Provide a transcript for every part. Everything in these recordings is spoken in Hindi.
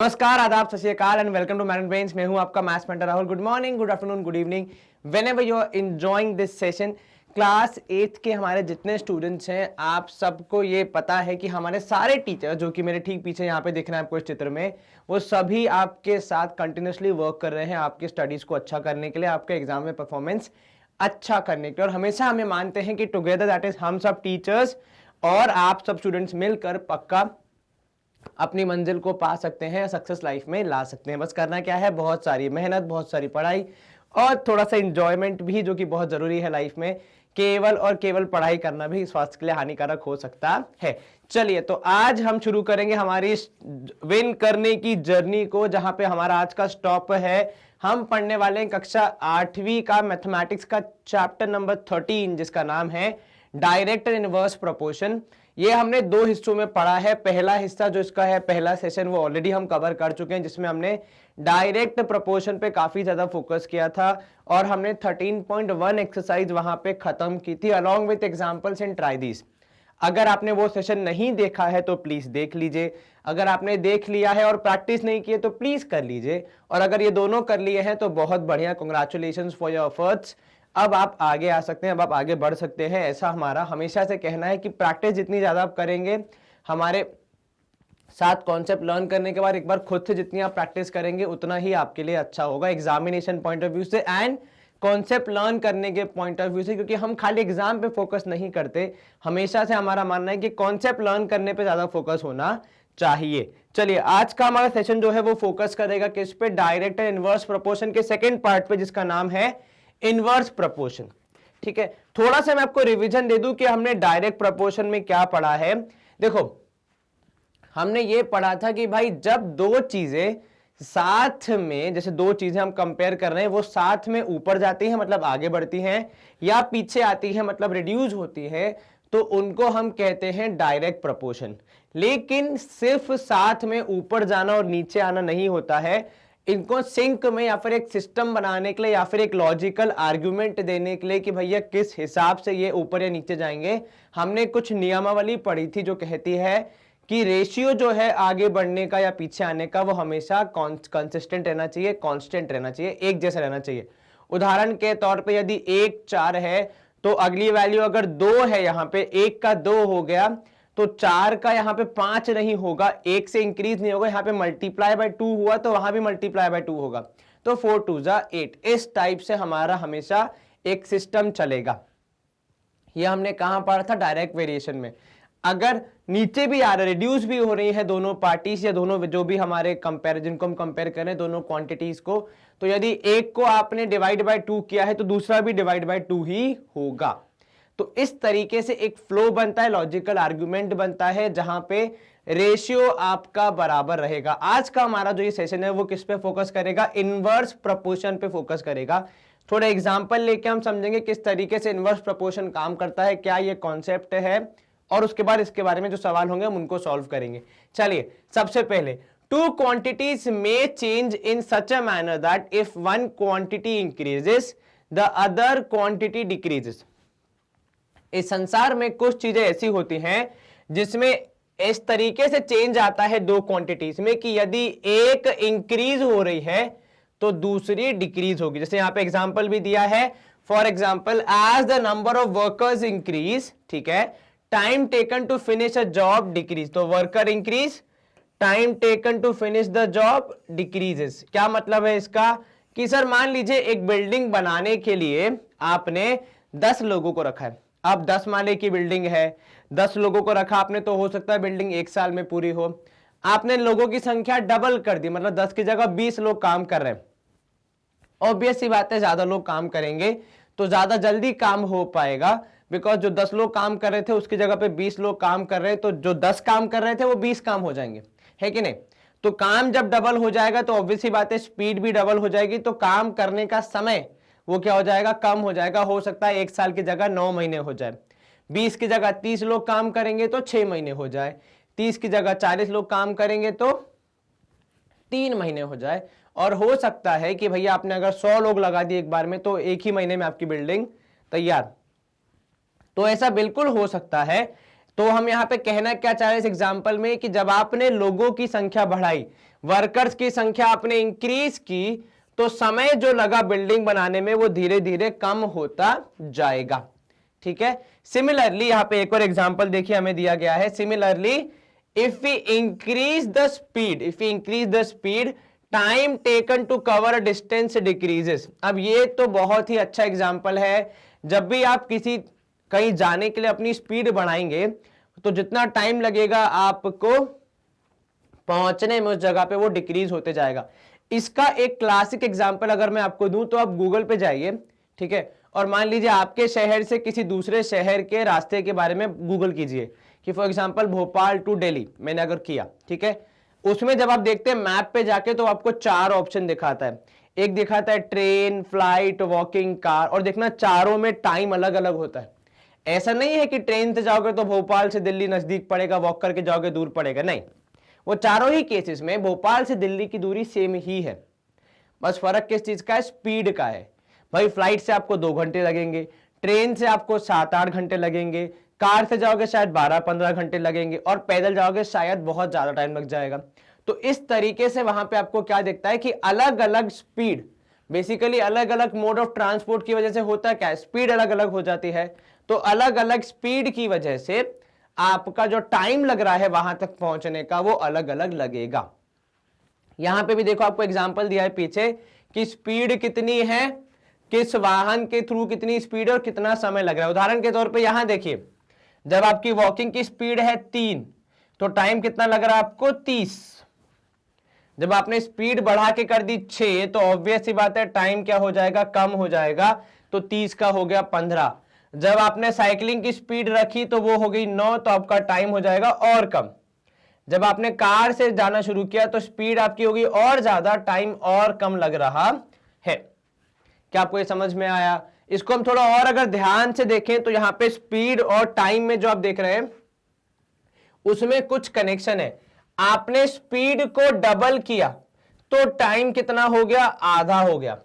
नमस्कार, आदाब, सत श्री अकाल and welcome to math and brains. मैं हूं आपका maths mentor Rahul. Good morning, good afternoon, good evening, whenever you are enjoying this session. Class 8 के हमारे जितने स्टूडेंट्स हैं, आप सबको ये पता है कि हमारे सारे टीचर जो कि मेरे ठीक पीछे यहाँ पे दिख रहे हैं आपको इस चित्र में, वो सभी आपके साथ कंटिन्यूसली वर्क कर रहे हैं आपकी स्टडीज को अच्छा करने के लिए, आपके एग्जाम में परफॉर्मेंस अच्छा करने के लिए। और हमेशा हमें मानते हैं कि टुगेदर दैट इज हम सब टीचर्स और आप सब स्टूडेंट्स मिलकर पक्का अपनी मंजिल को पा सकते हैं, सक्सेस लाइफ में ला सकते हैं। बस करना क्या है, बहुत सारी मेहनत, बहुत सारी पढ़ाई और थोड़ा सा इंजॉयमेंट भी, जो कि बहुत जरूरी है लाइफ में। केवल और केवल पढ़ाई करना भी स्वास्थ्य के लिए हानिकारक हो सकता है। चलिए, तो आज हम शुरू करेंगे हमारी विन करने की जर्नी को, जहां पे हमारा आज का स्टॉप है। हम पढ़ने वाले हैं कक्षा 8वीं का मैथमेटिक्स का चैप्टर नंबर 13, जिसका नाम है डायरेक्ट एंड इनवर्स प्रोपोर्शन। ये हमने दो हिस्सों में पढ़ा है। पहला हिस्सा जो इसका है, पहला सेशन, वो ऑलरेडी हम कवर कर चुके हैं, जिसमें हमने डायरेक्ट प्रोपोर्शन पे काफी ज्यादा फोकस किया था और हमने 13.1 एक्सरसाइज वहां पे खत्म की थी along with examples and try this. अगर आपने वो सेशन नहीं देखा है तो प्लीज देख लीजिए। अगर आपने देख लिया है और प्रैक्टिस नहीं की है तो प्लीज कर लीजिए। और अगर ये दोनों कर लिए हैं तो बहुत बढ़िया, कांग्रेचुलेशंस फॉर योर एफर्ट्स। अब आप आगे आ सकते हैं, अब आप आगे बढ़ सकते हैं। ऐसा हमारा हमेशा से कहना है कि प्रैक्टिस जितनी ज्यादा आप करेंगे, हमारे साथ कॉन्सेप्ट लर्न करने के बाद एक बार खुद से जितनी आप प्रैक्टिस करेंगे, उतना ही आपके लिए अच्छा होगा एग्जामिनेशन पॉइंट ऑफ व्यू से एंड कॉन्सेप्ट लर्न करने के पॉइंट ऑफ व्यू से। क्योंकि हम खाली एग्जाम पे फोकस नहीं करते, हमेशा से हमारा मानना है कि कॉन्सेप्ट लर्न करने पे ज्यादा फोकस होना चाहिए। चलिए, आज का हमारा सेशन जो है वो फोकस करेगा किस पे, डायरेक्ट एंड इनवर्स प्रोपोर्शन के सेकेंड पार्ट पे, जिसका नाम है इनवर्स प्रोपोर्शन। ठीक है, थोड़ा सा मैं आपको रिवीजन दे दूं कि हमने डायरेक्ट प्रोपोर्शन में क्या पढ़ा है। देखो, हमने ये पढ़ा था कि भाई जब दो चीजें साथ में, जैसे दो चीजें हम कंपेयर कर रहे हैं, वो साथ में ऊपर जाती हैं मतलब आगे बढ़ती हैं, या पीछे आती है मतलब रिड्यूस होती है, तो उनको हम कहते हैं डायरेक्ट प्रोपोर्शन। लेकिन सिर्फ साथ में ऊपर जाना और नीचे आना नहीं होता है, इनको सिंक में या फिर एक सिस्टम बनाने के लिए या फिर एक लॉजिकल आर्गुमेंट देने के लिए कि भैया किस हिसाब से ये ऊपर या नीचे जाएंगे, हमने कुछ नियमावली पढ़ी थी जो कहती है कि रेशियो जो है आगे बढ़ने का या पीछे आने का, वो हमेशा कंसिस्टेंट रहना चाहिए, कांस्टेंट रहना चाहिए, एक जैसा रहना चाहिए। उदाहरण के तौर पे यदि 1 4 है तो अगली वैल्यू अगर 2 है, यहां पे 1 का 2 हो गया, तो 4 का यहां पे 5 नहीं होगा, 1 से इंक्रीज नहीं होगा, यहां पे मल्टीप्लाई बाय 2 हुआ तो वहां भी मल्टीप्लाई बाय 2 होगा, तो 4 2 जा 8। इस टाइप से हमारा हमेशा एक सिस्टम चलेगा। ये हमने कहां पढ़ा था, डायरेक्ट वेरिएशन में। अगर नीचे भी आ रहा है, रिड्यूस भी हो रही है दोनों पार्टीज या दोनों जो भी हमारे कंपैरिजन को हम कंपेयर करें दोनों क्वांटिटीज को, तो यदि एक को आपने डिवाइड बाय 2 किया है तो दूसरा भी डिवाइड बाय 2 ही होगा। तो इस तरीके से एक फ्लो बनता है, लॉजिकल आर्गुमेंट बनता है, जहां पे रेशियो आपका बराबर रहेगा। आज का हमारा जो ये सेशन है वो किस पे फोकस करेगा, इनवर्स प्रोपोर्शन पे फोकस करेगा। थोड़े एग्जांपल लेके हम समझेंगे किस तरीके से इनवर्स प्रोपोर्शन काम करता है, क्या ये कॉन्सेप्ट है, और उसके बाद इसके बारे में जो सवाल होंगे हम उनको सॉल्व करेंगे। चलिए, सबसे पहले, two quantities may change in such a manner that if one quantity increases the other quantity decreases. इस संसार में कुछ चीजें ऐसी होती हैं जिसमें इस तरीके से चेंज आता है दो क्वांटिटीज में कि यदि एक इंक्रीज हो रही है तो दूसरी डिक्रीज होगी। जैसे यहां पे एग्जांपल भी दिया है, for example as the number of workers increase, ठीक है, time taken to finish a job decrease. तो worker increase, time taken to finish the job decreases. क्या मतलब है इसका कि सर मान लीजिए एक बिल्डिंग बनाने के लिए आपने 10 लोगों को रखा है। अब 10 माले की बिल्डिंग है, 10 लोगों को रखा आपने, तो हो सकता है बिल्डिंग 1 साल में पूरी हो। आपने लोगों की संख्या डबल कर दी, मतलब 10 की जगह 20 लोग काम कर रहे हैं। ऑब्वियस सी बात है, ज्यादा लोग काम करेंगे तो ज्यादा जल्दी काम हो पाएगा, बिकॉज जो 10 लोग काम कर रहे थे उसकी जगह पे 20 लोग काम कर रहे हैं, तो जो 10 काम कर रहे थे वो 20 काम हो जाएंगे, है कि नहीं। तो काम जब डबल हो जाएगा तो ऑब्वियस सी बात है स्पीड भी डबल हो जाएगी, तो काम करने का समय वो क्या हो जाएगा, कम हो जाएगा। हो सकता है 1 साल की जगह 9 महीने हो जाए। 20 की जगह 30 लोग काम करेंगे तो 6 महीने हो जाए। 30 की जगह 40 लोग काम करेंगे तो 3 महीने हो जाए। और हो सकता है कि भैया आपने अगर 100 लोग लगा दिए एक बार में तो एक ही महीने में आपकी बिल्डिंग तैयार। तो ऐसा बिल्कुल हो सकता है। तो हम यहाँ पे कहना क्या चाह रहे हैं इस एग्जाम्पल में कि जब आपने लोगों की संख्या बढ़ाई, वर्कर्स की संख्या आपने इंक्रीज की, तो समय जो लगा बिल्डिंग बनाने में वो धीरे धीरे कम होता जाएगा। ठीक है। सिमिलरली यहां पे एक और एग्जांपल देखिए हमें दिया गया है। Similarly if we increase the speed time taken to cover a distance decreases. अब ये तो बहुत ही अच्छा एग्जांपल है। जब भी आप किसी कहीं जाने के लिए अपनी स्पीड बढ़ाएंगे तो जितना टाइम लगेगा आपको पहुंचने में उस जगह पे वो डिक्रीज होते जाएगा। इसका एक क्लासिक एग्जांपल अगर मैं आपको दूं तो आप गूगल पे जाइए, ठीक है, और मान लीजिए आपके शहर से किसी दूसरे शहर के रास्ते के बारे में गूगल कीजिए कि for example Bhopal to Delhi मैंने अगर किया, ठीक है, उसमें जब आप देखते हैं मैप पे जाके तो आपको 4 ऑप्शन दिखाता है। एक दिखाता है ट्रेन, फ्लाइट, वॉकिंग, कार, और देखना चारों में टाइम अलग अलग होता है। ऐसा नहीं है कि ट्रेन से जाओगे तो भोपाल से दिल्ली नजदीक पड़ेगा, वॉक करके जाओगे दूर पड़ेगा, नहीं, वो चारों ही केसेस में भोपाल से दिल्ली की दूरी सेम ही है। बस फर्क किस चीज का है? स्पीड का है। भाई फ्लाइट से आपको 2 घंटे लगेंगे, ट्रेन से आपको 7-8 घंटे लगेंगे, कार से जाओगे शायद 12-15 घंटे लगेंगे, और पैदल जाओगे शायद बहुत ज्यादा टाइम लग जाएगा। तो इस तरीके से वहां पे आपको क्या दिखता है कि अलग अलग स्पीड, बेसिकली अलग अलग मोड ऑफ ट्रांसपोर्ट की वजह से होता क्या है, स्पीड अलग अलग हो जाती है। तो अलग अलग स्पीड की वजह से आपका जो टाइम लग रहा है वहां तक पहुंचने का वो अलग अलग लगेगा। यहां पे भी देखो आपको एग्जांपल दिया है पीछे कि स्पीड कितनी है, किस वाहन के थ्रू कितनी स्पीड और कितना समय लग रहा है। उदाहरण के तौर पे यहां देखिए, जब आपकी वॉकिंग की स्पीड है 3 तो टाइम कितना लग रहा है आपको? 30। जब आपने स्पीड बढ़ा के कर दी 6 तो ऑब्वियस सी बात है टाइम क्या हो जाएगा? कम हो जाएगा, तो 30 का हो गया 15। जब आपने साइकिलिंग की स्पीड रखी तो वो हो गई 9, तो आपका टाइम हो जाएगा और कम। जब आपने कार से जाना शुरू किया तो स्पीड आपकी होगी और ज्यादा, टाइम और कम लग रहा है। क्या आपको ये समझ में आया? इसको हम थोड़ा और अगर ध्यान से देखें तो यहां पे स्पीड और टाइम में जो आप देख रहे हैं उसमें कुछ कनेक्शन है। आपने स्पीड को डबल किया तो टाइम कितना हो गया? आधा हो गया।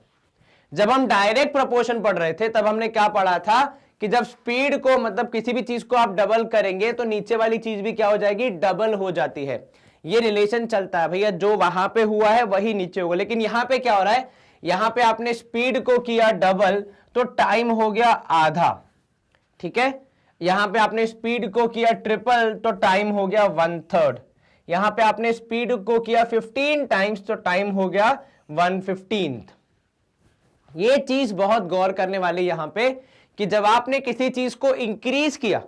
जब हम डायरेक्ट प्रोपोर्शन पढ़ रहे थे तब हमने क्या पढ़ा था कि जब स्पीड को मतलब किसी भी चीज को आप डबल करेंगे तो नीचे वाली चीज भी क्या हो जाएगी? डबल हो जाती है। ये रिलेशन चलता है भैया, जो वहां पे हुआ है वही नीचे होगा। लेकिन यहां पे क्या हो रहा है, यहां पे आपने स्पीड को किया डबल तो टाइम हो गया आधा, ठीक है। यहां पे आपने स्पीड को किया ट्रिपल तो टाइम हो गया 1/3। यहां पे आपने स्पीड को किया 15 टाइम्स तो टाइम हो गया 1/15। ये चीज बहुत गौर करने वाली यहां पे कि जब आपने किसी चीज को इंक्रीज किया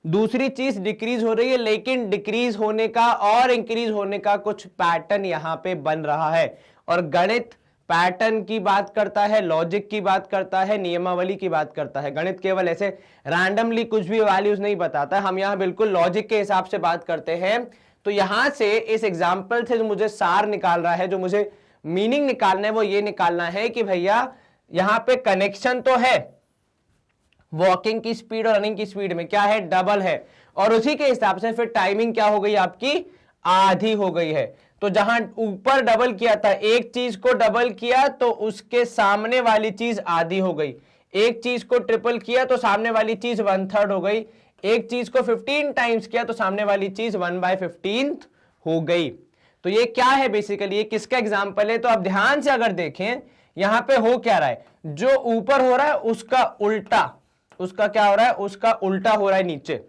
दूसरी चीज डिक्रीज हो रही है, लेकिन डिक्रीज होने का और इंक्रीज होने का कुछ पैटर्न यहां पे बन रहा है। और गणित पैटर्न की बात करता है, लॉजिक की बात करता है, नियमावली की बात करता है। गणित केवल ऐसे रैंडमली कुछ भी वैल्यूज नहीं बताता, हम यहां बिल्कुल लॉजिक के हिसाब से बात करते हैं। तो यहां से इस एग्जाम्पल से जो मुझे सार निकाल रहा है, जो मुझे मीनिंग निकालना है वो ये निकालना है कि भैया यहां पे कनेक्शन तो है, वॉकिंग की स्पीड और रनिंग की स्पीड में क्या है? डबल है। और उसी के हिसाब से फिर टाइमिंग क्या हो गई आपकी? आधी हो गई है। तो जहां ऊपर डबल किया था, एक चीज को डबल किया तो उसके सामने वाली चीज आधी हो गई। एक चीज को ट्रिपल किया तो सामने वाली चीज 1/3 हो गई। एक चीज को 15 टाइम्स किया तो सामने वाली चीज 1/15 हो गई। तो ये क्या है बेसिकली, ये किसका एग्जाम्पल है? तो आप ध्यान से अगर देखें यहां पे हो क्या रहा है, जो ऊपर हो रहा है उसका उल्टा, उसका क्या हो रहा है? उसका उल्टा हो रहा है नीचे।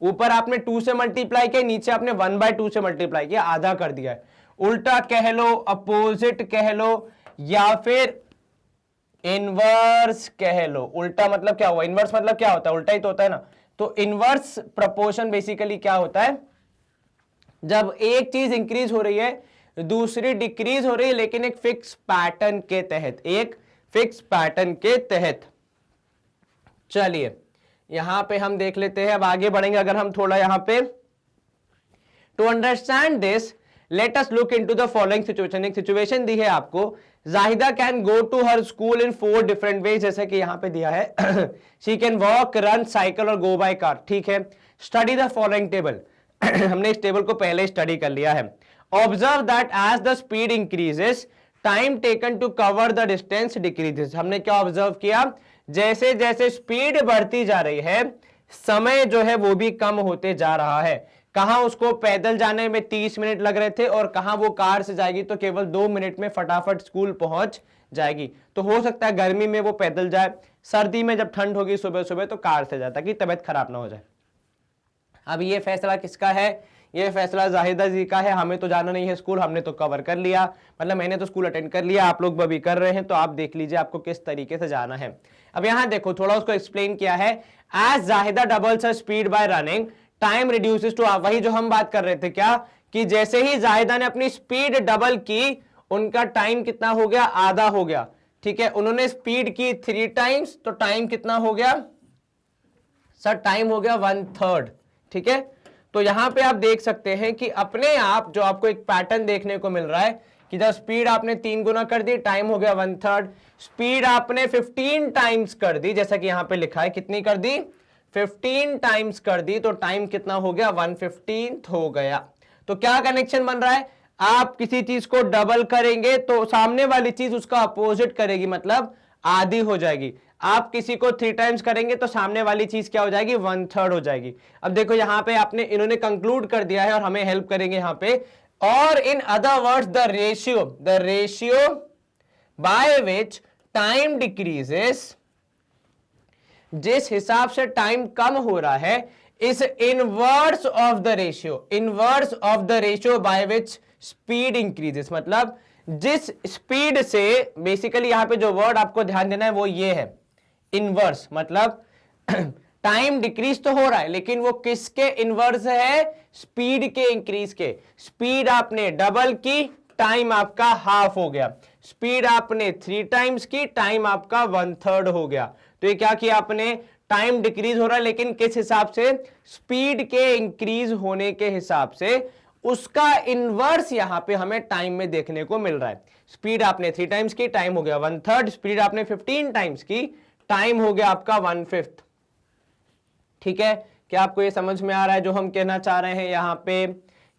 ऊपर आपने 2 से मल्टीप्लाई किया, नीचे आपने 1/2 से मल्टीप्लाई किया, आधा कर दिया है। उल्टा कह लो, अपोजिट कह लो, या फिर इनवर्स कह लो। उल्टा मतलब क्या हुआ? इनवर्स मतलब क्या होता है? उल्टा ही तो होता है ना। तो इनवर्स प्रोपोर्शन बेसिकली क्या होता है? जब एक चीज इंक्रीज हो रही है दूसरी डिक्रीज हो रही है, लेकिन एक फिक्स पैटर्न के तहत, एक फिक्स पैटर्न के तहत। चलिए यहां पे हम देख लेते हैं, अब आगे बढ़ेंगे अगर हम थोड़ा यहां पे। To understand this let us look into the following situation. एक सिचुएशन दी है आपको, Zahida can go to her school in 4 different ways, जैसे कि यहां पे दिया है she can walk, run, cycle और गो बाय कार, ठीक है। स्टडी द फॉलोइंग टेबल हमने इस टेबल को पहले स्टडी कर लिया है। Observe that as the speed increases time taken to cover the distance decreases. हमने क्या ऑब्जर्व किया? जैसे जैसे स्पीड बढ़ती जा रही है समय जो है वो भी कम होते जा रहा है। कहां उसको पैदल जाने में 30 मिनट लग रहे थे और कहां वो कार से जाएगी तो केवल 2 मिनट में फटाफट स्कूल पहुंच जाएगी। तो हो सकता है गर्मी में वो पैदल जाए, सर्दी में जब ठंड होगी सुबह सुबह तो कार से जाए ताकि तबीयत खराब ना हो जाए। अब ये फैसला किसका है? ये फैसला जाहिदा जी का है। हमें तो जाना नहीं है स्कूल, हमने तो कवर कर लिया, मतलब मैंने तो स्कूल अटेंड कर लिया, आप लोग भी कर रहे हैं, तो आप देख लीजिए आपको किस तरीके से जाना है। अब यहां देखो थोड़ा उसको एक्सप्लेन किया है। As Zaheeda doubles her speed by running time reduces to, वही जो हम बात कर रहे थे क्या, कि जैसे ही जाहिदा ने अपनी स्पीड डबल की उनका टाइम कितना हो गया? आधा हो गया। ठीक है, उन्होंने स्पीड की 3 टाइम्स तो टाइम कितना हो गया सर? टाइम हो गया 1/3। ठीक है, तो यहां पे आप देख सकते हैं कि अपने आप जो आपको एक पैटर्न देखने को मिल रहा है कि जब स्पीड आपने 3 गुना कर दी टाइम हो गया 1/3, स्पीड आपने 15 टाइम्स कर दी, जैसा कि यहां पे लिखा है, कितनी कर दी? 15 टाइम्स कर दी, तो टाइम कितना हो गया? 1/15 हो गया। तो क्या कनेक्शन बन रहा है? आप किसी चीज को डबल करेंगे तो सामने वाली चीज उसका अपोजिट करेगी, मतलब आधी हो जाएगी। आप किसी को 3 टाइम्स करेंगे तो सामने वाली चीज क्या हो जाएगी? 1/3 हो जाएगी। अब देखो यहां पे आपने इन्होंने कंक्लूड कर दिया है और हमें हेल्प करेंगे यहां पे। और in other words the ratio by which time decreases, जिस हिसाब से टाइम कम हो रहा है, इस inverse of the ratio by which speed increases, मतलब जिस स्पीड से, बेसिकली यहां पे जो वर्ड आपको ध्यान देना है वो ये है इनवर्स, मतलब टाइम डिक्रीज तो हो रहा है लेकिन वो किसके इनवर्स है? स्पीड के इंक्रीज के। स्पीड आपने डबल की, टाइम आपका हाफ हो गया। स्पीड आपने 3 टाइम्स की, टाइम आपका 1/3 हो गया। तो ये क्या किया आपने? टाइम डिक्रीज हो रहा है लेकिन किस हिसाब से? स्पीड के इंक्रीज होने के हिसाब से। उसका इनवर्स यहां पे हमें टाइम में देखने को मिल रहा है। स्पीड आपने 3 टाइम्स की, टाइम हो गया 1/3। स्पीड आपने 15 टाइम्स की, टाइम हो गया आपका 1/5। ठीक है, क्या आपको ये समझ में आ रहा है जो हम कहना चाह रहे हैं यहां पे?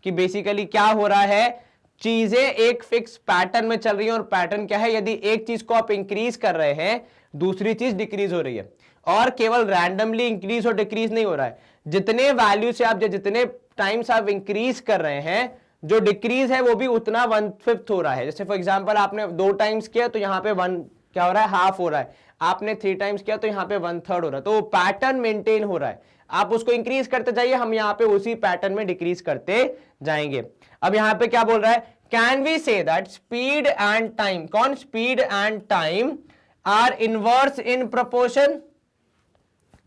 कि बेसिकली क्या हो रहा है, चीजें एक फिक्स पैटर्न में चल रही हैं। और पैटर्न क्या है? यदि एक चीज को आप इंक्रीज कर रहे हैं दूसरी चीज डिक्रीज हो रही है। और केवल रैंडमली इंक्रीज और डिक्रीज नहीं हो रहा है, जितने वैल्यू से आप जितने टाइम्स आप इंक्रीज कर रहे हैं, जो डिक्रीज है वो भी उतना 1/5 हो रहा है। जैसे फॉर एग्जांपल आपने 2 टाइम्स किया तो यहां पे 1 क्या हो रहा है? हाफ हो रहा है। आपने 3 टाइम्स किया तो यहां पे 1/3 हो रहा है। तो पैटर्न मेंटेन हो रहा है, आप उसको इंक्रीज करते जाइए, हम यहां पे उसी पैटर्न में डिक्रीज करते जाएंगे। अब यहां पे क्या बोल रहा है? Can we say that speed and time, कौन? Speed and time are inverse in proportion.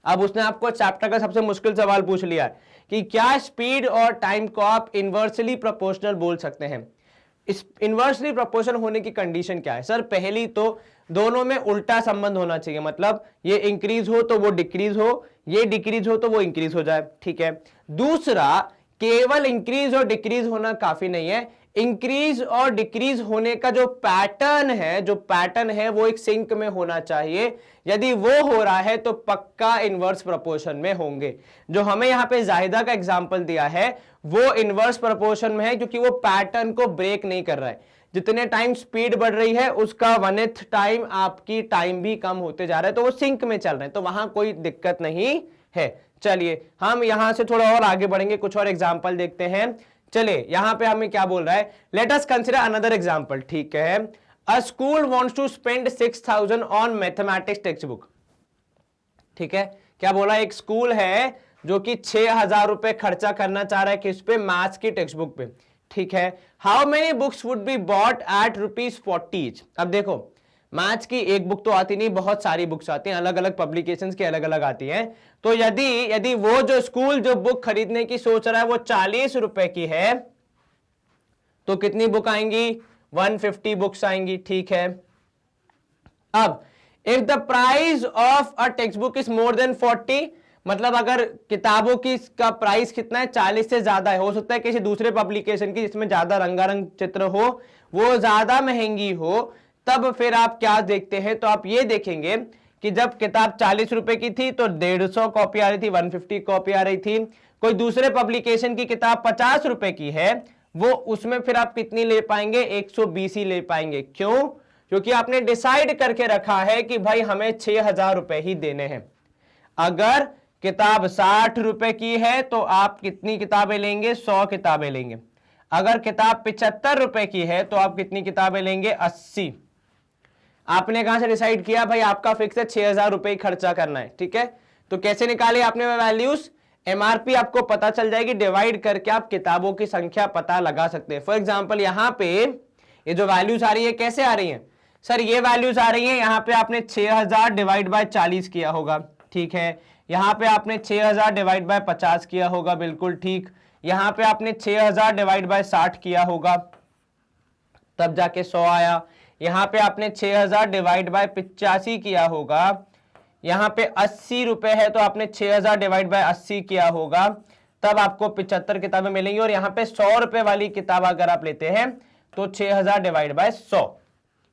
अब उसने आपको चैप्टर का सबसे मुश्किल सवाल पूछ लिया है कि क्या स्पीड और टाइम को आप इनवर्सली प्रोपोर्शनल बोल सकते हैं? इस इनवर्सली प्रोपोर्शनल होने की कंडीशन क्या है? सर पहली तो दोनों में उल्टा संबंध होना चाहिए, मतलब ये इंक्रीज हो तो वो डिक्रीज हो, ये डिक्रीज हो तो वो इंक्रीज हो जाए। ठीक है, दूसरा केवल इंक्रीज और डिक्रीज होना काफी नहीं है, इंक्रीज और डिक्रीज होने का जो पैटर्न है वो एक सिंक में होना चाहिए। यदि वो हो रहा है तो पक्का इनवर्स प्रोपोर्शन में होंगे। जो हमें यहां पे जाहिदा का एग्जांपल दिया है वो इनवर्स प्रोपोर्शन में है क्योंकि वो पैटर्न को ब्रेक नहीं कर रहा है। जितने टाइम स्पीड बढ़ रही है उसका 1/8 टाइम आपकी टाइम भी कम होते जा रहा है, तो वो सिंक में चल रहे हैं, तो वहां कोई दिक्कत नहीं है। चलिए हम यहां से थोड़ा और आगे बढ़ेंगे, कुछ और एग्जांपल देखते हैं। चलिए यहां पे हमें क्या बोल रहा है? Let us consider another example. ठीक है, a school wants to spend 6,000 on mathematics text book. ठीक है, क्या बोला? एक स्कूल है जो कि 6,000 रुपए खर्चा करना चाह रहा है किस पे? मैथ्स की टेक्स्ट बुक पे। ठीक है, how many books would be bought at ₹40 each. अब देखो मैथ्स की एक बुक तो आती नहीं, बहुत सारी बुक्स आती हैं, अलग अलग पब्लिकेशंस की अलग अलग आती हैं। तो यदि वो जो स्कूल जो बुक खरीदने की सोच रहा है वो 40 रुपए की है तो कितनी बुक आएंगी? 150 बुक्स आएंगी। ठीक है, अब if the price of a text book is more than 40, मतलब अगर किताबों की का प्राइस कितना है? 40 से ज्यादा है। हो सकता है किसी दूसरे पब्लिकेशन की जिसमें ज्यादा रंगारंग चित्र हो वो ज्यादा महंगी हो, तब फिर आप क्या देखते हैं? तो आप ये देखेंगे कि जब किताब 40 रुपए की थी तो 150 कॉपी आ रही थी, 150 कॉपी आ रही थी। कोई दूसरे पब्लिकेशन की किताब 50 रुपए की है, वो उसमें फिर आप कितनी ले पाएंगे? 120 ही ले पाएंगे। क्यों? क्योंकि आपने डिसाइड करके रखा है कि भाई हमें 6,000 रुपए ही देने हैं। अगर किताब 60 रुपए की है तो आप कितनी किताबें लेंगे? 100 किताबें लेंगे। अगर किताब 75 रुपए की है तो आप कितनी किताबें लेंगे? 80। आपने कहां से डिसाइड किया? भाई आपका फिक्स है 6000 रुपए खर्चा करना है, ठीक है। तो कैसे निकाले आपने वैल्यूज? एमआरपी आपको पता चल जाएगी, डिवाइड करके आप किताबों की संख्या पता लगा सकते हैं। फॉर एग्जांपल यहां पे ये जो वैल्यूज आ रही है कैसे आ रही हैं? सर ये वैल्यूज आ रही हैं, यहां पे आपने 6000 डिवाइड बाय 40 किया होगा, ठीक है। यहां पे आपने 6000 डिवाइड बाय 50 किया होगा, बिल्कुल ठीक। यहां पे आपने 6000 डिवाइड बाय 60 किया होगा, तब जाके 100 आया। यहां पे आपने 6000 डिवाइड बाय 85 किया होगा, यहां पे 80 रुपए है तो आपने 6000 डिवाइड बाय 80 किया होगा, तब आपको 75 किताबें मिलेंगी। और यहां पे 100 रुपए वाली किताब अगर आप लेते हैं तो 6000 डिवाइड बाय 100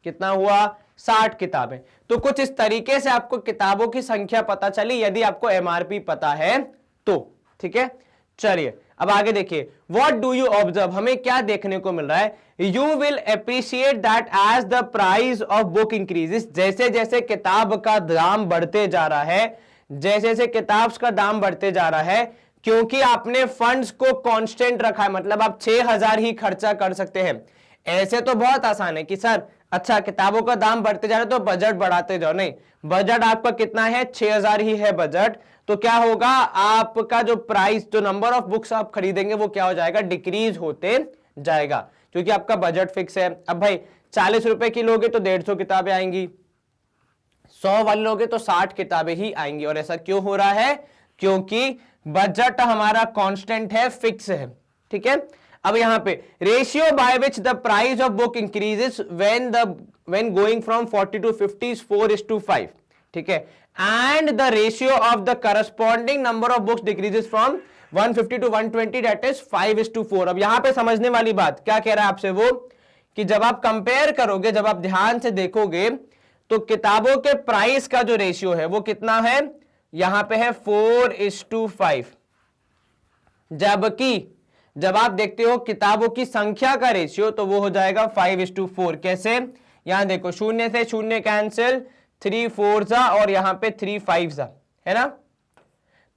कितना हुआ? 60 किताबें। तो कुछ इस तरीके से आपको किताबों की संख्या पता चली यदि आपको एमआरपी पता है तो, ठीक है। चलिए अब आगे देखिए, व्हाट डू यू ऑब्जर्व, हमें क्या देखने को मिल रहा है? You will appreciate that as the price of book increases, जैसे जैसे किताब का दाम बढ़ते जा रहा है, जैसे जैसे किताब का दाम बढ़ते जा रहा है, क्योंकि आपने फंड्स को कांस्टेंट रखा है, मतलब आप 6000 ही खर्चा कर सकते हैं। ऐसे तो बहुत आसान है कि सर अच्छा किताबों का दाम बढ़ते जा रहा है तो बजट बढ़ाते जाओ, नहीं, बजट आपका कितना है? 6000 ही है बजट। तो क्या होगा? आपका जो प्राइस, जो नंबर ऑफ बुक्स आप खरीदेंगे वो क्या हो जाएगा? डिक्रीज होते जाएगा, क्योंकि आपका बजट फिक्स है। अब भाई 40 रुपए की लोगे तो 150 किताबें आएंगी, 100 वाले लोगे तो 60 किताबें ही आएंगी। और ऐसा क्यों हो रहा है? क्योंकि बजट हमारा कांस्टेंट है, फिक्स है, ठीक है। अब यहां पे ratio by which the price of book increases when going from 40 to 50 is 4:5, ठीक है। And the ratio of the corresponding number of books decreases from 150 to 120, that is 5:4। अब यहां पे समझने वाली बात क्या कह रहा है आपसे वो, कि जब आप कंपेयर करोगे, जब आप ध्यान से देखोगे तो किताबों के प्राइस का जो रेशियो है वो कितना है? यहां पे है 4:5, जबकि जब आप देखते हो किताबों की संख्या का रेशियो तो वो हो जाएगा 5:4। कैसे? यहां देखो, शून्य से शून्य कैंसिल, 3 4 और यहां पे 3 5 है ना।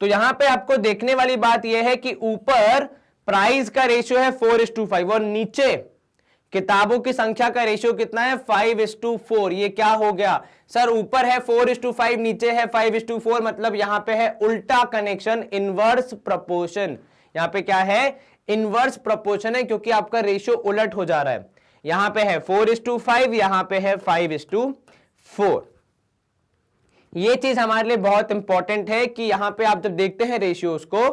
तो यहां पे आपको देखने वाली बात यह है कि ऊपर प्राइस का रेशियो है 4:5 और नीचे किताबों की संख्या का रेशियो कितना है? 5:4। ये क्या हो गया सर? ऊपर है 4:5, नीचे है 5:4, मतलब यहां पे है उल्टा कनेक्शन, इनवर्स प्रपोर्शन। यहां पे क्या है? इनवर्स प्रपोर्शन है, क्योंकि आपका रेशियो उलट हो जा रहा है। यहां पे है 4:5, यहां पे है 5:4। ये चीज हमारे लिए बहुत इंपॉर्टेंट है कि यहां पे आप जब देखते हैं रेशियोज को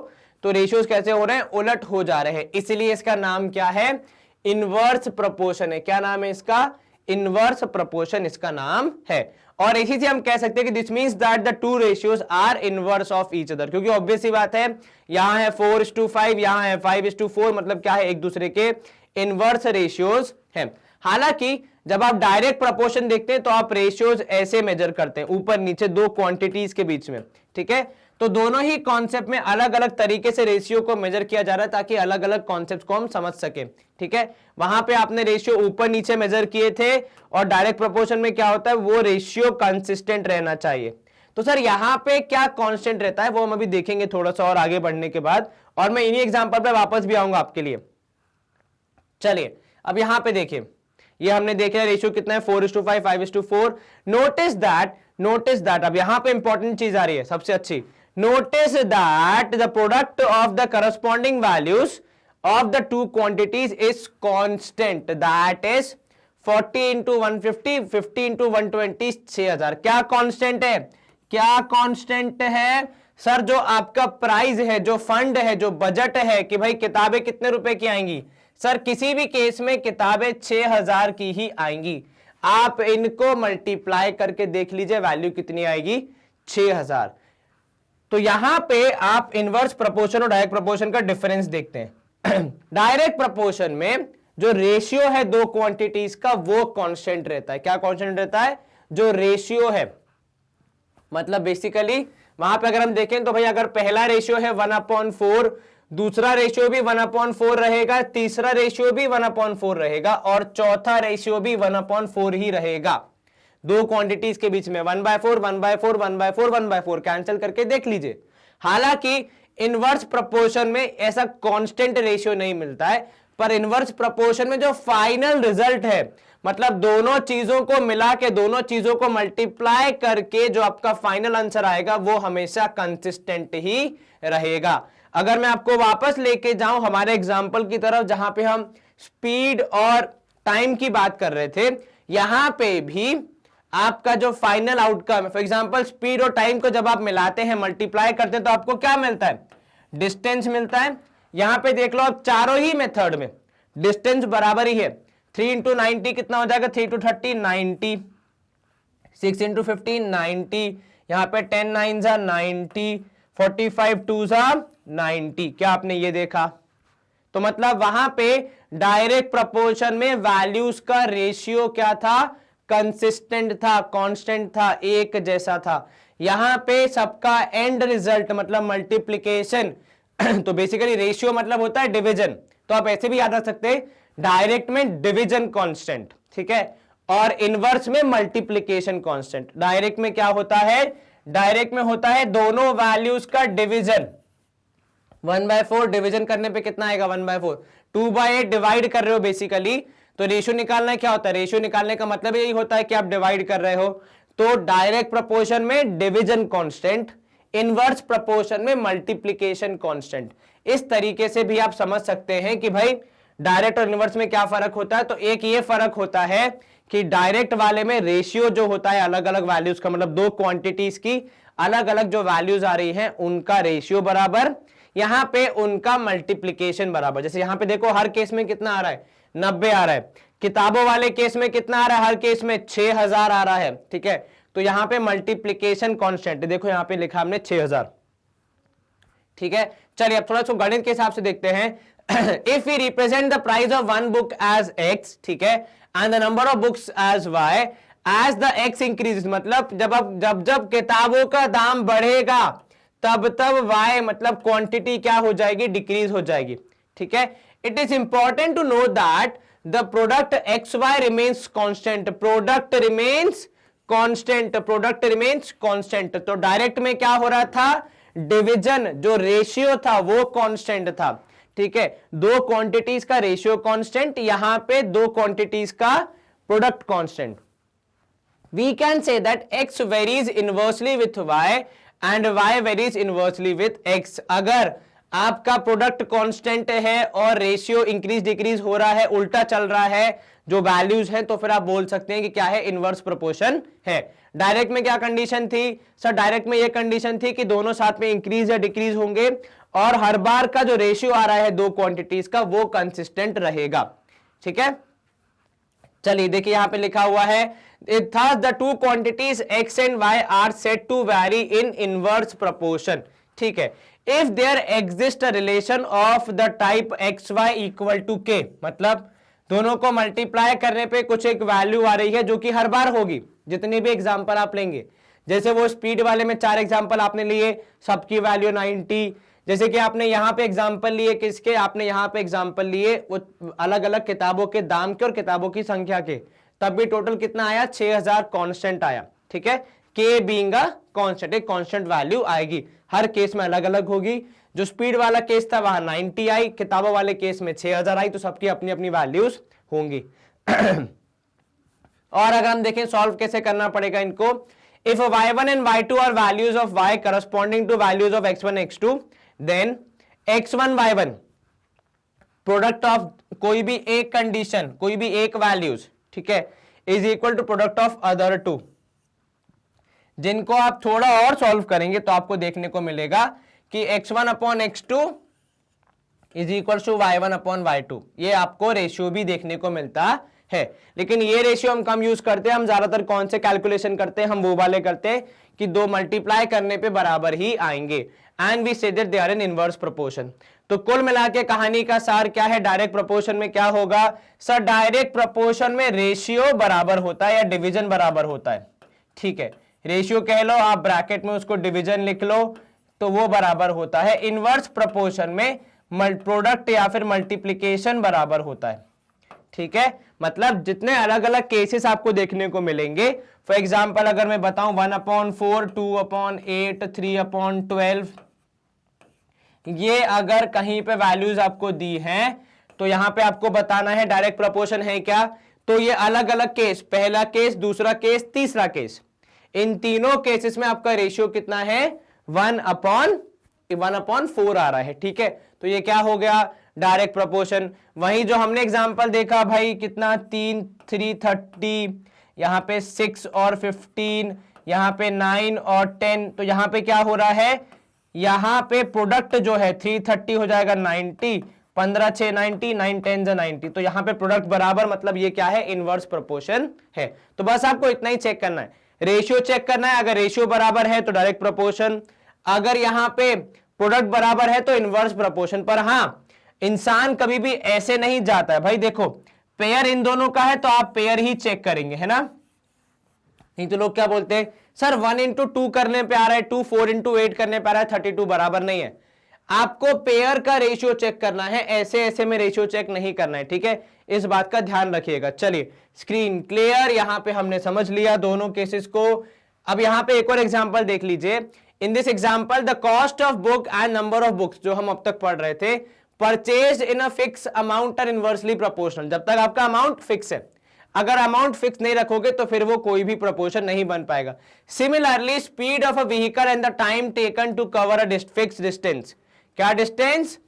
तो रेशियोज कैसे हो रहे हैं? उलट हो जा रहे हैं। इसलिए इसका नाम क्या है? इनवर्स प्रपोर्शन है। क्या नाम है इसका? इनवर्स प्रपोर्शन इसका नाम है। और इसी से हम कह सकते हैं कि this means that the two ratios are inverse of each other, क्योंकि ऑब्वियस सी बात है, यहां है 4:5, यहां है 5:4, मतलब क्या है? एक दूसरे के इनवर्स रेशियोज हैं। हालांकि जब आप डायरेक्ट प्रपोर्शन देखते हैं तो आप रेशियोज ऐसे मेजर करते हैं, ऊपर नीचे दो क्वांटिटीज के बीच में, ठीक है। तो दोनों ही कॉन्सेप्ट में अलग अलग तरीके से रेशियो को मेजर किया जा रहा है ताकि अलग अलग कॉन्सेप्ट को हम समझ सके, ठीक है। वहां पे आपने रेशियो ऊपर नीचे मेजर किए थे और डायरेक्ट प्रपोर्शन में क्या होता है? वो रेशियो कंसिस्टेंट रहना चाहिए। तो सर यहां पे क्या कांस्टेंट रहता है वो हम अभी देखेंगे थोड़ा सा और आगे बढ़ने के बाद, और मैं इन्हीं एग्जांपल पे वापस भी आऊंगा आपके लिए। चलिए अब यहां पे देखिए, ये हमने देखा रेशियो कितना है? 4:5, 5:4। नोटिस दैट अब यहां पे इंपॉर्टेंट चीज आ रही है सबसे अच्छी। Notice that the product of the corresponding values of the two quantities is constant, that is 40 into 150, 50 into 120, 6000। क्या कांस्टेंट है? क्या कांस्टेंट है? सर जो आपका प्राइस है, जो फंड है, जो बजट है कि भाई किताबें कितने रुपए की आएंगी, सर किसी भी केस में किताबें 6000 की ही आएंगी। आप इनको मल्टीप्लाई करके देख लीजिए वैल्यू कितनी आएगी? 6000। तो यहां पे आप इनवर्स प्रपोर्शन और डायरेक्ट प्रपोर्शन का डिफरेंस देखते हैं। डायरेक्ट प्रपोर्शन में जो रेशियो है दो क्वांटिटीज का वो कांस्टेंट रहता है। क्या कांस्टेंट रहता है? जो रेशियो है, मतलब बेसिकली वहां पे अगर हम देखें तो भाई अगर पहला रेशियो है 1/4, दूसरा रेशियो भी 1/4 रहेगा, तीसरा रेशियो भी 1/4 रहेगा और चौथा रेशियो भी 1/4 ही रहेगा। दो क्वांटिटीज के बीच में 1/4, 1/4, 1/4, 1/4 कैंसिल करके देख लीजिए। हालांकि इनवर्स प्रोपोर्शन में ऐसा कांस्टेंट रेशियो नहीं मिलता है, पर इनवर्स प्रोपोर्शन में जो फाइनल रिजल्ट है, मतलब दोनों चीजों को मिला के, दोनों चीजों को मल्टीप्लाई करके जो आपका फाइनल आंसर आएगा वो हमेशा कंसिस्टेंट ही रहेगा। अगर मैं आपको वापस लेके जाऊं हमारे एग्जाम्पल की तरफ, जहां पे हम स्पीड और टाइम की बात कर रहे थे, यहां पे भी आपका जो फाइनल आउटकम है, फॉर एग्जांपल स्पीड और टाइम को जब आप मिलाते हैं, मल्टीप्लाई करते हैं, तो आपको क्या मिलता है? डिस्टेंस मिलता है। यहां पे देख लो आप, चारों ही मेथड में डिस्टेंस बराबर ही है। 3 इंटू 90 कितना हो जाएगा? 3 टू 30 90, 6 इंटू 15 90, यहां पे 10 9 जा 90, 45 2 जा 90। क्या आपने ये देखा? तो मतलब वहां पे डायरेक्ट प्रोपोर्शन में वैल्यूज का रेशियो क्या था? कंसिस्टेंट था, कांस्टेंट था, एक जैसा था। यहां पे सबका एंड रिजल्ट मतलब मल्टीप्लिकेशन तो बेसिकली रेशियो मतलब होता है डिवीजन, तो आप ऐसे भी याद रख सकते हैं, डायरेक्ट में डिवीजन कांस्टेंट, ठीक है, और इनवर्स में मल्टीप्लिकेशन कांस्टेंट। डायरेक्ट में क्या होता है? डायरेक्ट में होता है दोनों वैल्यूज का डिवीजन। 1/4 डिवीजन करने पे कितना आएगा? 1/4। 2/8 डिवाइड कर रहे हो बेसिकली, तो रेशियो निकालना क्या होता है? रेशियो निकालने का मतलब यही होता है कि आप डिवाइड कर रहे हो। तो डायरेक्ट प्रोपोर्शन में डिवीजन कांस्टेंट, इनवर्स प्रोपोर्शन में मल्टीप्लिकेशन कांस्टेंट। इस तरीके से भी आप समझ सकते हैं कि भाई डायरेक्ट और इनवर्स में क्या फर्क होता है। तो एक ये फर्क होता है कि डायरेक्ट वाले में रेशियो जो होता है अलग अलग वैल्यूज का, मतलब दो क्वांटिटीज की अलग अलग जो वैल्यूज आ रही हैं उनका रेशियो बराबर, यहां पे उनका मल्टीप्लिकेशन बराबर। जैसे यहां पे देखो हर केस में कितना आ रहा है? 90 आ रहा है। किताबों वाले केस में कितना आ रहा है? हर केस में 6000 आ रहा है, ठीक है। तो यहां पे मल्टीप्लिकेशन कांस्टेंट देखो, यहां पे लिखा हमने 6000, ठीक है। चलिए अब थोड़ा सा गणित के हिसाब से देखते हैं। If we represent the price of one book as x, ठीक है, and the number of books as y, as the x increase, मतलब जब जब किताबों का दाम बढ़ेगा तब तब y मतलब क्वांटिटी क्या हो जाएगी? डिक्रीज हो जाएगी, ठीक है। It is important to know that the product x y remains constant, product remains constant, product remains constant. तो डायरेक्ट में क्या हो रहा था? डिवीजन, जो रेशियो था वो कांस्टेंट था, ठीक है। दो क्वांटिटीज का रेशियो कांस्टेंट, यहां पे दो क्वांटिटीज का product constant. We can say that x varies inversely with y and y varies inversely with x। अगर आपका प्रोडक्ट कांस्टेंट है और रेशियो इंक्रीज डिक्रीज हो रहा है, उल्टा चल रहा है जो वैल्यूज है, तो फिर आप बोल सकते हैं कि क्या है? इनवर्स प्रोपोर्शन है। डायरेक्ट में क्या कंडीशन थी सर? डायरेक्ट में ये कंडीशन थी कि दोनों साथ में इंक्रीज या डिक्रीज होंगे और हर बार का जो रेशियो आ रहा है दो क्वांटिटीज का वो कंसिस्टेंट रहेगा, ठीक है। चलिए देखिए यहां पे लिखा हुआ है, thus the two quantities x and y are said to vary in inverse proportion, ठीक है। if there exists a relation of the type xy equal to k, मतलब दोनों को मल्टीप्लाई करने पे कुछ एक वैल्यू आ रही है जो कि हर बार होगी, जितने भी एग्जांपल आप लेंगे। जैसे वो स्पीड वाले में 4 एग्जांपल आपने लिए, सबकी वैल्यू 90। जैसे कि आपने यहां पे एग्जांपल लिए किसके? आपने यहां पे एग्जांपल लिए वो अलग अलग किताबों के दाम के और किताबों की संख्या के, तब भी टोटल कितना आया? 6000 कांस्टेंट आया, ठीक है। के बीइंग अ कांस्टेंट, एक कांस्टेंट वैल्यू आएगी, हर केस में अलग अलग होगी। जो स्पीड वाला केस था वहां 90 आई, किताबों वाले केस में 6000 आई, तो सबकी अपनी अपनी वैल्यूज होंगी। और अगर हम देखें सॉल्व कैसे करना पड़ेगा इनको, if y1 and y2 are values of y corresponding to values of x1 x2, then x1 y1 product of कोई भी एक कंडीशन, कोई भी एक वैल्यूज, ठीक है, is equal to product of other two. जिनको आप थोड़ा और सॉल्व करेंगे तो आपको देखने को मिलेगा कि x1 upon x2 is equal to y1 upon y2। ये आपको रेशियो भी देखने को मिलता है, लेकिन ये रेशियो हम कम यूज करते हैं। हम ज्यादातर कौन से कैलकुलेशन करते हैं? हम वो वाले करते हैं कि दो मल्टीप्लाई करने पे बराबर ही आएंगे, and we say that they are in inverse proportion. तो कुल मिला के कहानी का सार क्या है? डायरेक्ट प्रोपोर्शन में क्या होगा सर? डायरेक्ट प्रोपोर्शन में रेशियो बराबर होता है या डिवीजन बराबर होता है, ठीक है। रेशियो कह लो, आप ब्रैकेट में उसको डिवीजन लिख लो, तो वो बराबर होता है। इनवर्स प्रोपोर्शन में प्रोडक्ट या फिर मल्टीप्लिकेशन बराबर होता है, ठीक है। मतलब जितने अलग अलग केसेस आपको देखने को मिलेंगे, फॉर एग्जाम्पल अगर मैं बताऊं 1/4, 2/8, 3/12, ये अगर कहीं पे वैल्यूज आपको दी हैं तो यहां पे आपको बताना है डायरेक्ट प्रोपोर्शन है क्या। तो ये अलग अलग केस, पहला केस, दूसरा केस, तीसरा केस, इन तीनों केसेस में आपका रेशियो कितना है, 1/4 आ रहा है। ठीक है, तो ये क्या हो गया, डायरेक्ट प्रोपोर्शन। वहीं जो हमने एग्जांपल देखा भाई कितना, 3 3 30, यहां पे 6 और 15, यहां पे 9 और 10, तो यहां पे क्या हो रहा है, यहां पे प्रोडक्ट जो है 330 हो जाएगा 90, 15 6 90, 9 10 90, तो यहां पे प्रोडक्ट बराबर, मतलब ये क्या है, इनवर्स प्रोपोर्शन है। तो बस आपको इतना ही चेक करना है, रेशियो चेक करना है, अगर रेशियो बराबर है तो डायरेक्ट प्रोपोर्शन, अगर यहां पे प्रोडक्ट बराबर है तो इनवर्स प्रोपोर्शन। पर हां, इंसान कभी भी ऐसे नहीं जाता है भाई, देखो पेयर इन दोनों का है तो आप पेयर ही चेक करेंगे, है ना। नहीं तो लोग क्या बोलते हैं, सर 1/2 करने पे आ रहा है, 2 4/8 करने पे आ रहा है, 32 बराबर नहीं है। आपको पेयर का रेशियो चेक करना है, ऐसे ऐसे में रेशियो चेक नहीं करना है। ठीक है, इस बात का ध्यान रखिएगा। चलिए स्क्रीन क्लियर, यहां पे हमने समझ लिया दोनों केसेस को। अब यहां पे एक और एग्जांपल देख लीजिए। In this example the cost of book and number of books, जो हम अब तक पढ़ रहे थे, purchase in a fix amount are inversely proportional. जब तक आपका अमाउंट फिक्स है, अगर अमाउंट फिक्स नहीं रखोगे तो फिर वो कोई भी प्रोपोर्शन नहीं बन पाएगा। Similarly speed of a vehicle and the time taken to cover a fix distance, क्या डिस्टेंस,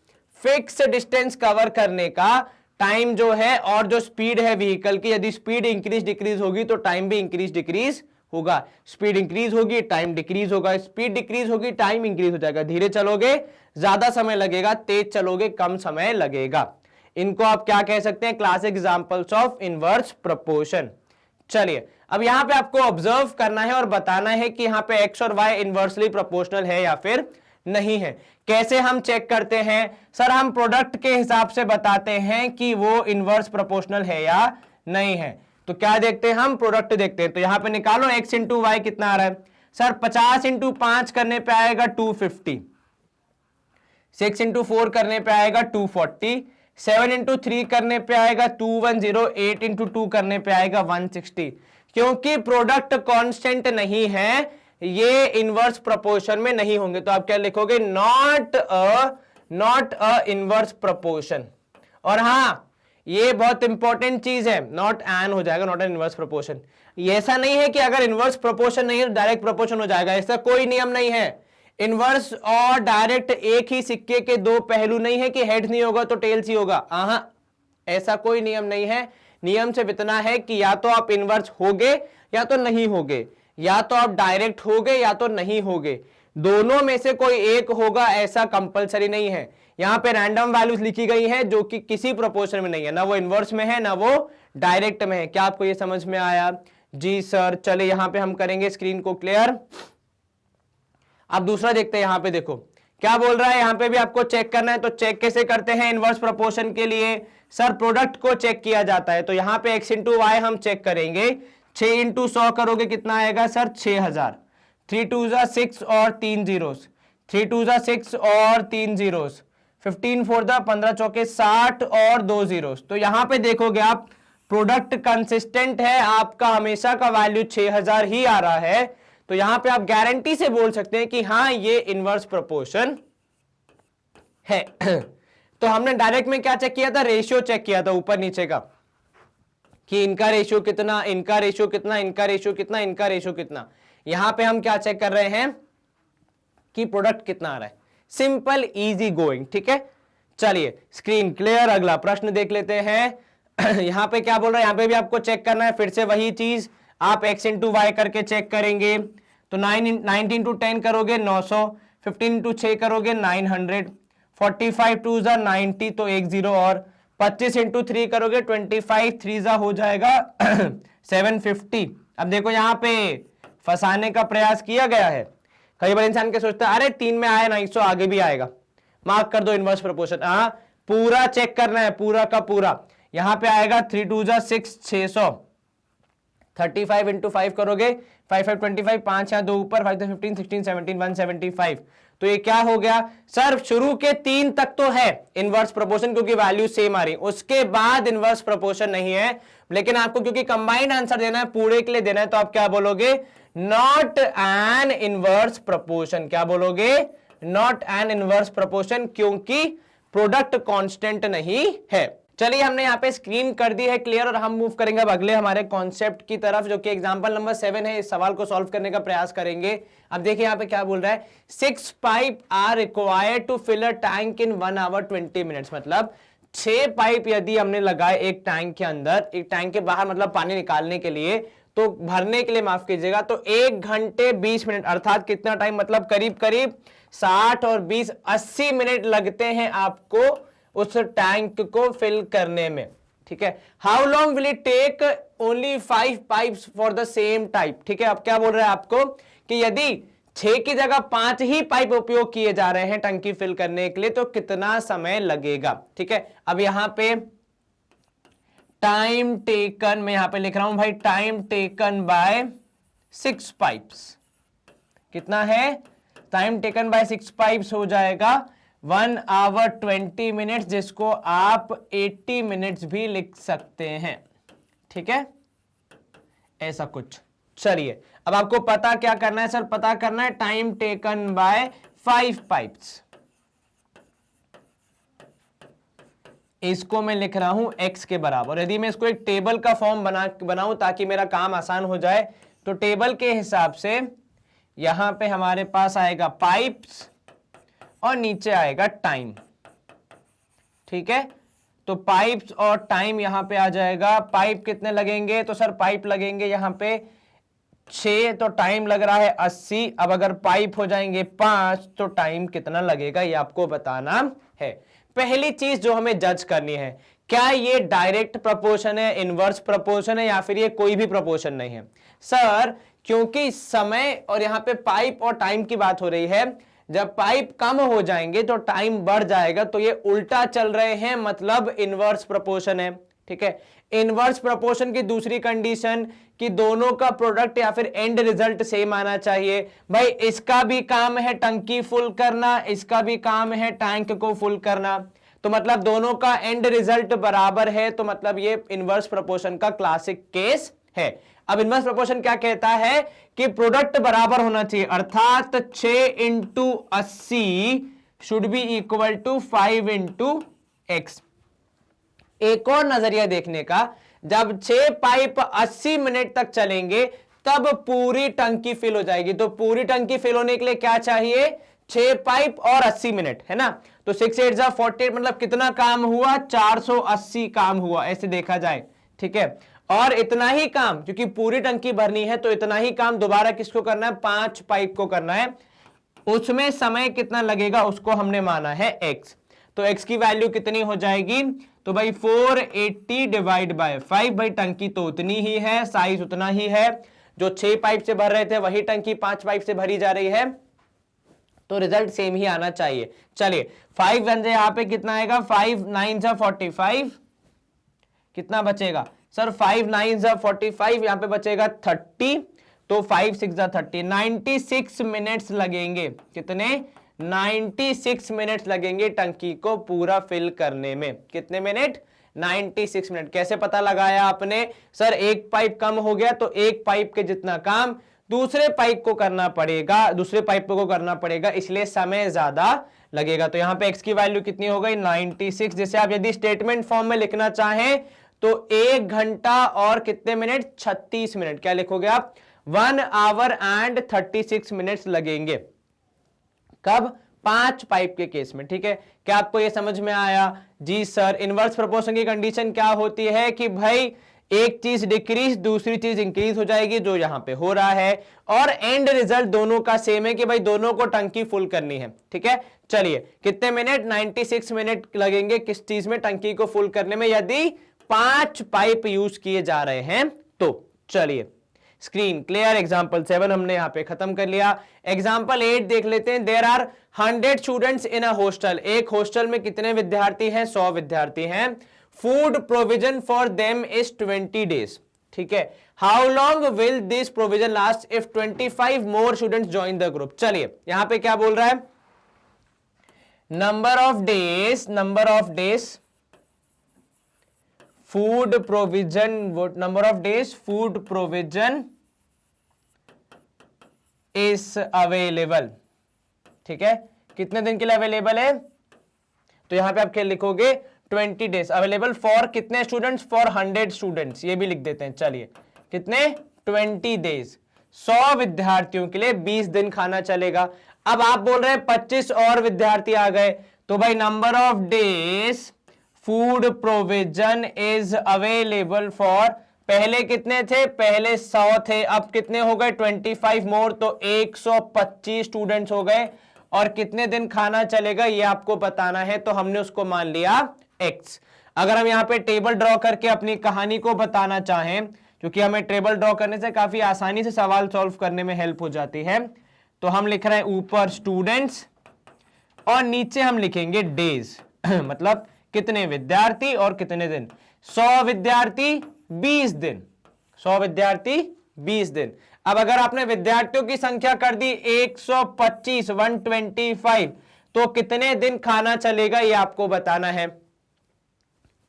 फिक्स डिस्टेंस कवर करने का टाइम जो है, और जो स्पीड है व्हीकल की, यदि स्पीड इंक्रीज डिक्रीज होगी तो टाइम भी इंक्रीज डिक्रीज होगा। स्पीड इंक्रीज होगी टाइम डिक्रीज होगा, स्पीड डिक्रीज होगी टाइम इंक्रीज हो जाएगा। धीरे चलोगे ज्यादा समय लगेगा, तेज चलोगे कम समय लगेगा। इनको आप क्या कह सकते हैं, classic examples of inverse proportion. चलिए अब यहां पे आपको ऑब्जर्व करना है और बताना है कि यहां पे एक्स और वाई इनवर्सली प्रोपोर्शनल है या फिर नहीं है। कैसे हम चेक करते हैं, सर हम प्रोडक्ट के हिसाब से बताते हैं कि वो इनवर्स प्रोपोर्शनल है या नहीं है। तो क्या देखते हैं, हम प्रोडक्ट देखते हैं। तो यहां पे निकालो x इंटू वाई कितना आ रहा है, सर 50 इंटू 5 करने पे आएगा 250, 6 इंटू 4 करने पे आएगा 240, 7 इंटू 3 करने पे आएगा 210, 8 इंटू 2 करने पे आएगा 160। क्योंकि प्रोडक्ट कांस्टेंट नहीं है, ये इनवर्स प्रोपोर्शन में नहीं होंगे। तो आप क्या लिखोगे, नॉट अ इनवर्स प्रोपोर्शन। और हां, ये बहुत इंपॉर्टेंट चीज है, नॉट एन हो जाएगा, नॉट एन इनवर्स प्रोपोर्शन। ये ऐसा नहीं है कि अगर इनवर्स प्रोपोर्शन नहीं है तो डायरेक्ट प्रोपोर्शन हो जाएगा, ऐसा कोई नियम नहीं है। इनवर्स और डायरेक्ट एक ही सिक्के के दो पहलू नहीं है कि हेड नहीं होगा तो टेल्स ही होगा, ऐसा कोई नियम नहीं है। नियम से इतना है कि या तो आप इनवर्स होगे या तो नहीं होगे, या तो आप डायरेक्ट होगे या तो नहीं होगे, दोनों में से कोई एक होगा, ऐसा कंपलसरी नहीं है। यहां पे रैंडम वैल्यूज लिखी गई हैं जो कि किसी प्रोपोर्शन में नहीं है, ना वो इनवर्स में है ना वो डायरेक्ट में है। क्या आपको ये समझ में आया? जी सर। चले यहां पे हम करेंगे स्क्रीन को क्लियर। अब दूसरा देखते हैं, यहां पे देखो क्या बोल रहा है, यहां पे भी आपको चेक करना है। तो चेक कैसे करते हैं इनवर्स प्रोपोर्शन के लिए, सर प्रोडक्ट को चेक किया जाता है। तो यहां पे x इंटू वाई हम चेक करेंगे, 6 इंटू 100 करोगे कितना आएगा सर, 6000, 3 2 6 और 3 जीरोस, 3 2 6 और 3 जीरोस, 15 4 15 चौके 60 और 2 जीरोस। तो यहां पे देखोगे आप प्रोडक्ट कंसिस्टेंट है, आपका हमेशा का वैल्यू 6000 ही आ रहा है। तो यहां पे आप गारंटी से बोल सकते हैं कि हाँ ये इनवर्स प्रोपोर्शन है। तो हमने डायरेक्ट में क्या चेक किया था, रेशियो चेक किया था ऊपर नीचे का, कि इनका रेशियो कितना, इनका रेशियो कितना, इनका रेशियो कितना, इनका रेशियो कितना। यहां पे हम क्या चेक कर रहे हैं कि प्रोडक्ट कितना आ रहा है। सिंपल इजी गोइंग, ठीक है। चलिए स्क्रीन क्लियर, अगला प्रश्न देख लेते हैं। यहां पे क्या बोल रहा है, यहां पे भी आपको चेक करना है, फिर से वही चीज आप x इंटू वाई करके चेक करेंगे। तो 90 इंटू 10 करोगे 900, 15 इंटू 6 करोगे 900, 45 2 जा 90 तो 1 0, और 25 इंटू 3 करोगे 25 3 जा हो जाएगा 750। अब देखो यहां पे फंसाने का प्रयास किया गया है। कई बार इंसान के सोचता है अरे 3 में आया 900 आगे भी आएगा, मार्क कर दो इनवर्स प्रोपोर्शन। पूरा चेक करना है, पूरा का पूरा। यहां पे आएगा 3 2 जा 6 600, 35 इंटू 5 करोगे 5 5 25, 5 यहाँ 2 ऊपर, 5 15 16 17 175। तो ये क्या हो गया सर, शुरू के 3 तक तो है इनवर्स प्रोपोर्शन क्योंकि वैल्यू सेम आ रही, उसके बाद इनवर्स प्रोपोर्शन नहीं है। लेकिन आपको क्योंकि कंबाइंड आंसर देना है, पूरे के लिए देना है, तो आप क्या बोलोगे, नॉट एन इनवर्स प्रोपोर्शन। क्या बोलोगे, नॉट एन इनवर्स प्रोपोर्शन, क्योंकि प्रोडक्ट कांस्टेंट नहीं है। चलिए हमने यहाँ पे स्क्रीन कर दी है क्लियर, और हम मूव करेंगे अब अगले हमारे कॉन्सेप्ट की तरफ, जो कि एग्जांपल नंबर 7 है। इस सवाल को सॉल्व करने का प्रयास करेंगे। अब देखिए यहाँ पे क्या बोल रहा है, 6 pipe are required to fill a tank in 1 hour 20 minutes। मतलब 6 पाइप यदि हमने लगाए एक टैंक के अंदर, एक टैंक के बाहर, मतलब पानी निकालने के लिए, तो भरने के लिए माफ कीजिएगा, तो 1 घंटे 20 मिनट, अर्थात कितना टाइम, मतलब करीब करीब 60 और 20 80 मिनट लगते हैं आपको उस टैंक को फिल करने में। ठीक है, how long will it take only 5 pipes for the same type. ठीक है, अब क्या बोल रहा है आपको कि यदि 6 की जगह 5 ही पाइप उपयोग किए जा रहे हैं टंकी फिल करने के लिए, तो कितना समय लगेगा। ठीक है, अब यहां पे टाइम टेकन, मैं यहां पे लिख रहा हूं भाई, टाइम टेकन बाय 6 पाइप्स कितना है, टाइम टेकन बाय 6 पाइप्स हो जाएगा 1 hour 20 minutes, जिसको आप 80 मिनट्स भी लिख सकते हैं। ठीक है, ऐसा कुछ। चलिए अब आपको पता क्या करना है सर, पता करना है टाइम टेकन बाय 5 पाइप्स। इसको मैं लिख रहा हूं x के बराबर। यदि मैं इसको एक टेबल का फॉर्म बनाऊं ताकि मेरा काम आसान हो जाए, तो टेबल के हिसाब से यहां पे हमारे पास आएगा पाइप्स और नीचे आएगा टाइम। ठीक है, तो पाइप्स और टाइम यहां पे आ जाएगा। पाइप कितने लगेंगे, तो सर पाइप लगेंगे यहां पे 6, तो टाइम लग रहा है 80। अब अगर पाइप हो जाएंगे 5, तो टाइम कितना लगेगा ये आपको बताना है। पहली चीज जो हमें जज करनी है, क्या ये डायरेक्ट प्रोपोर्शन है, इनवर्स प्रोपोर्शन है, या फिर ये कोई भी प्रोपोर्शन नहीं है। सर क्योंकि समय और यहां पे पाइप और टाइम की बात हो रही है, जब पाइप कम हो जाएंगे तो टाइम बढ़ जाएगा, तो ये उल्टा चल रहे हैं, मतलब इनवर्स प्रोपोर्शन है। ठीक है, इनवर्स प्रोपोर्शन की दूसरी कंडीशन कि दोनों का प्रोडक्ट या फिर एंड रिजल्ट सेम आना चाहिए। भाई इसका भी काम है टंकी फुल करना, इसका भी काम है टैंक को फुल करना, तो मतलब दोनों का एंड रिजल्ट बराबर है, तो मतलब ये इनवर्स प्रोपोर्शन का क्लासिक केस है। अब इनवर्स प्रोपोर्शन क्या कहता है कि प्रोडक्ट बराबर होना चाहिए, अर्थात 6 into 80 should be equal to 5 into x. एक और नजरिया देखने का, जब 6 पाइप 80 मिनट तक चलेंगे तब पूरी टंकी फिल हो जाएगी। तो पूरी टंकी फिल होने के लिए क्या चाहिए, 6 पाइप और 80 मिनट, है ना। तो 6 8 जा 48, मतलब कितना काम हुआ, 480 काम हुआ, ऐसे देखा जाए। ठीक है, और इतना ही काम, क्योंकि पूरी टंकी भरनी है, तो इतना ही काम दोबारा किसको करना है, 5 पाइप को करना है। उसमें समय कितना लगेगा उसको हमने माना है x। तो x की वैल्यू कितनी हो जाएगी, तो भाई 480 डिवाइड बाय 5। भाई टंकी तो उतनी ही है, साइज उतना ही है, जो 6 पाइप से भर रहे थे वही टंकी 5 पाइप से भरी जा रही है, तो रिजल्ट सेम ही आना चाहिए। चलिए 5 वन यहां पे कितना आएगा, 5 9 जा 45, कितना बचेगा सर, 5 9 जा 45, यहां पे बचेगा 30, तो 5 6 जा 30, 96 मिनट्स लगेंगे। कितने, 96 मिनट्स लगेंगे टंकी को पूरा फिल करने में। कितने मिनट, 96 मिनट। कैसे पता लगाया आपने, सर एक पाइप कम हो गया तो एक पाइप के जितना काम दूसरे पाइप को करना पड़ेगा, दूसरे पाइप को करना पड़ेगा, इसलिए समय ज्यादा लगेगा। तो यहां पे x की वैल्यू कितनी हो गई, 96। जैसे आप यदि स्टेटमेंट फॉर्म में लिखना चाहें तो 1 घंटा और कितने मिनट, 36 मिनट। क्या लिखोगे आप, 1 hour and 36 मिनट्स लगेंगे। कब, 5 पाइप के केस में। ठीक है, क्या आपको यह समझ में आया, जी सर। इनवर्स प्रोपोर्शन की कंडीशन क्या होती है कि भाई एक चीज डिक्रीज दूसरी चीज इंक्रीज हो जाएगी, जो यहां पे हो रहा है, और एंड रिजल्ट दोनों का सेम है कि भाई दोनों को टंकी फुल करनी है। ठीक है, चलिए कितने मिनट, 96 मिनट लगेंगे किस चीज में, टंकी को फुल करने में, यदि 5 पाइप यूज किए जा रहे हैं तो। चलिए स्क्रीन क्लियर, एग्जांपल 7 हमने यहां पे खत्म कर लिया। एग्जांपल 8 देख लेते हैं। There are 100 students in a hostel. एक हॉस्टल में कितने विद्यार्थी हैं, 100 विद्यार्थी हैं। Food provision for them is 20 days. ठीक है, how long will this provision last if 25 more students join the group. चलिए यहां पे क्या बोल रहा है, number of days food provision, number of days food provision is available. ठीक है, कितने दिन के लिए अवेलेबल है? तो यहां पे आप क्या लिखोगे? 20 डेज अवेलेबल फॉर कितने स्टूडेंट्स? फॉर 100 स्टूडेंट्स, ये भी लिख देते हैं। चलिए कितने? 20 डेज, 100 विद्यार्थियों के लिए 20 दिन खाना चलेगा। अब आप बोल रहे हैं 25 और विद्यार्थी आ गए, तो भाई number of days food provision is available for, पहले कितने थे? पहले 100 थे, अब कितने हो गए? 25 मोर, तो 125 स्टूडेंट्स हो गए। और कितने दिन खाना चलेगा ये आपको बताना है, तो हमने उसको मान लिया x। अगर हम यहां पे टेबल ड्रॉ करके अपनी कहानी को बताना चाहें, क्योंकि हमें टेबल ड्रॉ करने से काफी आसानी से सवाल सॉल्व करने में हेल्प हो जाती है, तो हम लिख रहे हैं ऊपर स्टूडेंट्स और नीचे हम लिखेंगे डेज मतलब कितने विद्यार्थी और कितने दिन। 100 विद्यार्थी 20 दिन, 100 विद्यार्थी 20 दिन। अब अगर आपने विद्यार्थियों की संख्या कर दी 125, 125, तो कितने दिन खाना चलेगा ये आपको बताना है।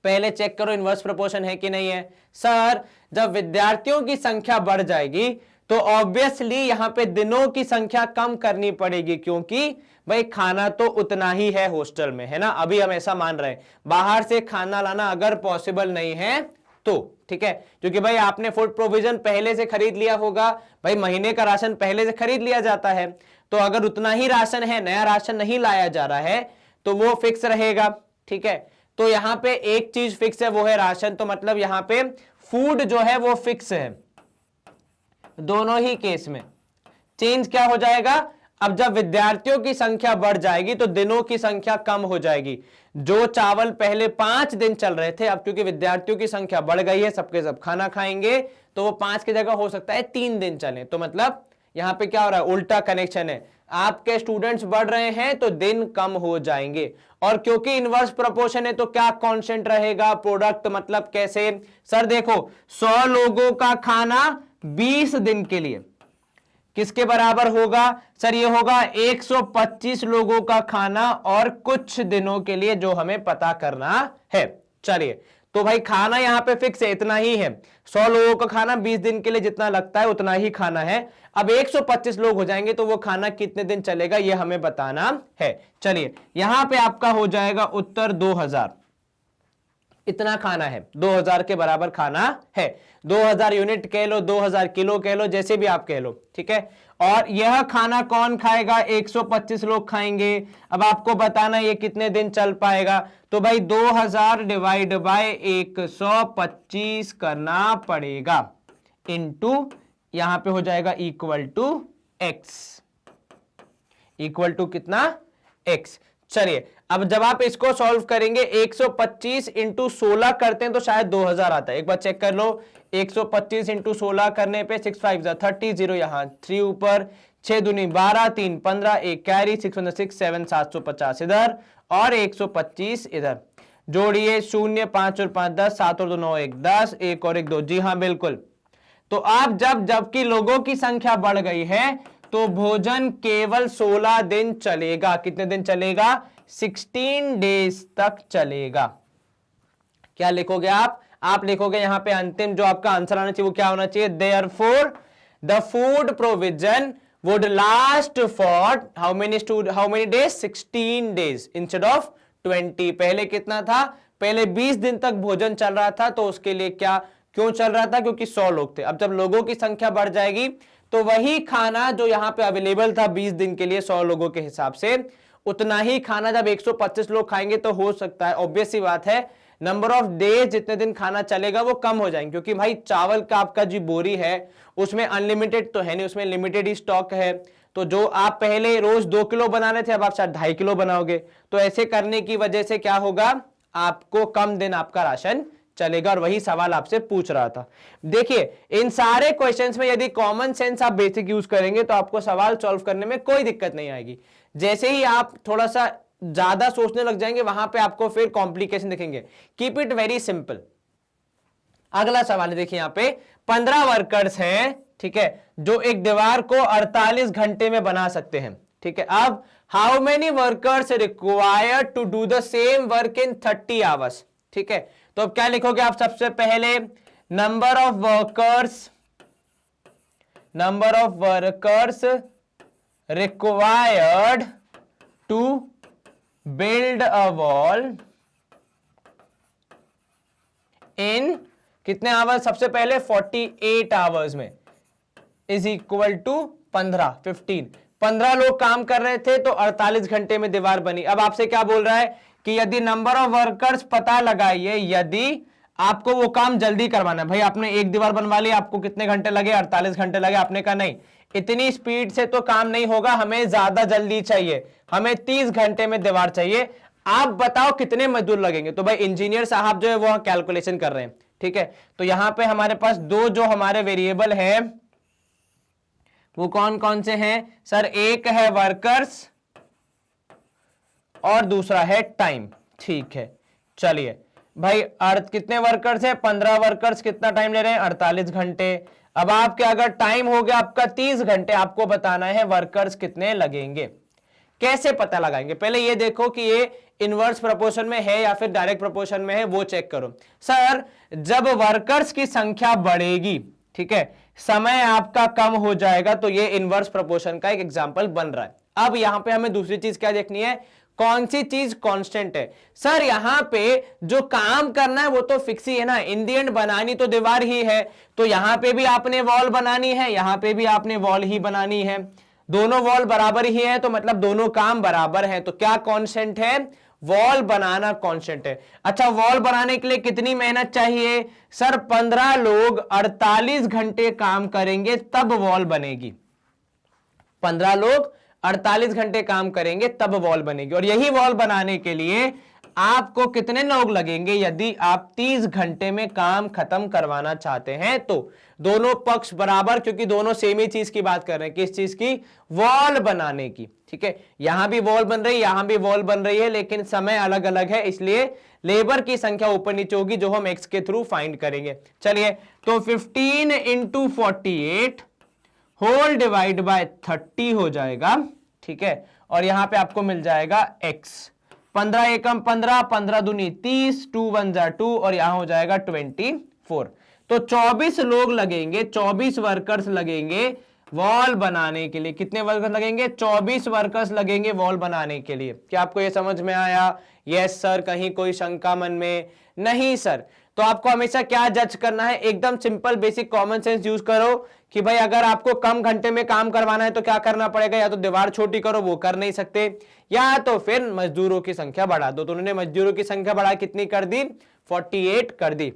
पहले चेक करो इनवर्स प्रोपोर्शन है कि नहीं है। सर जब विद्यार्थियों की संख्या बढ़ जाएगी तो ऑब्वियसली यहां पे दिनों की संख्या कम करनी पड़ेगी, क्योंकि भाई खाना तो उतना ही है हॉस्टल में, है ना। अभी हम ऐसा मान रहे हैं, बाहर से खाना लाना अगर पॉसिबल नहीं है तो ठीक है, क्योंकि भाई आपने फूड प्रोविजन पहले से खरीद लिया होगा, भाई महीने का राशन पहले से खरीद लिया जाता है, तो अगर उतना ही राशन है, नया राशन नहीं लाया जा रहा है, तो वो फिक्स रहेगा। ठीक है, तो यहां पे एक चीज फिक्स है, वो है राशन, तो मतलब यहां पे फूड जो है वो फिक्स है दोनों ही केस में। चेंज क्या हो जाएगा? अब जब विद्यार्थियों की संख्या बढ़ जाएगी तो दिनों की संख्या कम हो जाएगी। जो चावल पहले 5 दिन चल रहे थे, अब क्योंकि विद्यार्थियों की संख्या बढ़ गई है, सबके सब खाना खाएंगे, तो वो 5 की जगह हो सकता है 3 दिन चले। तो मतलब यहां पे क्या हो रहा है? उल्टा कनेक्शन है, आपके स्टूडेंट्स बढ़ रहे हैं तो दिन कम हो जाएंगे। और क्योंकि इनवर्स प्रोपोर्शन है तो क्या कांस्टेंट रहेगा? प्रोडक्ट। मतलब कैसे? सर देखो 100 लोगों का खाना 20 दिन के लिए किसके बराबर होगा? सर ये होगा 125 लोगों का खाना और कुछ दिनों के लिए, जो हमें पता करना है। चलिए, तो भाई खाना यहां पे फिक्स है, इतना ही है। 100 लोगों का खाना 20 दिन के लिए जितना लगता है उतना ही खाना है। अब 125 लोग हो जाएंगे तो वो खाना कितने दिन चलेगा ये हमें बताना है। चलिए, यहां पे आपका हो जाएगा उत्तर 2000। इतना खाना है, 2000 के बराबर खाना है। 2000 यूनिट कह लो, 2000 किलो कह लो, जैसे भी आप कह लो, ठीक है। और यह खाना कौन खाएगा? 125 लोग खाएंगे। अब आपको बताना ये कितने दिन चल पाएगा, तो भाई 2000 डिवाइड बाय 125 करना पड़ेगा, इनटू यहां पे हो जाएगा equal to x, equal to कितना? x। चलिए, अब जब आप इसको सॉल्व करेंगे 125 इंटू 16 करते हैं तो शायद 2000 आता है। एक बार चेक कर लो, 125 इंटू 16 करने पे 6 5 30, 0 यहां 3 ऊपर, 6 दूनी 12, 3 15, 1 कैरी, 6 6 7 750 इधर और 125 इधर। जोड़िए 0 5 और 5 10, 7 और 2 9 1 10, 1 और 1 2। जी हाँ बिल्कुल। तो आप जबकि लोगों की संख्या बढ़ गई है तो भोजन केवल 16 दिन चलेगा। कितने दिन चलेगा? 16 डेज तक चलेगा। क्या लिखोगे आप लिखोगे यहां पे अंतिम जो आपका आंसर आना चाहिए वो क्या होना चाहिए? Therefore the food provision would last for how many days? 16 days instead of 20। पहले कितना था? पहले 20 दिन तक भोजन चल रहा था, तो उसके लिए क्यों चल रहा था? क्योंकि 100 लोग थे। अब जब लोगों की संख्या बढ़ जाएगी तो वही खाना जो यहां पे अवेलेबल था 20 दिन के लिए 100 लोगों के हिसाब से, उतना ही खाना जब 125 लोग खाएंगे तो हो सकता है, ऑब्वियस सी बात है, नंबर ऑफ डेज जितने दिन खाना चलेगा वो कम हो जाएंगे। क्योंकि भाई चावल का आपका जो बोरी है उसमें अनलिमिटेड तो है नहीं, उसमें लिमिटेड ही स्टॉक है। तो जो आप पहले रोज 2 किलो बना रहे थे अब आप शायद 2.5 किलो बनाओगे। तो ऐसे करने की वजह से क्या होगा? आपको कम दिन आपका राशन चलेगा। और वही सवाल आपसे पूछ रहा था। देखिए इन सारे क्वेश्चंस में यदि कॉमन सेंस आप बेसिक यूज करेंगे तो आपको सवाल सॉल्व करने में कोई दिक्कत नहीं आएगी। जैसे ही आप थोड़ा सा ज्यादा सोचने लग जाएंगे वहां पे आपको फिर कॉम्प्लिकेशन दिखेंगे। Keep it very simple. अगला सवाल है, देखिए यहां पे 15 वर्कर्स हैं, ठीक है, जो एक दीवार को 48 घंटे में बना सकते हैं। ठीक है, अब how many workers required to do the same work in 30 hours? ठीक है, तो अब क्या लिखोगे आप? सबसे पहले number of workers required to build a wall in कितने आवर्स, सबसे पहले 48 आवर्स में, इज इक्वल टू 15 लोग काम कर रहे थे तो 48 घंटे में दीवार बनी। अब आपसे क्या बोल रहा है कि यदि नंबर ऑफ वर्कर्स पता लगाइए, यदि आपको वो काम जल्दी करवाना है। भाई आपने एक दीवार बनवा ली, आपको कितने घंटे लगे, 48 घंटे लगे। आपने कहा नहीं, इतनी स्पीड से तो काम नहीं होगा, हमें ज्यादा जल्दी चाहिए, हमें 30 घंटे में दीवार चाहिए। आप बताओ कितने मजदूर लगेंगे। तो भाई इंजीनियर साहब जो है वो कैलकुलेशन कर रहे हैं, ठीक है। तो यहां पे हमारे पास दो जो हमारे वेरिएबल है वो कौन कौन से हैं सर, एक है वर्कर्स और दूसरा है टाइम, ठीक है। चलिए भाई अर्थ कितने वर्कर्स है, 15 वर्कर्स कितना टाइम ले रहे हैं, 48 घंटे। अब आपके अगर टाइम हो गया आपका 30 घंटे, आपको बताना है वर्कर्स कितने लगेंगे। कैसे पता लगाएंगे, पहले ये देखो कि ये इनवर्स प्रोपोर्शन में है या फिर डायरेक्ट प्रोपोर्शन में है, वो चेक करो। सर जब वर्कर्स की संख्या बढ़ेगी, ठीक है, समय आपका कम हो जाएगा, तो ये इनवर्स प्रोपोर्शन का एक एग्जांपल बन रहा है। अब यहां पे हमें दूसरी चीज क्या देखनी है, कौन सी चीज कांस्टेंट है। सर यहां पे जो काम करना है वो तो फिक्स ही है ना, इन दी एंड बनानी तो दीवार ही है, तो यहां पे भी आपने वॉल बनानी है, यहां पे भी आपने वॉल ही बनानी है, दोनों वॉल बराबर ही है, तो मतलब दोनों काम बराबर है। तो क्या कांस्टेंट है, वॉल बनाना कांस्टेंट है। अच्छा वॉल बनाने के लिए कितनी मेहनत चाहिए, सर 15 लोग 48 घंटे काम करेंगे तब वॉल बनेगी। 15 लोग 48 घंटे काम करेंगे तब वॉल बनेगी। और यही वॉल बनाने के लिए आपको कितने लोग लगेंगे, यदि आप 30 घंटे में काम खत्म करवाना चाहते हैं तो। दोनों पक्ष बराबर, क्योंकि दोनों सेम ही चीज की बात कर रहे हैं, किस चीज की, वॉल बनाने की, ठीक है। यहां भी वॉल बन रही है, यहां भी वॉल बन रही है, लेकिन समय अलग अलग है, इसलिए लेबर की संख्या ऊपर नीचे होगी, जो हम एक्स के थ्रू फाइंड करेंगे। चलिए तो 15 इंटू 48 होल डिवाइड बाय 30 हो जाएगा, ठीक है। और यहां पे आपको मिल जाएगा x, 15 एकम 15, 15 दूनी 30, 2 1 जा 2, और यहां हो जाएगा 24। तो 24 लोग लगेंगे, 24 वर्कर्स लगेंगे वॉल बनाने के लिए। कितने वर्कर्स लगेंगे, 24 वर्कर्स लगेंगे वॉल बनाने के लिए। क्या आपको यह समझ में आया, यस सर, कहीं कोई शंका मन में नहीं सर। तो आपको हमेशा क्या जज करना है, एकदम simple basic common sense use करो कि भाई अगर आपको कम घंटे में काम करवाना है तो क्या करना पड़ेगा, या तो दीवार छोटी करो, वो कर नहीं सकते, या तो फिर मजदूरों की संख्या बढ़ा दो। तो उन्होंने मजदूरों की संख्या बढ़ा कितनी कर दी, 48 कर दी,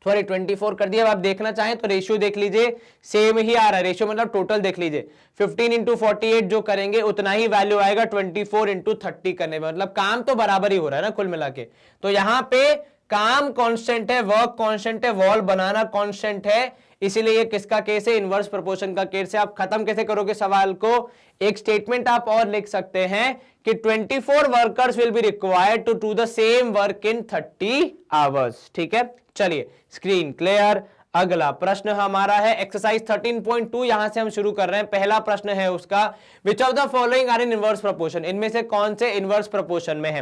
सॉरी 24 कर दिया। अब आप देखना चाहें तो रेशियो देख लीजिए, सेम ही आ रहा है, रेशियो मतलब टोटल देख लीजिए, 15 इंटू 48 जो करेंगे उतना ही वैल्यू आएगा 24 इंटू 30 करने में, मतलब काम तो बराबर ही हो रहा है ना कुल मिला के। तो यहां पे काम कांस्टेंट है, वर्क कांस्टेंट है, वॉल बनाना कांस्टेंट है, इसीलिए ये किसका केस है, इनवर्स प्रोपोर्शन का केस है। आप खत्म कैसे करोगे सवाल को, एक स्टेटमेंट आप और लिख सकते हैं कि 24 workers will be required to do the same work in 30 hours, ठीक है। चलिए स्क्रीन क्लियर। अगला प्रश्न हमारा है एक्सरसाइज 13.2, यहां से हम शुरू कर रहे हैं। पहला प्रश्न है उसका, which of the following are in inverse proportion, इनमें से कौन से इनवर्स प्रोपोर्शन में है।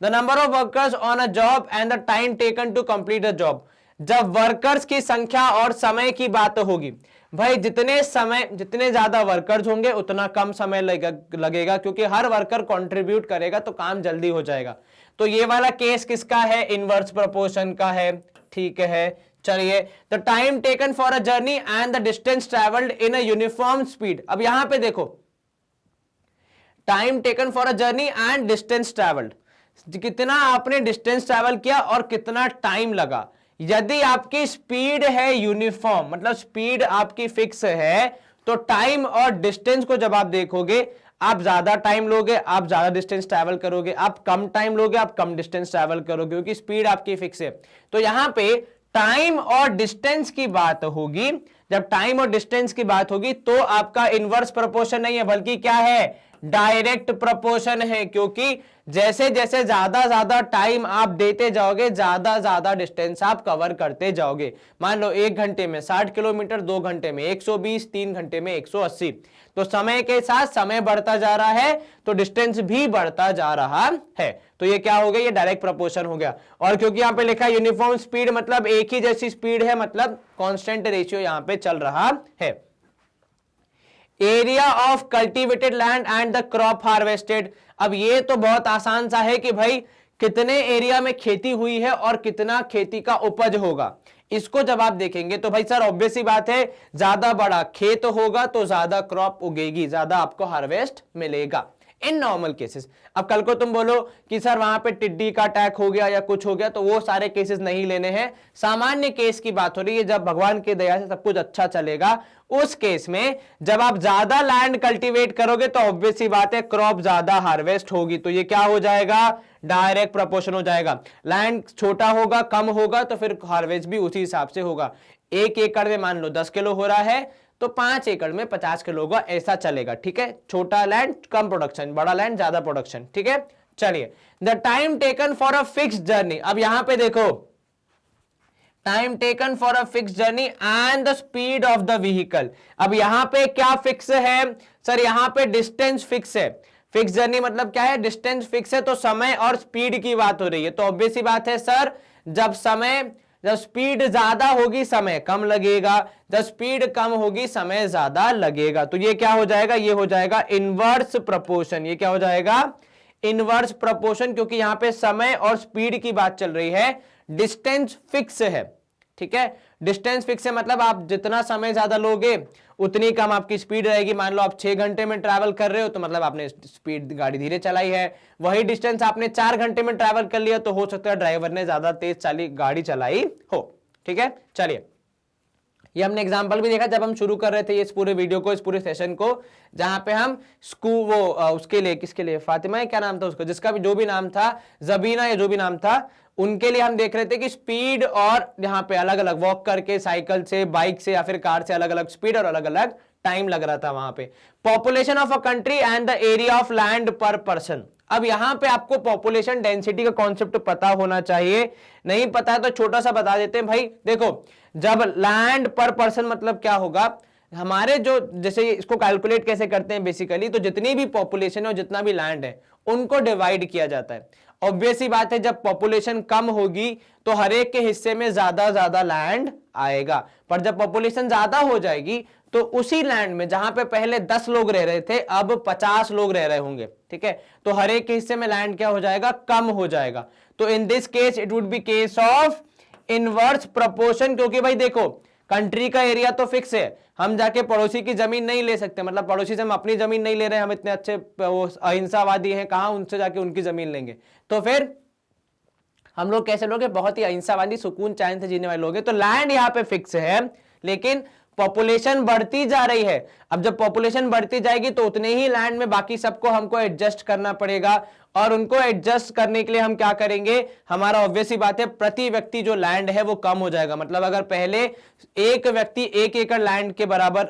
The number of workers on a job and the time taken to complete the job. जब वर्कर्स की संख्या और समय की बात होगी, भाई जितने ज्यादा वर्कर्स होंगे उतना कम समय लगेगा, क्योंकि हर वर्कर कंट्रीब्यूट करेगा तो काम जल्दी हो जाएगा। तो ये वाला केस किसका है, इनवर्स प्रोपोर्शन का है, ठीक है। चलिए, the time taken for a journey and the distance travelled in a uniform speed. अब यहां पे देखो, time taken for a journey and distance travelled, कितना आपने डिस्टेंस ट्रेवल किया और कितना टाइम लगा। यदि आपकी स्पीड है यूनिफॉर्म, मतलब स्पीड आपकी फिक्स है, तो टाइम और डिस्टेंस को जब आप देखोगे, आप ज्यादा टाइम लोगे, आप ज्यादा डिस्टेंस ट्रैवल करोगे, आप कम टाइम लोगे, आप कम डिस्टेंस ट्रैवल करोगे, क्योंकि स्पीड आपकी फिक्स है। तो यहां पे टाइम और डिस्टेंस की बात होगी, जब टाइम और डिस्टेंस की बात होगी तो आपका इनवर्स प्रोपोर्शन नहीं है, बल्कि क्या है, डायरेक्ट प्रोपोर्शन है। क्योंकि जैसे जैसे ज्यादा टाइम आप देते जाओगे, ज्यादा डिस्टेंस आप कवर करते जाओगे। मान लो 1 घंटे में 60 किलोमीटर, 2 घंटे में 120, 3 घंटे में 180, तो समय के साथ समय बढ़ता जा रहा है तो डिस्टेंस भी बढ़ता जा रहा है। तो ये क्या हो गया, ये डायरेक्ट प्रोपोर्शन हो गया। और क्योंकि यहां पे लिखा है यूनिफॉर्म स्पीड, मतलब एक ही जैसी स्पीड है, मतलब कांस्टेंट रेशियो यहां पे चल रहा है। Area of cultivated land and the crop harvested. अब ये तो बहुत आसान सा है कि भाई कितने एरिया में खेती हुई है और कितना खेती का उपज होगा। इसको जब आप देखेंगे तो भाई सर ऑब्वियस सी बात है, ज्यादा बड़ा खेत होगा तो ज्यादा क्रॉप उगेगी, ज्यादा आपको हार्वेस्ट मिलेगा इन नॉर्मल केसेस। अब कल को तुम बोलो कि सर वहां पे टिड्डी का अटैक हो गया या कुछ हो गया, तो वो सारे केसेस नहीं लेने हैं। सामान्य केस की बात हो रही है, जब भगवान की दया से सब कुछ अच्छा चलेगा, उस केस में जब आप ज्यादा लैंड कल्टीवेट करोगे तो ऑब्वियस सी बात है क्रॉप ज्यादा हार्वेस्ट होगी। तो ये क्या हो जाएगा, डायरेक्ट प्रोपोर्शन हो जाएगा। लैंड छोटा होगा, कम होगा, तो फिर हार्वेस्ट भी उसी हिसाब से होगा। 1 एकड़ में मान लो 10 किलो हो रहा है, तो 5 एकड़ में 50 किलो होगा, ऐसा चलेगा। ठीक है, छोटा लैंड कम प्रोडक्शन, बड़ा लैंड ज्यादा प्रोडक्शन। ठीक है, चलिए the time taken for a fixed journey. अब यहां पे देखो, time taken for a fix journey and the speed of the vehicle. अब यहां पे क्या फिक्स है सर, यहां पे डिस्टेंस फिक्स है। फिक्स जर्नी मतलब क्या है, डिस्टेंस फिक्स है, तो समय और स्पीड की बात हो रही है। तो ऑब्वियस सी बात है सर, जब स्पीड ज्यादा होगी समय कम लगेगा, जब स्पीड कम होगी समय ज्यादा लगेगा। तो ये क्या हो जाएगा, ये हो जाएगा इनवर्स प्रोपोर्शन। ये क्या हो जाएगा, इनवर्स प्रोपोर्शन, क्योंकि यहां पे समय और स्पीड की बात चल रही है, डिस्टेंस फिक्स है। ठीक है, डिस्टेंस फिक्स है मतलब आप जितना समय ज्यादा लोगे उतनी कम आपकी स्पीड रहेगी। मान लो आप 6 घंटे में ट्रैवल कर रहे हो तो मतलब आपने स्पीड गाड़ी धीरे चलाई है। वही डिस्टेंस आपने 4 घंटे में ट्रैवल कर लिया तो हो सकता है ड्राइवर ने ज्यादा तेज गाड़ी चलाई हो। ठीक है, चलिए ये हमने एग्जांपल भी देखा जब हम शुरू कर रहे थे इस पूरे वीडियो को, इस पूरे सेशन को, जहां पे हम उसके लिए, किसके लिए, फातिमा क्या नाम था उसको, जिसका भी जो भी नाम था, जबीना या जो भी नाम था, उनके लिए हम देख रहे थे कि स्पीड और यहाँ पे अलग अलग वॉक करके, साइकिल से, बाइक से या फिर कार से अलग अलग स्पीड और अलग अलग टाइम लग रहा था वहां पे। Population of a country and the area of land पर पर्सन। अब यहां पे आपको पॉपुलेशन डेंसिटी का कॉन्सेप्ट पता होना चाहिए, नहीं पता है तो छोटा सा बता देते हैं। भाई देखो, जब लैंड पर पर्सन मतलब क्या होगा, हमारे जो, जैसे इसको कैलकुलेट कैसे करते हैं बेसिकली, तो जितनी भी पॉपुलेशन है और जितना भी लैंड है उनको डिवाइड किया जाता है। ऑब्वियस ही बात है, जब पॉपुलेशन कम होगी तो हर एक के हिस्से में ज्यादा लैंड आएगा, पर जब पॉपुलेशन ज्यादा हो जाएगी तो उसी लैंड में जहां पे पहले 10 लोग रह रहे थे अब 50 लोग रह रहे होंगे। ठीक है, तो हर एक के हिस्से में लैंड क्या हो जाएगा, कम हो जाएगा। तो in this case it would be case of inverse proportion, क्योंकि भाई देखो कंट्री का एरिया तो फिक्स है, हम जाके पड़ोसी की जमीन नहीं ले सकते, मतलब पड़ोसी से हम अपनी जमीन नहीं ले रहे हैं, हम इतने अच्छे वो अहिंसावादी हैं, कहां उनसे जाके उनकी जमीन लेंगे। तो फिर हम लोग कैसे लोग हैं, बहुत ही अहिंसावादी सुकून चैन से जीने वाले लोग हैं। तो लैंड यहाँ पे फिक्स है, लेकिन पॉपुलेशन बढ़ती जा रही है। अब जब पॉपुलेशन बढ़ती जाएगी तो उतने ही लैंड में बाकी सबको हमको एडजस्ट करना पड़ेगा, और उनको एडजस्ट करने के लिए हम क्या करेंगे, हमारा ऑब्वियस ही बात है प्रति व्यक्ति जो लैंड है वो कम हो जाएगा। मतलब अगर पहले एक व्यक्ति 1 एकड़ लैंड के बराबर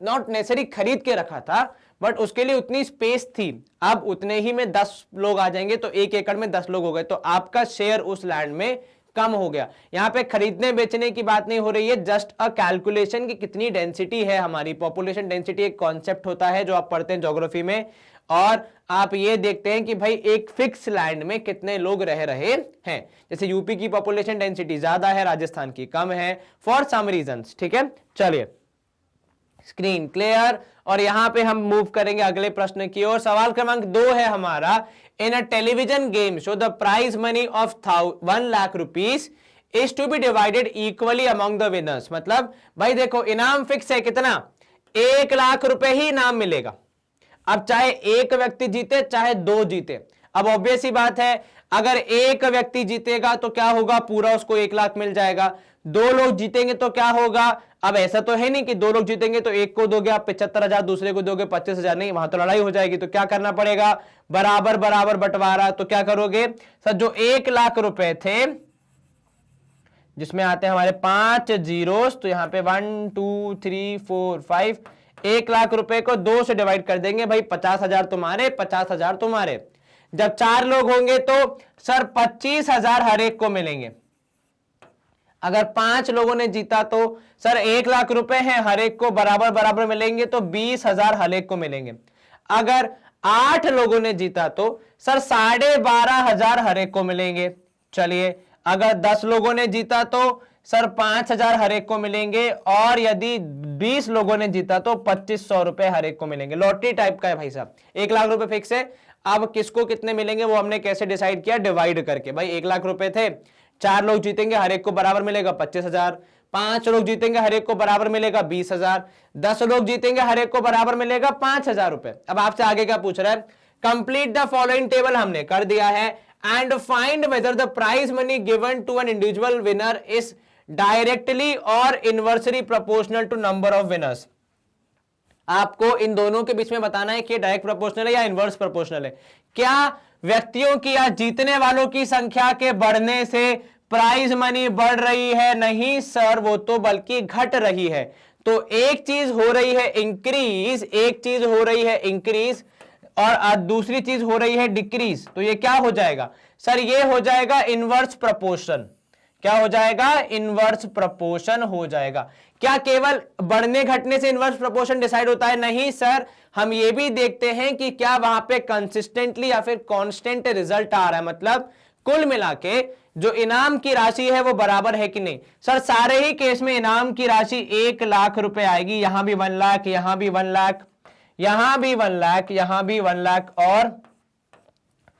नॉट नेसेसरी खरीद के रखा था, बट उसके लिए उतनी स्पेस थी, अब उतने ही में 10 लोग आ जाएंगे तो 1 एकड़ में 10 लोग हो गए, तो आपका शेयर उस लैंड में कम हो गया। यहां पे खरीदने बेचने की बात नहीं हो रही है, जस्ट अ कैलकुलेशन की कितनी डेंसिटी है हमारी। पॉपुलेशन डेंसिटी एक कॉन्सेप्ट होता है जो आप पढ़ते हैं ज्योग्राफी में, और आप ये देखते हैं कि भाई एक फिक्स लैंड में कितने लोग रह रहे हैं। जैसे यूपी की पॉपुलेशन डेंसिटी ज्यादा है, राजस्थान की कम है, फॉर सम रीजंस। ठीक है, चलिए स्क्रीन क्लियर, और यहां पे हम मूव करेंगे अगले प्रश्न की ओर। सवाल क्रमांक 2 है हमारा, in a television game show the prize money of 1 lakh rupees is to be divided equally among the winners. मतलब भाई देखो इनाम फिक्स है, कितना, 1 लाख रुपए ही इनाम मिलेगा। अब चाहे एक व्यक्ति जीते चाहे 2 जीते, अब ऑब्वियस ही बात है अगर एक व्यक्ति जीतेगा तो क्या होगा, पूरा उसको 1 लाख मिल जाएगा। 2 लोग जीतेंगे तो क्या होगा, अब ऐसा तो है नहीं कि 2 लोग जीतेंगे तो एक को दोगे आप 75,000, दूसरे को दोगे 25,000, नहीं, वहां तो लड़ाई हो जाएगी। तो क्या करना पड़ेगा, बराबर बराबर बंटवारा। तो क्या करोगे सर, जो 1 लाख रुपए थे, जिसमें आते हैं हमारे 5 जीरोस, तो यहां पे 1 2 3 4 5, 1 लाख रुपए को 2 से डिवाइड कर देंगे भाई, 50,000 तुम्हारे, 50,000 तुम्हारे। जब 4 लोग होंगे तो सर 25,000 हर एक को मिलेंगे। अगर 5 लोगों ने जीता तो सर 1 लाख रुपए हैं, हर एक को बराबर बराबर मिलेंगे, तो 20,000 हर एक को मिलेंगे। अगर 8 लोगों ने जीता तो सर 12,500 हर एक को मिलेंगे। चलिए अगर 10 लोगों ने जीता तो सर 5,000 हर एक को मिलेंगे, और यदि 20 लोगों ने जीता तो 2,500 रुपए हर एक को मिलेंगे। लॉटरी टाइप का है भाई साहब, 1 लाख रुपए फिक्स है। अब किसको कितने मिलेंगे वो हमने कैसे डिसाइड किया, डिवाइड करके। भाई 1 लाख रुपए थे, 4 लोग जीतेंगे, हर एक को बराबर मिलेगा 25,000। 5 लोग जीतेंगे, हर एक को बराबर मिलेगा 20,000। 10 लोग जीतेंगे, हर एक को बराबर मिलेगा 5,000 रुपए। अब आपसे आगे क्या पूछ रहा है, कंप्लीट द फॉलोइंग टेबल, हमने कर दिया है। And find whether the prize money given to an individual winner is directly और inversely proportional to number of winners. आपको इन दोनों के बीच में बताना है कि डायरेक्ट प्रोपोर्शनल है या इनवर्स प्रोपोर्शनल है। क्या व्यक्तियों की या जीतने वालों की संख्या के बढ़ने से प्राइज मनी बढ़ रही है? नहीं सर, वो तो बल्कि घट रही है। तो एक चीज हो रही है इंक्रीज, एक चीज हो रही है इंक्रीज, और दूसरी चीज हो रही है डिक्रीज। तो ये क्या हो जाएगा सर, ये हो जाएगा इनवर्स प्रोपोर्शन। क्या हो जाएगा, इनवर्स प्रोपोर्शन हो जाएगा। क्या केवल बढ़ने घटने से इनवर्स प्रोपोर्शन डिसाइड होता है? नहीं सर, हम ये भी देखते हैं कि क्या वहां पे कंसिस्टेंटली या फिर कांस्टेंट रिजल्ट आ रहा है, मतलब कुल मिला के जो इनाम की राशि है वो बराबर है कि नहीं। सर सारे ही केस में इनाम की राशि 1 लाख रुपए आएगी, यहां भी 1 लाख, यहां भी 1 लाख, यहां भी 1 लाख, यहां भी 1 लाख, और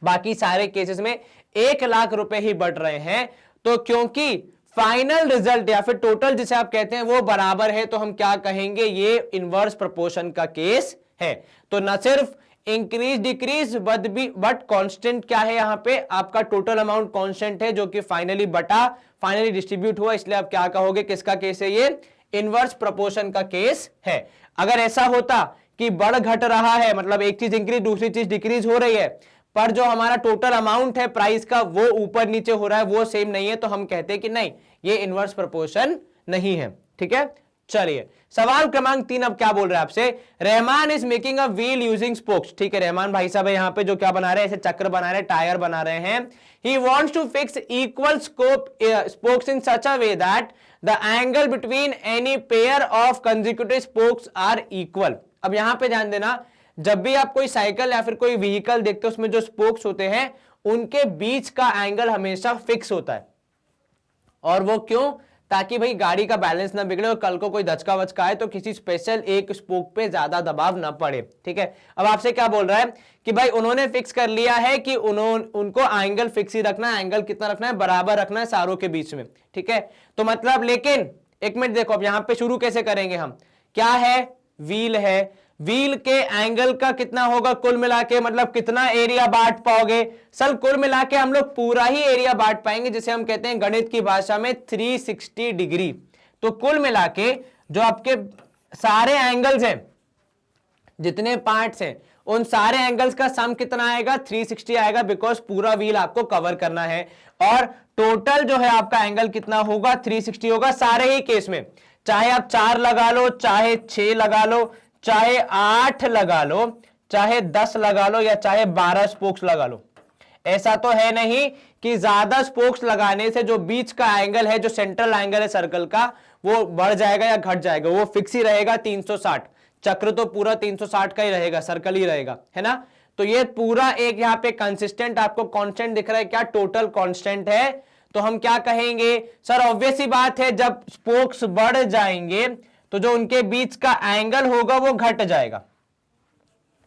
बाकी सारे केसेस में 1 लाख रुपए ही बढ़ रहे हैं। तो क्योंकि फाइनल रिजल्ट या फिर टोटल जिसे आप कहते हैं वो बराबर है, तो हम क्या कहेंगे, ये इनवर्स प्रोपोर्शन का केस है। तो न सिर्फ इंक्रीज डिक्रीज बट कांस्टेंट क्या है, यहां पे आपका टोटल अमाउंट कांस्टेंट है जो कि फाइनली डिस्ट्रीब्यूट हुआ, इसलिए आप क्या कहोगे, किसका केस है, ये इनवर्स प्रोपोर्शन का केस है। अगर ऐसा होता कि बढ़ घट रहा है, मतलब एक चीज इंक्रीज दूसरी चीज डिक्रीज हो रही है, पर जो हमारा टोटल अमाउंट है प्राइस का वो ऊपर नीचे हो रहा है, वो सेम नहीं है, तो हम कहते हैं कि नहीं, ये इनवर्स प्रोपोर्शन नहीं है। ठीक है, चलिए सवाल क्रमांक 3 अब क्या बोल रहा है आपसे, Rahman is making a wheel using spokes. ठीक है, रहमान भाई साहब यहां पे जो क्या बना रहे हैं, ऐसे चक्र बना रहे हैं, टायर बना रहे हैं। He wants to fix equal spokes in such a way that the angle between any pair of consecutive spokes are equal. अब यहां पे ध्यान देना, जब भी आप कोई साइकिल या फिर कोई व्हीकल देखते हो, उसमें जो स्पोक्स होते हैं उनके बीच का एंगल हमेशा फिक्स होता है। और वो क्यों, ताकि भाई गाड़ी का बैलेंस ना बिगड़े और कल को कोई धचका वचका आए तो किसी स्पेशल एक स्पोक पे ज्यादा दबाव ना पड़े। ठीक है, अब आपसे क्या बोल रहा है कि भाई उन्होंने फिक्स कर लिया है कि उनको एंगल फिक्स ही रखना है, एंगल कितना रखना है, बराबर रखना है सारों के बीच में। ठीक है, तो मतलब लेकिन एक मिनट देखो, अब यहां पे शुरू कैसे करेंगे हम, क्या है, व्हील है, व्हील के एंगल का कितना होगा कुल मिला के, मतलब कितना एरिया बांट पाओगे। सर कुल मिला के हम लोग पूरा ही एरिया बांट पाएंगे, जिसे हम कहते हैं गणित की भाषा में 360 डिग्री। तो कुल मिला के जो आपके सारे एंगल्स हैं, जितने पार्ट्स हैं, उन सारे एंगल्स का सम कितना आएगा, 360 आएगा, बिकॉज पूरा व्हील आपको कवर करना है। और टोटल जो है आपका एंगल कितना होगा, 360 होगा सारे ही केस में, चाहे आप 4 लगा लो, चाहे 6 लगा लो, चाहे 8 लगा लो, चाहे 10 लगा लो, या चाहे 12 स्पोक्स लगा लो। ऐसा तो है नहीं कि ज्यादा स्पोक्स लगाने से जो बीच का एंगल है, जो सेंट्रल एंगल है सर्कल का, वो बढ़ जाएगा या घट जाएगा, वो फिक्स ही रहेगा 360। चक्र तो पूरा 360 का ही रहेगा, सर्कल ही रहेगा, है ना। तो ये पूरा एक यहाँ पे कंसिस्टेंट आपको कांस्टेंट दिख रहा है, क्या टोटल कांस्टेंट है। तो हम क्या कहेंगे, सर ऑब्वियस ही बात है, जब स्पोक्स बढ़ जाएंगे तो जो उनके बीच का एंगल होगा वो घट जाएगा,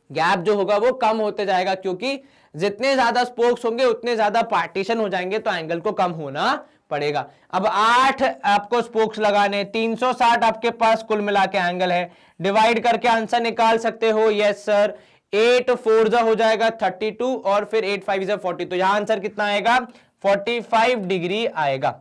गैप जो होगा वो कम होते जाएगा, क्योंकि जितने ज्यादा स्पोक्स होंगे उतने ज्यादा पार्टीशन हो जाएंगे, तो एंगल को कम होना पड़ेगा। अब 8 आपको स्पोक्स लगाने, 360 आपके पास कुल मिला के एंगल है, डिवाइड करके आंसर निकाल सकते हो। यस सर, 8 4 हो जाएगा 32, और फिर 8 5 40, तो यहां आंसर कितना आएगा, 45 डिग्री आएगा।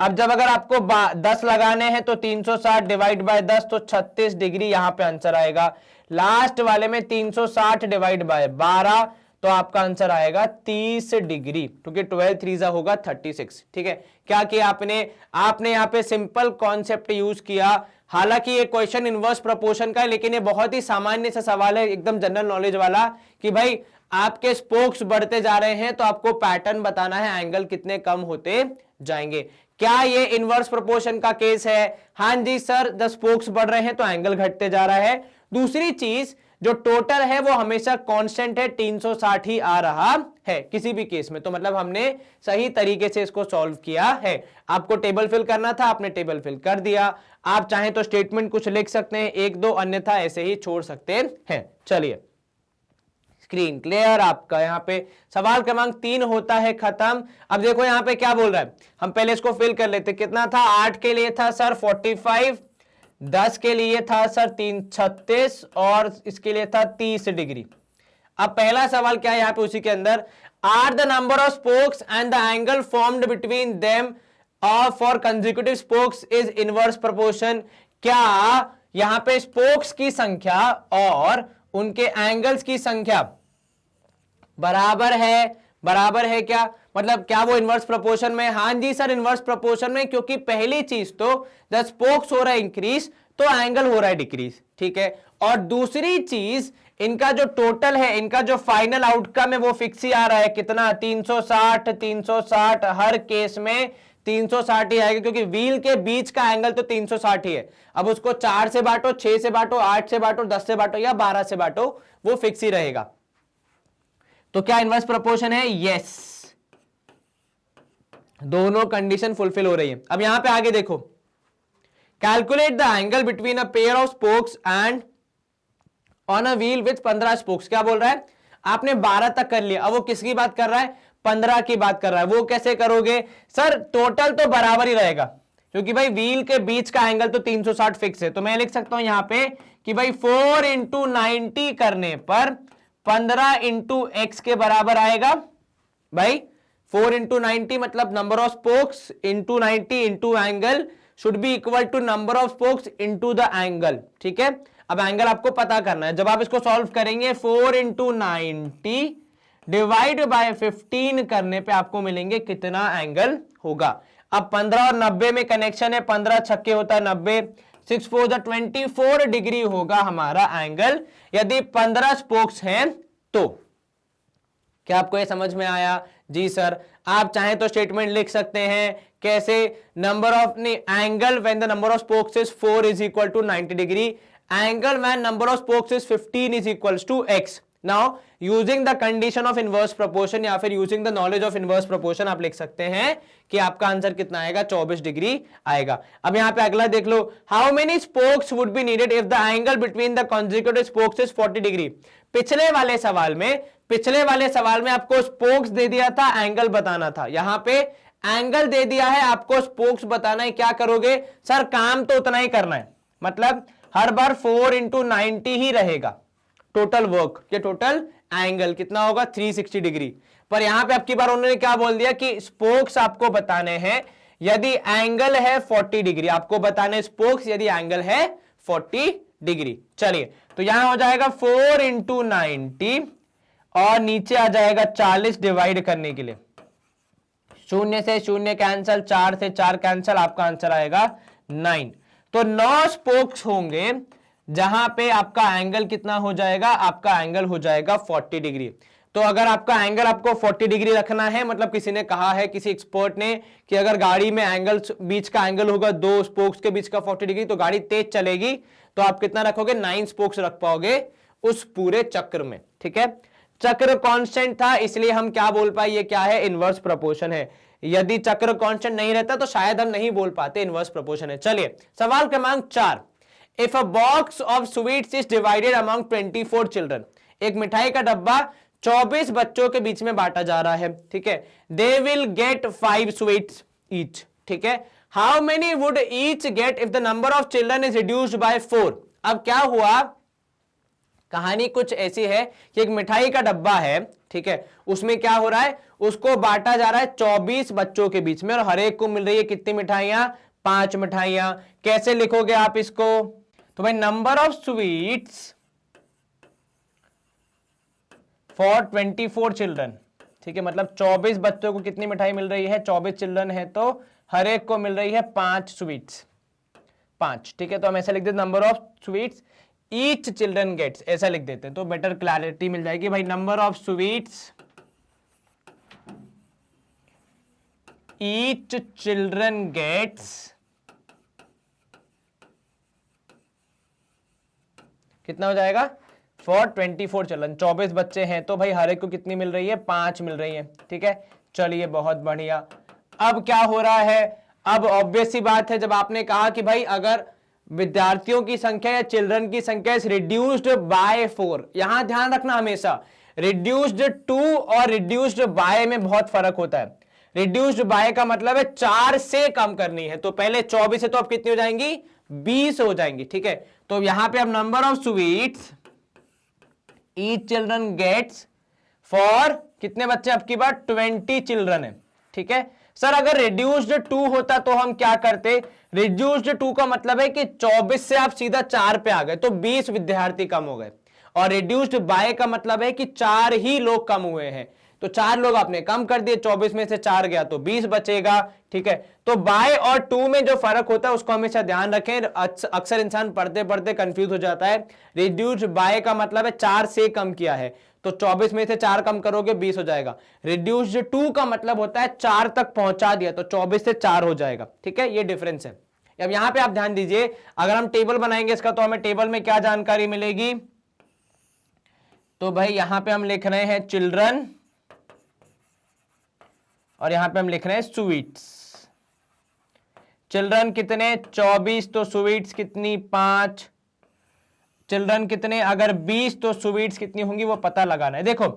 अब जब अगर आपको 10 लगाने हैं तो 360 डिवाइड बाय 10, तो 36 डिग्री यहां पे आंसर आएगा। लास्ट वाले में 360 डिवाइड बाय 12, तो आपका आंसर आएगा 30 डिग्री, क्योंकि 12 3 होगा 36। ठीक है, क्या किया आपने यहाँ पे सिंपल कॉन्सेप्ट यूज किया। हालांकि ये क्वेश्चन इनवर्स प्रोपोर्शन का है, लेकिन ये बहुत ही सामान्य सा सवाल है, एकदम जनरल नॉलेज वाला, कि भाई आपके स्पोक्स बढ़ते जा रहे हैं तो आपको पैटर्न बताना है, एंगल कितने कम होते जाएंगे। क्या ये इनवर्स प्रोपोर्शन का केस है? हां जी सर, द स्पोक्स बढ़ रहे हैं तो एंगल घटते जा रहा है। दूसरी चीज, जो टोटल है वो हमेशा कांस्टेंट है, 360 ही आ रहा है किसी भी केस में। तो मतलब हमने सही तरीके से इसको सॉल्व किया है। आपको टेबल फिल करना था, आपने टेबल फिल कर दिया। आप चाहें तो स्टेटमेंट कुछ लिख सकते हैं एक दो, अन्यथा ऐसे ही छोड़ सकते हैं। चलिए, स्क्रीन क्लियर आपका। यहां पे सवाल क्रमांक 3 होता है खत्म। अब देखो यहां पे क्या बोल रहा है, हम पहले इसको फिल कर लेते। कितना था? 8 के लिए था सर 45, 10 के लिए था सर 336 और इसके लिए था 30 डिग्री। अब पहला सवाल क्या है यहां पे उसी के अंदर, are the number of spokes and the angle formed between them for consecutive spokes is inverse proportion. क्या यहां पे स्पोक्स की संख्या और उनके एंगल्स की संख्या बराबर है? बराबर है क्या? मतलब क्या वो इनवर्स प्रोपोर्शन में? हाँ जी सर, इनवर्स प्रोपोर्शन में, क्योंकि पहली चीज तो द स्पोक्स हो रहा है इंक्रीज तो एंगल हो रहा है डिक्रीज, ठीक है। और दूसरी चीज, इनका जो टोटल है, इनका जो फाइनल आउटकम है वो फिक्स ही आ रहा है। कितना? 360, 360 हर केस में 360 ही आएगा, क्योंकि व्हील के बीच का एंगल तो 360 ही है। अब उसको 4 से बांटो, 6 से बांटो, 8 से बांटो, 10 से बांटो या 12 से बांटो, वो फिक्स ही रहेगा। तो क्या इनवर्स प्रोपोर्शन है? यस, दोनों कंडीशन फुलफिल हो रही है। अब यहां पे आगे देखो, calculate the angle between a pair of spokes and on a wheel with 15 spokes. क्या बोल रहा है? आपने 12 तक कर लिया, अब वो किसकी बात कर रहा है? 15 की बात कर रहा है। वो कैसे करोगे सर? टोटल तो बराबर ही रहेगा, क्योंकि भाई व्हील के बीच का एंगल तो 360 फिक्स है। तो मैं लिख सकता हूं यहां पे कि भाई 4 इंटू 90 करने पर 15 इंटू एक्स के बराबर आएगा। भाई 4 इंटू 90 मतलब number of spokes into 90 into angle should be equal to number of spokes into the angle, ठीक है। अब एंगल आपको पता करना है। जब आप इसको सॉल्व करेंगे 4 इंटू 90 डिवाइड बाय 15 करने पे आपको मिलेंगे कितना एंगल होगा। अब 15 और 90 में कनेक्शन है, 15 छक्के होता है 90, 6 4 24 डिग्री होगा हमारा एंगल यदि 15 स्पोक्स हैं तो। क्या आपको ये समझ में आया? जी सर। आप चाहें तो स्टेटमेंट लिख सकते हैं कैसे, number of angle when the number of spokes is 4 is equal to 90 degree, angle when number of spokes is 15 is equals to x. Now using the condition of inverse proportion या फिर using the knowledge of inverse proportion आप लिख सकते हैं कि आपका आंसर कितना आएगा? 24 डिग्री आएगा। अब यहां पे अगला देख लो, how many spokes would be needed if the angle between the consecutive spokes is 40 degree. पिछले वाले सवाल में आपको स्पोक्स दे दिया था, एंगल बताना था। यहां पे एंगल दे दिया है, आपको स्पोक्स बताना है। क्या करोगे सर? काम तो उतना ही करना है, मतलब हर बार 4 इंटू 90 ही रहेगा टोटल वर्क। ये टोटल एंगल कितना होगा? 360 डिग्री। पर यहां पे आपकी बार उन्होंने क्या बोल दिया कि स्पोक्स आपको बताने हैं यदि एंगल है 40 डिग्री। आपको बताने स्पोक्स यदि एंगल है 40 डिग्री। चलिए, तो यहां हो जाएगा 4 इंटू 90 और नीचे आ जाएगा 40 डिवाइड करने के लिए। 0 से 0 कैंसल, 4 से 4 कैंसल, आपका आंसर आएगा 9। तो 9 स्पोक्स होंगे जहां पे आपका एंगल कितना हो जाएगा? आपका एंगल हो जाएगा 40 डिग्री। तो अगर आपका एंगल आपको 40 डिग्री रखना है, मतलब किसी ने कहा है, किसी एक्सपर्ट ने, कि अगर गाड़ी में एंगल बीच का एंगल होगा 2 स्पोक्स के बीच का 40 डिग्री तो गाड़ी तेज चलेगी। तो आप कितना रखोगे? 9 स्पोक्स रख पाओगे उस पूरे चक्र में, ठीक है। चक्र कांस्टेंट था, इसलिए हम क्या बोल पाए? ये क्या है? इनवर्स प्रोपोर्शन है। यदि चक्र कांस्टेंट नहीं रहता तो शायद हम नहीं बोल पाते इनवर्स प्रोपोर्शन है। चलिए, सवाल क्रमांक 4, if a box of sweets is divided among 24 children. एक मिठाई का डब्बा 24 बच्चों के बीच में बांटा जा रहा है, ठीक है। They will get 5 sweets each, ठीक है। How many would each get if the number of children is reduced by 4। अब क्या हुआ? कहानी कुछ ऐसी है कि एक मिठाई का डब्बा है, ठीक है, उसमें क्या हो रहा है? उसको बांटा जा रहा है 24 बच्चों के बीच में और हर एक को मिल रही है कितनी मिठाइयां? 5 मिठाइयां। कैसे लिखोगे आप इसको? तो भाई number of sweets for 24 children, ठीक है, मतलब 24 बच्चों को कितनी मिठाई मिल रही है? 24 चिल्ड्रन है तो हर एक को मिल रही है 5 स्वीट्स, 5, ठीक है। तो हम ऐसा लिख देते number of sweets each children gets, ऐसा लिख देते हैं तो बेटर क्लैरिटी मिल जाएगी। भाई number of sweets each children gets कितना हो जाएगा? फॉर 24 चिल्ड्रन, 24 बच्चे हैं तो भाई हर एक को कितनी मिल रही है, 5 मिल रही है। ठीक है, चलिए बहुत बढ़िया। अब क्या हो रहा है, अब ऑब्वियस सी बात है, जब आपने कहा कि भाई अगर विद्यार्थियों की संख्या या चिल्ड्रन की संख्या इज रिड्यूस्ड बाय 4, यहां ध्यान रखना हमेशा रिड्यूस्ड टू और रिड्यूस्ड बाय में बहुत फर्क होता है। रिड्यूस्ड बाय का मतलब है 4 से कम करनी है, तो पहले 24 है तो अब कितनी हो जाएंगी, 20 हो जाएंगी। ठीक है, तो यहां पे अब number of sweets each children gets for कितने बच्चे, अब की बार 20 चिल्ड्रन है। ठीक है सर, अगर रिड्यूस्ड 2 होता तो हम क्या करते, रिड्यूस्ड 2 का मतलब है कि 24 से आप सीधा 4 पे आ गए तो 20 विद्यार्थी कम हो गए, और रिड्यूस्ड बाय का मतलब है कि 4 ही लोग कम हुए हैं, तो 4 लोग आपने कम कर दिए, 24 में से 4 गया तो 20 बचेगा। ठीक है, तो बाय और 2 में जो फर्क होता है उसको हमेशा ध्यान रखें, अक्सर इंसान पढ़ते पढ़ते कंफ्यूज हो जाता है। रिड्यूस्ड बाय का मतलब है 4 से कम किया है, तो 24 में से 4 कम करोगे 20 हो जाएगा। रिड्यूस्ड 2 का मतलब होता है 4 तक पहुंचा दिया, तो 24 से 4 हो जाएगा। ठीक है, ये डिफरेंस है। अब यहां पे आप ध्यान दीजिए, अगर हम टेबल बनाएंगे इसका तो हमें टेबल में क्या जानकारी मिलेगी, तो भाई यहां पे हम लिख रहे हैं चिल्ड्रन और यहां पे हम लिख रहे हैं स्वीट्स। चिल्ड्रन कितने, 24, तो स्वीट्स कितनी, 5। चिल्ड्रन कितने, अगर 20 तो स्वीट्स कितनी होंगी वो पता लगाना है। देखो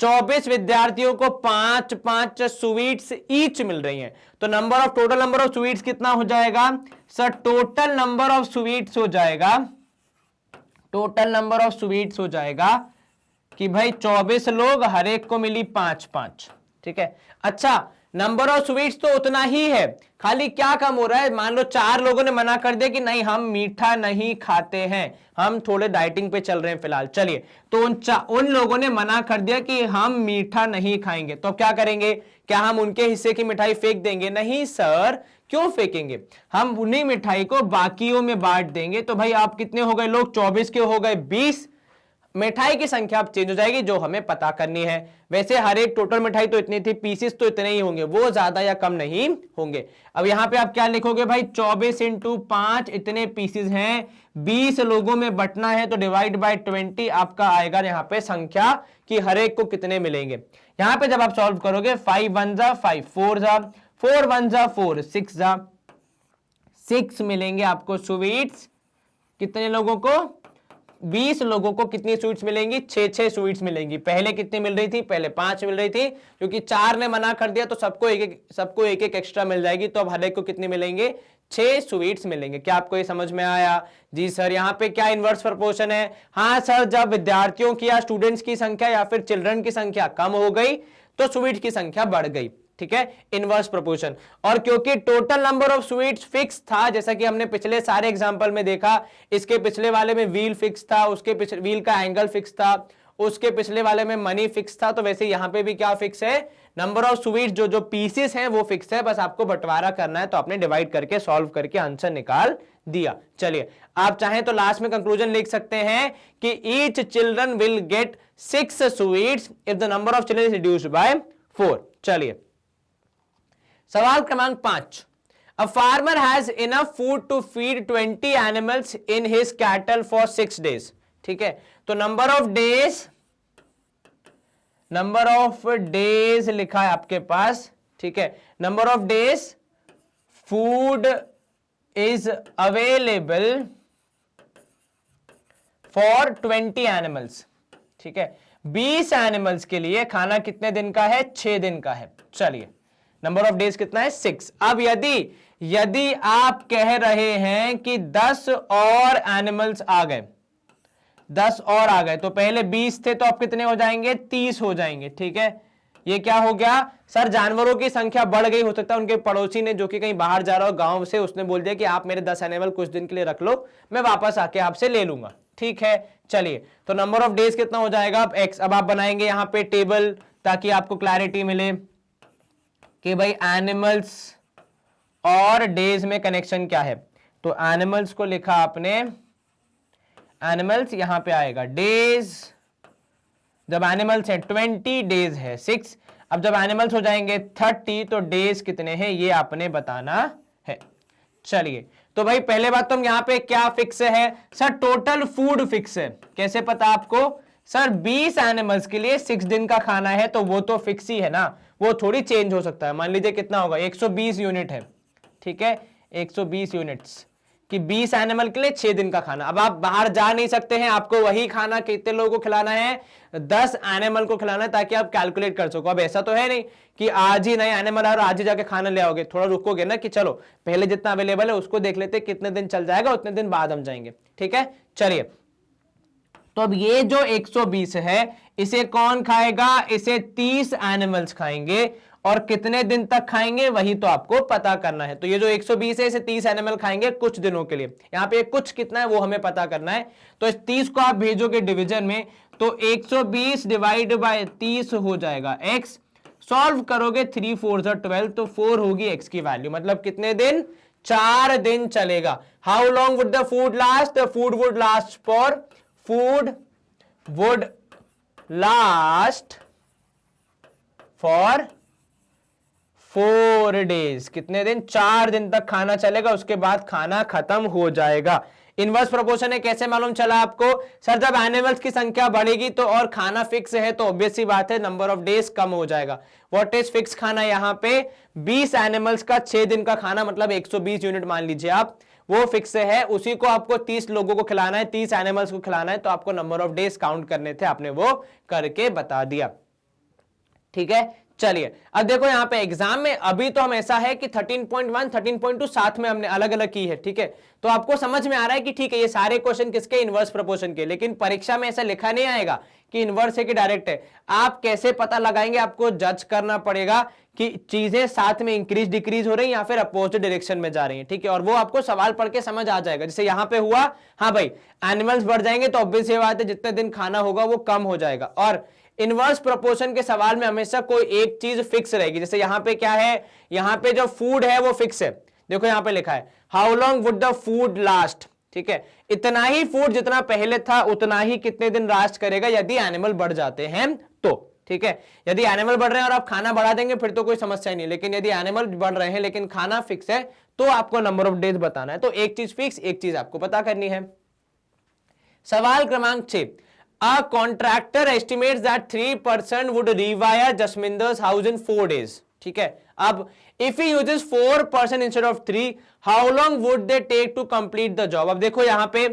24 विद्यार्थियों को 5-5 स्वीट्स ईच मिल रही हैं, तो number of total number of sweets कितना हो जाएगा sir, total number of sweets हो जाएगा, टोटल नंबर ऑफ स्वीट्स हो जाएगा कि भाई 24 लोग हर एक को मिली 5-5। ठीक है, अच्छा नंबर ऑफ स्वीट्स तो उतना ही है, खाली क्या कम हो रहा है, मान लो 4 लोगों ने मना कर दिया कि नहीं हम मीठा नहीं खाते हैं, हम थोड़े डाइटिंग पे चल रहे हैं फिलहाल, चलिए तो उन लोगों ने मना कर दिया कि हम मीठा नहीं खाएंगे, तो क्या करेंगे, क्या हम उनके हिस्से की मिठाई फेंक देंगे, नहीं सर, क्यों फेंकेंगे, हम उन्हीं मिठाई को बाकियों में बांट देंगे। तो भाई आप कितने हो गए लोग, 24 के हो गए 20, मिठाई की संख्या अब चेंज हो जाएगी जो हमें पता करनी है। वैसे हर एक टोटल मिठाई तो इतनी थी, पीसेस तो इतने ही होंगे, वो ज्यादा या कम नहीं होंगे। अब यहां पे आप क्या लिखोगे भाई, 24 इंटू 5 इतने पीसेस हैं, 20 लोगों में बंटना है, तो डिवाइड बाय 20 आपका आएगा यहां पे संख्या कि हर एक को कितने मिलेंगे। यहां पे जब आप सॉल्व करोगे 5 1 जा 5, 4 जा 4, 1 जा 4, 6 जा 6 मिलेंगे आपको स्वीट्स, कितने लोगों को, 20 लोगों को कितनी स्वीट्स मिलेंगी, 6 स्वीट्स मिलेंगी। पहले कितनी मिल रही थी, पहले 5 मिल रही थी, क्योंकि 4 ने मना कर दिया तो सबको एक एक एक्स्ट्रा मिल जाएगी, तो अब हर एक को कितने मिलेंगे, 6 स्वीट्स मिलेंगे। क्या आपको ये समझ में आया, जी सर यहाँ पे क्या इनवर्स प्रोपोर्शन है, हाँ सर, जब विद्यार्थियों की या स्टूडेंट्स की संख्या या फिर चिल्ड्रन की संख्या कम हो गई तो स्वीट्स की संख्या बढ़ गई। ठीक है, इनवर्स प्रोपोर्शन। और क्योंकि total number of sweets fix था, जैसा कि हमने पिछले सारे एग्जांपल में देखा, इसके पिछले वाले में व्हील फिक्स था, उसके पिछले व्हील का एंगल फिक्स था, उसके पिछले वाले में मनी फिक्स था, तो वैसे यहां पे भी क्या फिक्स है, नंबर ऑफ स्वीट्स जो पीसेस हैं वो फिक्स है, बस आपको बंटवारा करना है, तो आपने डिवाइड करके सॉल्व करके आंसर निकाल दिया। चलिए आप चाहें तो लास्ट में कंक्लूजन लिख सकते हैं कि each children will get 6 sweets if the number of children is reduced by 4। चलिए सवाल क्रमांक 5, a farmer has enough food to feed 20 animals in his cattle for 6 days. ठीक है, तो नंबर ऑफ डेज लिखा है आपके पास। ठीक है, number of days food is available for 20 animals. ठीक है, 20 एनिमल्स के लिए खाना कितने दिन का है, 6 दिन का है। चलिए नंबर ऑफ डेज कितना है, 6। अब यदि आप कह रहे हैं कि 10 और एनिमल्स आ गए, 10 और आ गए, तो पहले 20 थे तो अब कितने हो जाएंगे, 30 हो जाएंगे। ठीक है, ये क्या हो गया सर, जानवरों की संख्या बढ़ गई, हो सकता है उनके पड़ोसी ने जो कि कहीं बाहर जा रहा हो गांव से, उसने बोल दिया कि आप मेरे 10 एनिमल कुछ दिन के लिए रख लो, मैं वापस आके आपसे ले लूंगा। ठीक है, चलिए तो नंबर ऑफ डेज कितना हो जाएगा, अब x। अब आप बनाएंगे यहां पे टेबल ताकि आपको क्लैरिटी मिले कि भाई एनिमल्स और डेज में कनेक्शन क्या है। तो एनिमल्स को लिखा आपने, एनिमल्स यहां पे आएगा, डेज जब एनिमल्स है 20, डेज है 6। अब जब एनिमल्स हो जाएंगे 30 तो डेज कितने हैं ये आपने बताना है। चलिए तो भाई पहले बात तो हम यहाँ पे क्या फिक्स है सर, टोटल फूड फिक्स है। कैसे पता आपको सर, 20 एनिमल्स के लिए 6 दिन का खाना है, तो वो तो फिक्स ही है ना, वो थोड़ी चेंज हो सकता है। मान लीजिए कितना होगा, 120 यूनिट है, ठीक है, 120 यूनिट्स कि 20 एनिमल के लिए 6 दिन का खाना। अब आप बाहर जा नहीं सकते हैं, आपको वही खाना कितने लोगों को खिलाना है, 10 एनिमल को खिलाना है, ताकि आप कैलकुलेट कर सको। अब ऐसा तो है नहीं कि आज ही नए एनिमल है और आज ही जाके खाना ले आओगे, थोड़ा रुकोगे ना कि चलो पहले जितना अवेलेबल है उसको देख लेते, कितने दिन चल जाएगा, उतने दिन बाद हम जाएंगे, ठीक है। चलिए, तो अब ये जो 120 है इसे कौन खाएगा, इसे 30 एनिमल्स खाएंगे, और कितने दिन तक खाएंगे वही तो आपको पता करना है। तो ये जो 120 है इसे 30 एनिमल खाएंगे कुछ दिनों के लिए। यहां पे कुछ कितना है वो हमें पता करना है। तो इस 30 को आप भेजोगे डिवीजन में, तो 120 डिवाइड बाय 30 हो जाएगा x, सॉल्व करोगे 3 4 12, तो 4 होगी x की वैल्यू। मतलब कितने दिन, 4 दिन चलेगा। How long would the food last, the food would last for, food would last for 4 days. कितने दिन, 4 दिन तक खाना चलेगा, उसके बाद खाना खत्म हो जाएगा। इनवर्स प्रोपोर्शन है, कैसे मालूम चला आपको सर, जब एनिमल्स की संख्या बढ़ेगी तो और खाना फिक्स है तो ऑब्वियस सी बात है नंबर ऑफ डेज कम हो जाएगा। व्हाट इज फिक्स खाना, यहाँ पे 20 एनिमल्स का 6 दिन का खाना, मतलब 120 यूनिट मान लीजिए आप, वो फिक्स है। उसी को आपको 30 लोगों को खिलाना है, 30 एनिमल्स को खिलाना है, तो आपको नंबर ऑफ डेज काउंट करने थे, आपने वो करके बता दिया, ठीक है। चलिए अब देखो यहां पे एग्जाम में अभी तो हम ऐसा है कि 13.1 13.2 साथ में हमने अलग अलग की है, ठीक है। तो आपको समझ में आ रहा है कि ठीक है ये सारे क्वेश्चन किसके, इनवर्स प्रोपोर्शन के। लेकिन परीक्षा में ऐसा लिखा नहीं आएगा कि इनवर्स है कि डायरेक्ट है। आप कैसे पता लगाएंगे, आपको जज करना पड़ेगा कि चीजें साथ में इंक्रीज डिक्रीज हो रही हैं या फिर अपोजिट डायरेक्शन में जा रही हैं, ठीक है। और वो आपको सवाल पढ़ के समझ आ जाएगा। जैसे यहां पे हुआ, हाँ भाई एनिमल्स बढ़ जाएंगे तो ऑब्वियस ये बात है जितने दिन खाना होगा वो कम हो जाएगा। और इनवर्स प्रोपोर्शन के सवाल में हमेशा कोई एक चीज फिक्स रहेगी। जैसे यहां पे क्या है, यहां पे जो फूड है वो फिक्स है। देखो यहां पे लिखा है how long would the food last, ठीक है। इतना ही फूड जितना पहले था उतना ही कितने दिन लास्ट करेगा यदि एनिमल बढ़ जाते हैं तो, ठीक है। यदि एनिमल बढ़ रहे हैं और आप खाना बढ़ा देंगे फिर तो कोई समस्या नहीं, लेकिन यदि एनिमल बढ़ रहे हैं लेकिन खाना फिक्स है तो आपको नंबर ऑफ डेज बताना है। तो एक चीज फिक्स, एक चीज आपको पता करनी है। सवाल क्रमांक 6, A contractor estimates that 3% would rewire Jasminder's house in 4 days. ठीक है, अब if he uses 4% instead of 3, how long would they take to complete the job? अब देखो यहां पे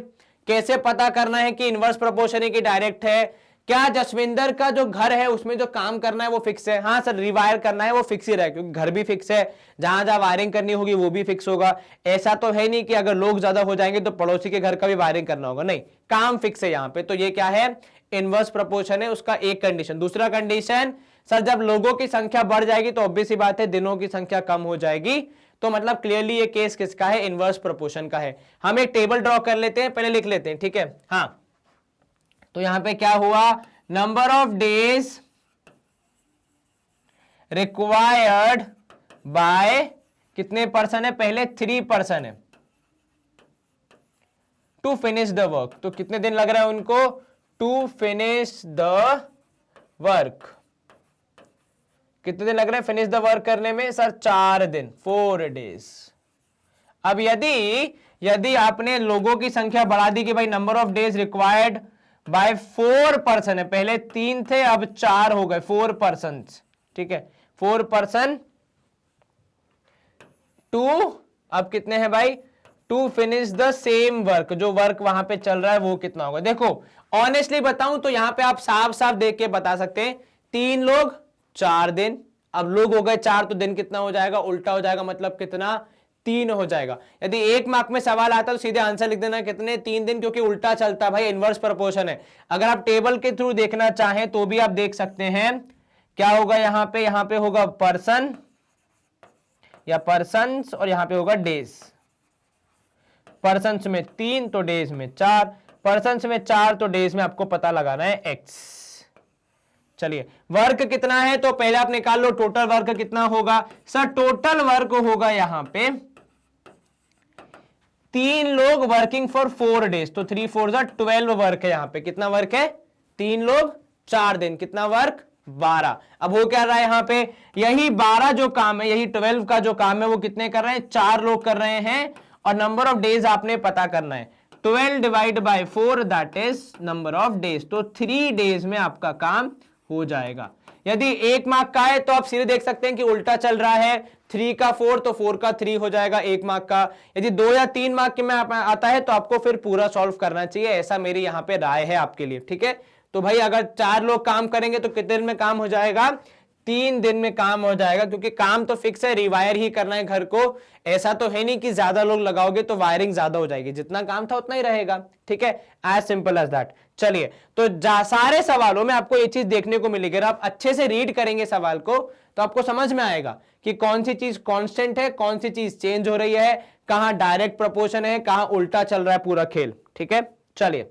कैसे पता करना है कि इनवर्स प्रोपोर्शन है कि डायरेक्ट है। क्या जसविंदर का जो घर है उसमें जो काम करना है वो फिक्स है, हाँ सर रिवायर करना है वो फिक्स ही रहा है, क्योंकि घर भी फिक्स है, जहां जहां वायरिंग करनी होगी वो भी फिक्स होगा। ऐसा तो है नहीं कि अगर लोग ज्यादा हो जाएंगे तो पड़ोसी के घर का भी वायरिंग करना होगा, नहीं, काम फिक्स है यहाँ पे। तो ये क्या है, इनवर्स प्रोपोर्शन है, उसका एक कंडीशन। दूसरा कंडीशन सर, जब लोगों की संख्या बढ़ जाएगी तो ऑब्वियस सी बात है दिनों की संख्या कम हो जाएगी। तो मतलब क्लियरली ये केस किसका है, इनवर्स प्रोपोर्शन का है। हम एक टेबल ड्रॉ कर लेते हैं, पहले लिख लेते हैं, ठीक है। हाँ, तो यहां पे क्या हुआ, number of days required bye कितने पर्सन है, पहले 3% है टू फिनिश द वर्क। तो कितने दिन लग रहा है उनको टू फिनिश द वर्क, कितने दिन लग रहे हैं फिनिश द वर्क करने में सर, 4 दिन, 4 डेज। अब यदि आपने लोगों की संख्या बढ़ा दी कि भाई number of days required bye 4% है, पहले 3 थे अब 4 हो गए, 4%, ठीक है, 4% टू, अब कितने हैं भाई, to finish the same work, जो वर्क वहां पे चल रहा है वो कितना होगा। देखो ऑनेस्टली बताऊं तो यहां पे आप साफ साफ देख के बता सकते हैं, 3 लोग 4 दिन, अब लोग हो गए 4 तो दिन कितना हो जाएगा, उल्टा हो जाएगा, मतलब कितना, 3 हो जाएगा। यदि 1 मार्क में सवाल आता तो सीधे आंसर लिख देना कितने, 3 दिन, क्योंकि उल्टा चलता भाई, इनवर्स प्रोपोर्शन है। अगर आप टेबल के थ्रू देखना चाहें तो भी आप देख सकते हैं, क्या होगा यहां पे होगा पर्सन या पर्सन्स और यहां पे होगा डेज। पर्सन्स में 3 तो डेज में 4, पर्सन्स में 4 तो डेज में आपको पता लगाना है x। चलिए वर्क कितना है, तो पहले आप निकाल लो टोटल वर्क कितना होगा सर, टोटल वर्क होगा यहां पे 3 लोग वर्किंग फॉर 4 डेज, तो 3 4 12 वर्क है। यहां पे कितना वर्क है, 3 लोग 4 दिन, कितना वर्क, 12। अब हो क्या रहा है यहां पे, यही 12 जो काम है, यही 12 का जो काम है वो कितने कर रहे हैं, 4 लोग कर रहे हैं, और नंबर ऑफ डेज आपने पता करना है। 12 divide by 4 that is number of days. तो 3 डेज में आपका काम हो जाएगा। यदि 1 मार्क का है तो आप सीधे देख सकते हैं कि उल्टा चल रहा है, 3 का 4 तो 4 का 3 हो जाएगा 1 मार्क का। यदि 2 या 3 मार्क के में आता है तो आपको फिर पूरा सॉल्व करना चाहिए, ऐसा मेरी यहां पे राय है आपके लिए, ठीक है। तो भाई अगर 4 लोग काम करेंगे तो कितने दिन में काम हो जाएगा? 3 दिन में काम हो जाएगा, क्योंकि काम तो फिक्स है, रिवायर ही करना है घर को। ऐसा तो है नहीं कि ज्यादा लोग लगाओगे तो वायरिंग ज्यादा हो जाएगी, जितना काम था उतना ही रहेगा, ठीक है। As simple as that. चलिए, तो सारे सवालों में आपको ये चीज देखने को मिलेगी। आप अच्छे से रीड करेंगे सवाल को तो आपको समझ में आएगा कि कौन सी चीज कांस्टेंट है, कौन सी चीज चेंज हो रही है, कहां डायरेक्ट प्रोपोर्शन है, कहां उल्टा चल रहा है पूरा खेल, ठीक है। चलिए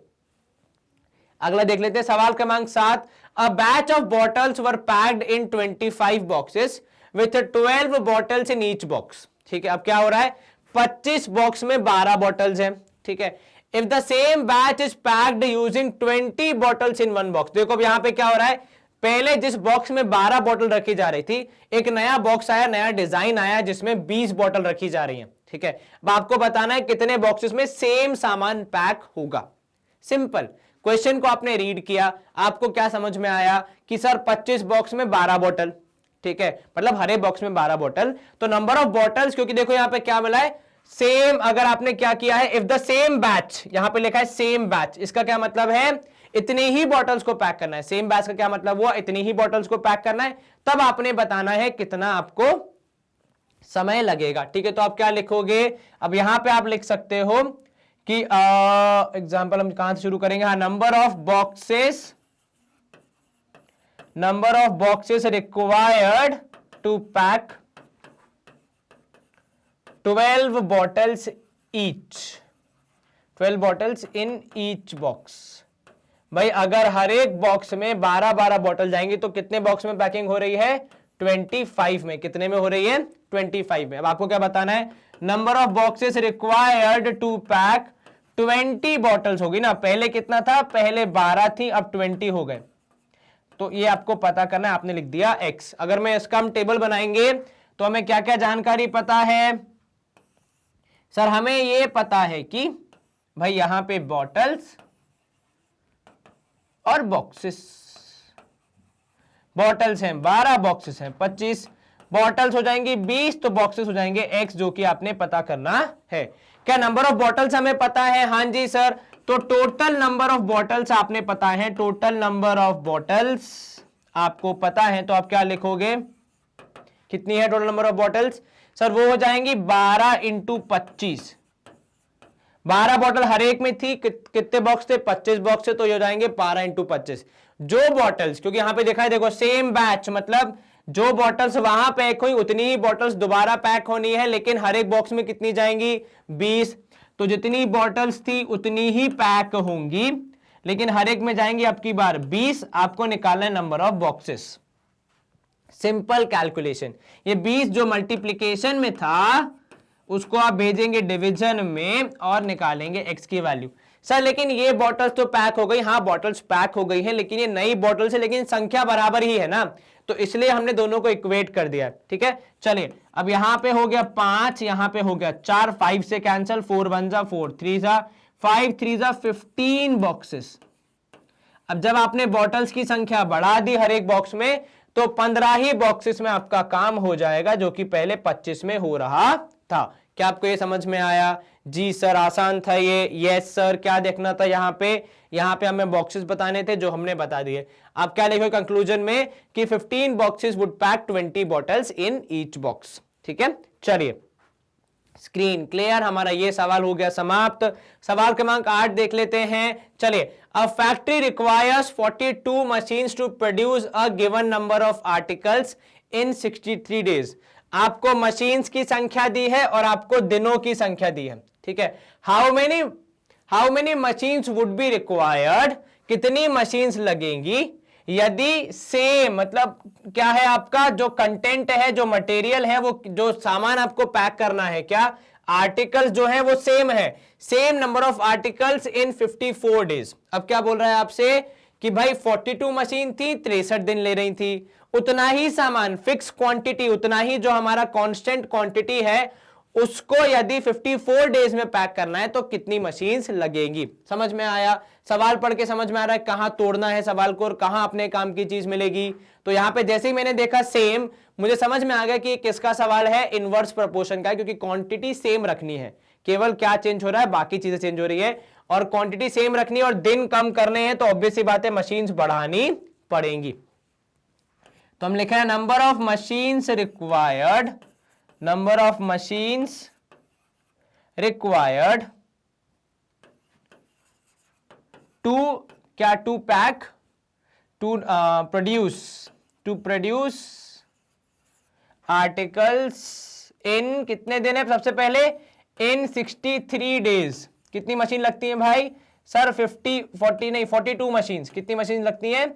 अगला देख लेते हैं सवाल क्रमांक 7। A batch of bottles were packed in 25 boxes with 12 bottles in each box. ठीक है, अब क्या हो रहा है? 25 बॉक्स में 12 बॉटल्स हैं, ठीक है। If the same batch is packed using 20 bottles in one box. देखो अब यहां पे क्या हो रहा है, पहले जिस बॉक्स में 12 बॉटल रखी जा रही थी, एक नया बॉक्स आया, नया डिजाइन आया जिसमें 20 बॉटल रखी जा रही है, ठीक है। अब आपको बताना है कितने बॉक्सेस में सेम सामान पैक होगा। सिंपल, क्वेश्चन को आपने रीड किया, आपको क्या समझ में आया कि सर 25 बॉक्स में 12 बॉटल, ठीक है, मतलब हर एक बॉक्स में 12 बॉटल। तो नंबर ऑफ बॉटल्स, क्योंकि देखो यहां पे क्या मिला है, सेम। अगर आपने क्या किया है, इफ द सेम बैच, यहां पे लिखा है सेम बैच, इसका क्या मतलब है? इतनी ही बॉटल्स को पैक करना है। सेम बैच का क्या मतलब हुआ? इतनी ही बॉटल्स को पैक करना है। तब आपने बताना है कितना आपको समय लगेगा, ठीक है। तो आप क्या लिखोगे? अब यहां पे आप लिख सकते हो कि एग्जाम्पल हम कहां से शुरू करेंगे? हाँ, number of boxes required to pack 12 bottles each, 12 bottles in each box. भाई अगर हर एक बॉक्स में 12-12 बॉटल जाएंगी तो कितने बॉक्स में पैकिंग हो रही है? 25 में। कितने में हो रही है? 25 में। अब आपको क्या बताना है? Number of boxes required to pack 20 bottles होगी ना। पहले कितना था? पहले 12 थी, अब 20 हो गए। तो ये आपको पता करना है, आपने लिख दिया x। अगर मैं इसका हम टेबल बनाएंगे तो हमें क्या क्या जानकारी पता है? सर हमें ये पता है कि भाई यहां पे बॉटल्स और बॉक्सेस, बॉटल्स हैं 12, बॉक्सेस हैं 25। बॉटल्स हो जाएंगी 20 तो बॉक्सेस हो जाएंगे x, जो कि आपने पता करना है। क्या नंबर ऑफ बॉटल्स हमें पता है? हां जी सर। तो टोटल नंबर ऑफ बॉटल्स आपने पता है, टोटल नंबर ऑफ बॉटल्स आपको पता है। तो आप क्या लिखोगे? कितनी है total number of bottles? Sir वो हो जाएंगी 12 इंटू 25। 12 बॉटल हर एक में थी, कितने बॉक्स थे? 25 बॉक्स थे, तो ये हो जाएंगे 12 इंटू 25। जो बॉटल्स, क्योंकि यहां पे देखा है, देखो सेम बैच, मतलब जो बॉटल्स वहां पैक हुई उतनी ही बॉटल्स दोबारा पैक होनी है, लेकिन हर एक बॉक्स में कितनी जाएंगी? 20। तो जितनी बॉटल्स थी उतनी ही पैक होंगी, लेकिन हर एक में जाएंगी आपकी बार 20। आपको निकालना है number of boxes. Simple calculation. ये 20 जो मल्टीप्लीकेशन में था उसको आप भेजेंगे डिवीजन में और निकालेंगे x की वैल्यू। सर लेकिन ये बॉटल्स तो पैक हो गई। हाँ बॉटल्स पैक हो गई है, लेकिन ये नई बॉटल्स है, लेकिन संख्या बराबर ही है ना, तो इसलिए हमने दोनों को इक्वेट कर दिया, ठीक है। चलिए अब यहां पे हो गया 5, यहां पे हो गया 4, 5 से कैंसिल, 4 1 जा 4, 3 जा 5, 3 जा 15 बॉक्सेस। अब जब आपने बॉटल्स की संख्या बढ़ा दी हर एक बॉक्स में, तो 15 ही बॉक्सेस में आपका काम हो जाएगा, जो कि पहले 25 में हो रहा था। क्या आपको ये समझ में आया? जी सर आसान था ये। Yes sir. क्या देखना था यहां पे हमें बॉक्सेस बताने थे, जो हमने बता दिए। आप क्या लिखो कंक्लूजन में कि 15 boxes would pack 20 bottles in each box, ठीक है। चलिए स्क्रीन क्लियर, हमारा ये सवाल हो गया समाप्त। सवाल क्रमांक 8 देख लेते हैं। चलिए, a factory requires 42 machines to produce a given number of articles in 63 days. आपको मशीन्स की संख्या दी है और आपको दिनों की संख्या दी है, ठीक है। How many machines would be required, कितनी मशीन्स लगेंगी यदि सेम, मतलब क्या है आपका जो कंटेंट है, जो मटेरियल है, वो जो सामान आपको पैक करना है, क्या आर्टिकल्स जो है वो सेम है, same number of articles in 54 days. अब क्या बोल रहा है आपसे कि भाई 42 मशीन थी, 63 दिन ले रही थी, उतना ही सामान फिक्स क्वांटिटी, उतना ही जो हमारा कांस्टेंट क्वांटिटी है उसको यदि 54 डेज में पैक करना है तो कितनी मशीन्स लगेंगी। समझ में आया? सवाल पढ़ के समझ में आ रहा है कहां तोड़ना है सवाल को और कहां अपने काम की चीज मिलेगी। तो यहां पे जैसे ही मैंने देखा सेम, मुझे समझ में आ गया कि किसका सवाल है, इनवर्स प्रोपोर्शन का, क्योंकि क्वांटिटी सेम रखनी है, केवल क्या चेंज हो रहा है, बाकी चीजें चेंज हो रही है, और क्वांटिटी सेम रखनी है और दिन कम करने हैं तो ऑब्वियस सी बात है मशीन्स बढ़ानी पड़ेंगी। तो हम लिख रहे हैं number of machines required, number of machines required to क्या, to pack, to produce articles in कितने दिन है, सबसे पहले इन 63 डेज। कितनी मशीन लगती है भाई? सर 40 नहीं 42 मशीन्स। कितनी मशीन लगती हैं?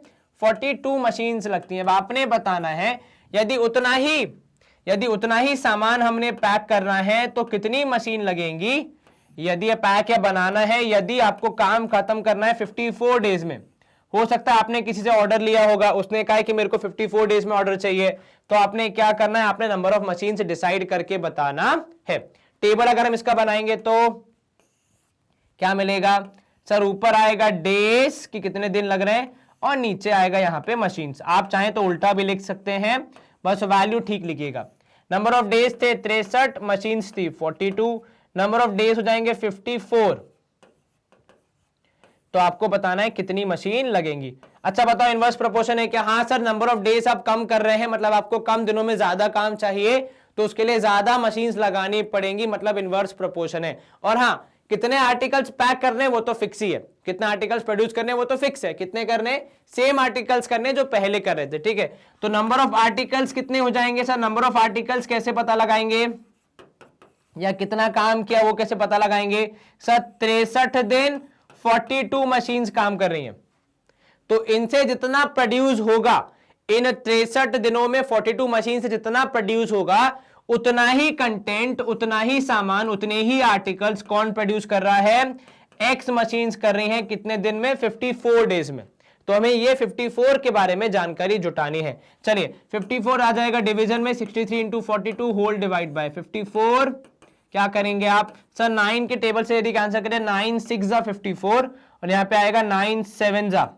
42 मशीन्स लगती हैं। अब आपने बताना है यदि उतना ही सामान हमने पैक करना है तो कितनी मशीन लगेंगी। यदि ये पैक या बनाना है, यदि आपको काम खत्म करना है 54 डेज में, हो सकता है आपने किसी से ऑर्डर लिया होगा, उसने कहा कि मेरे को 54 डेज में ऑर्डर चाहिए, तो आपने क्या करना है, आपने नंबर ऑफ मशीन से डिसाइड करके बताना है। टेबल अगर हम इसका बनाएंगे तो क्या मिलेगा सर? ऊपर आएगा डेज कि कितने दिन लग रहे हैं और नीचे आएगा यहां पे मशीन्स। आप चाहें तो उल्टा भी लिख सकते हैं, बस वैल्यू ठीक लिखिएगा। नंबर ऑफ डेज थे 63, मशीन्स थी 42, नंबर ऑफ डेज हो जाएंगे 54, तो आपको बताना है कितनी मशीन लगेंगी। अच्छा बताओ इनवर्स प्रोपोर्शन है क्या? हाँ सर, नंबर ऑफ डेज आप कम कर रहे हैं, मतलब आपको कम दिनों में ज्यादा काम चाहिए तो उसके लिए ज्यादा मशीन्स लगानी पड़ेंगी, मतलब इनवर्स प्रोपोर्शन है। और हाँ, कितने आर्टिकल्स पैक करने वो तो फिक्स ही है, कितने आर्टिकल्स प्रोड्यूस करने वो तो फिक्स है, कितने करने, सेम आर्टिकल्स करने जो पहले कर रहे थे, ठीक है। तो नंबर ऑफ आर्टिकल्स कितने हो जाएंगे सर? नंबर ऑफ आर्टिकल्स कैसे पता लगाएंगे, या कितना काम किया वो कैसे पता लगाएंगे सर? 63 दिन 42 मशीन्स काम कर रही हैं, तो इनसे जितना प्रोड्यूस होगा, इन 63 दिनों में 42 मशीन से जितना प्रोड्यूस होगा, उतना ही कंटेंट, उतना ही सामान, उतने ही आर्टिकल्स कौन प्रोड्यूस कर रहा है? एक्स मशीन्स कर रही हैं। कितने दिन में? 54 डेज में। तो हमें ये 54 के बारे में जानकारी जुटानी है। चलिए 54 आ जाएगा डिवीजन में, 63 इंटू 42 होल डिवाइड बाय 54। क्या करेंगे आप सर? 9 के टेबल से यदि आंसर करें, 9 6 जा 54 और यहां पे आएगा 9 7 जा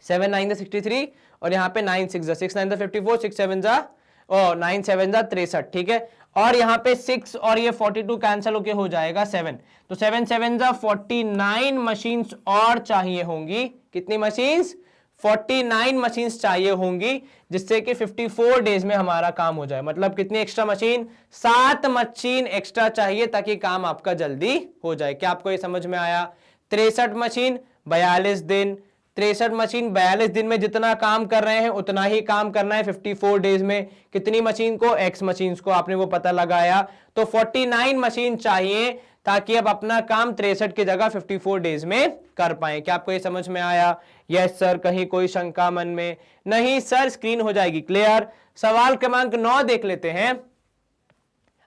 7 9 जा 63 और यहां पे 9 6 जा 6 9 जा 54 6 7 जा 9 7 जा 63, ठीक है। और यहां पे 6 और ये 42 कैंसिल होके हो जाएगा 7, तो 7 7 जा 49 मशीन्स और चाहिए होंगी। कितनी मशीन्स? 49 मशीन्स चाहिए होंगी, जिससे कि 54 डेज में हमारा काम हो जाए। मतलब कितनी एक्स्ट्रा मशीन? 7 मशीन एक्स्ट्रा चाहिए ताकि काम आपका जल्दी हो जाए। क्या आपको ये समझ में आया? 63 मशीन 42 दिन, 63 मशीन 42 दिन में जितना काम कर रहे हैं उतना ही काम करना है 54 डेज में। कितनी मशीन को? एक्स मशीन को। आपने वो पता लगाया, तो 49 मशीन चाहिए ताकि अब अपना काम 63 की जगह 54 डेज में कर पाए। क्या आपको ये समझ में आया? Yes sir. कहीं कोई शंका मन में? नहीं सर, स्क्रीन हो जाएगी क्लियर। सवाल क्रमांक 9 देख लेते हैं।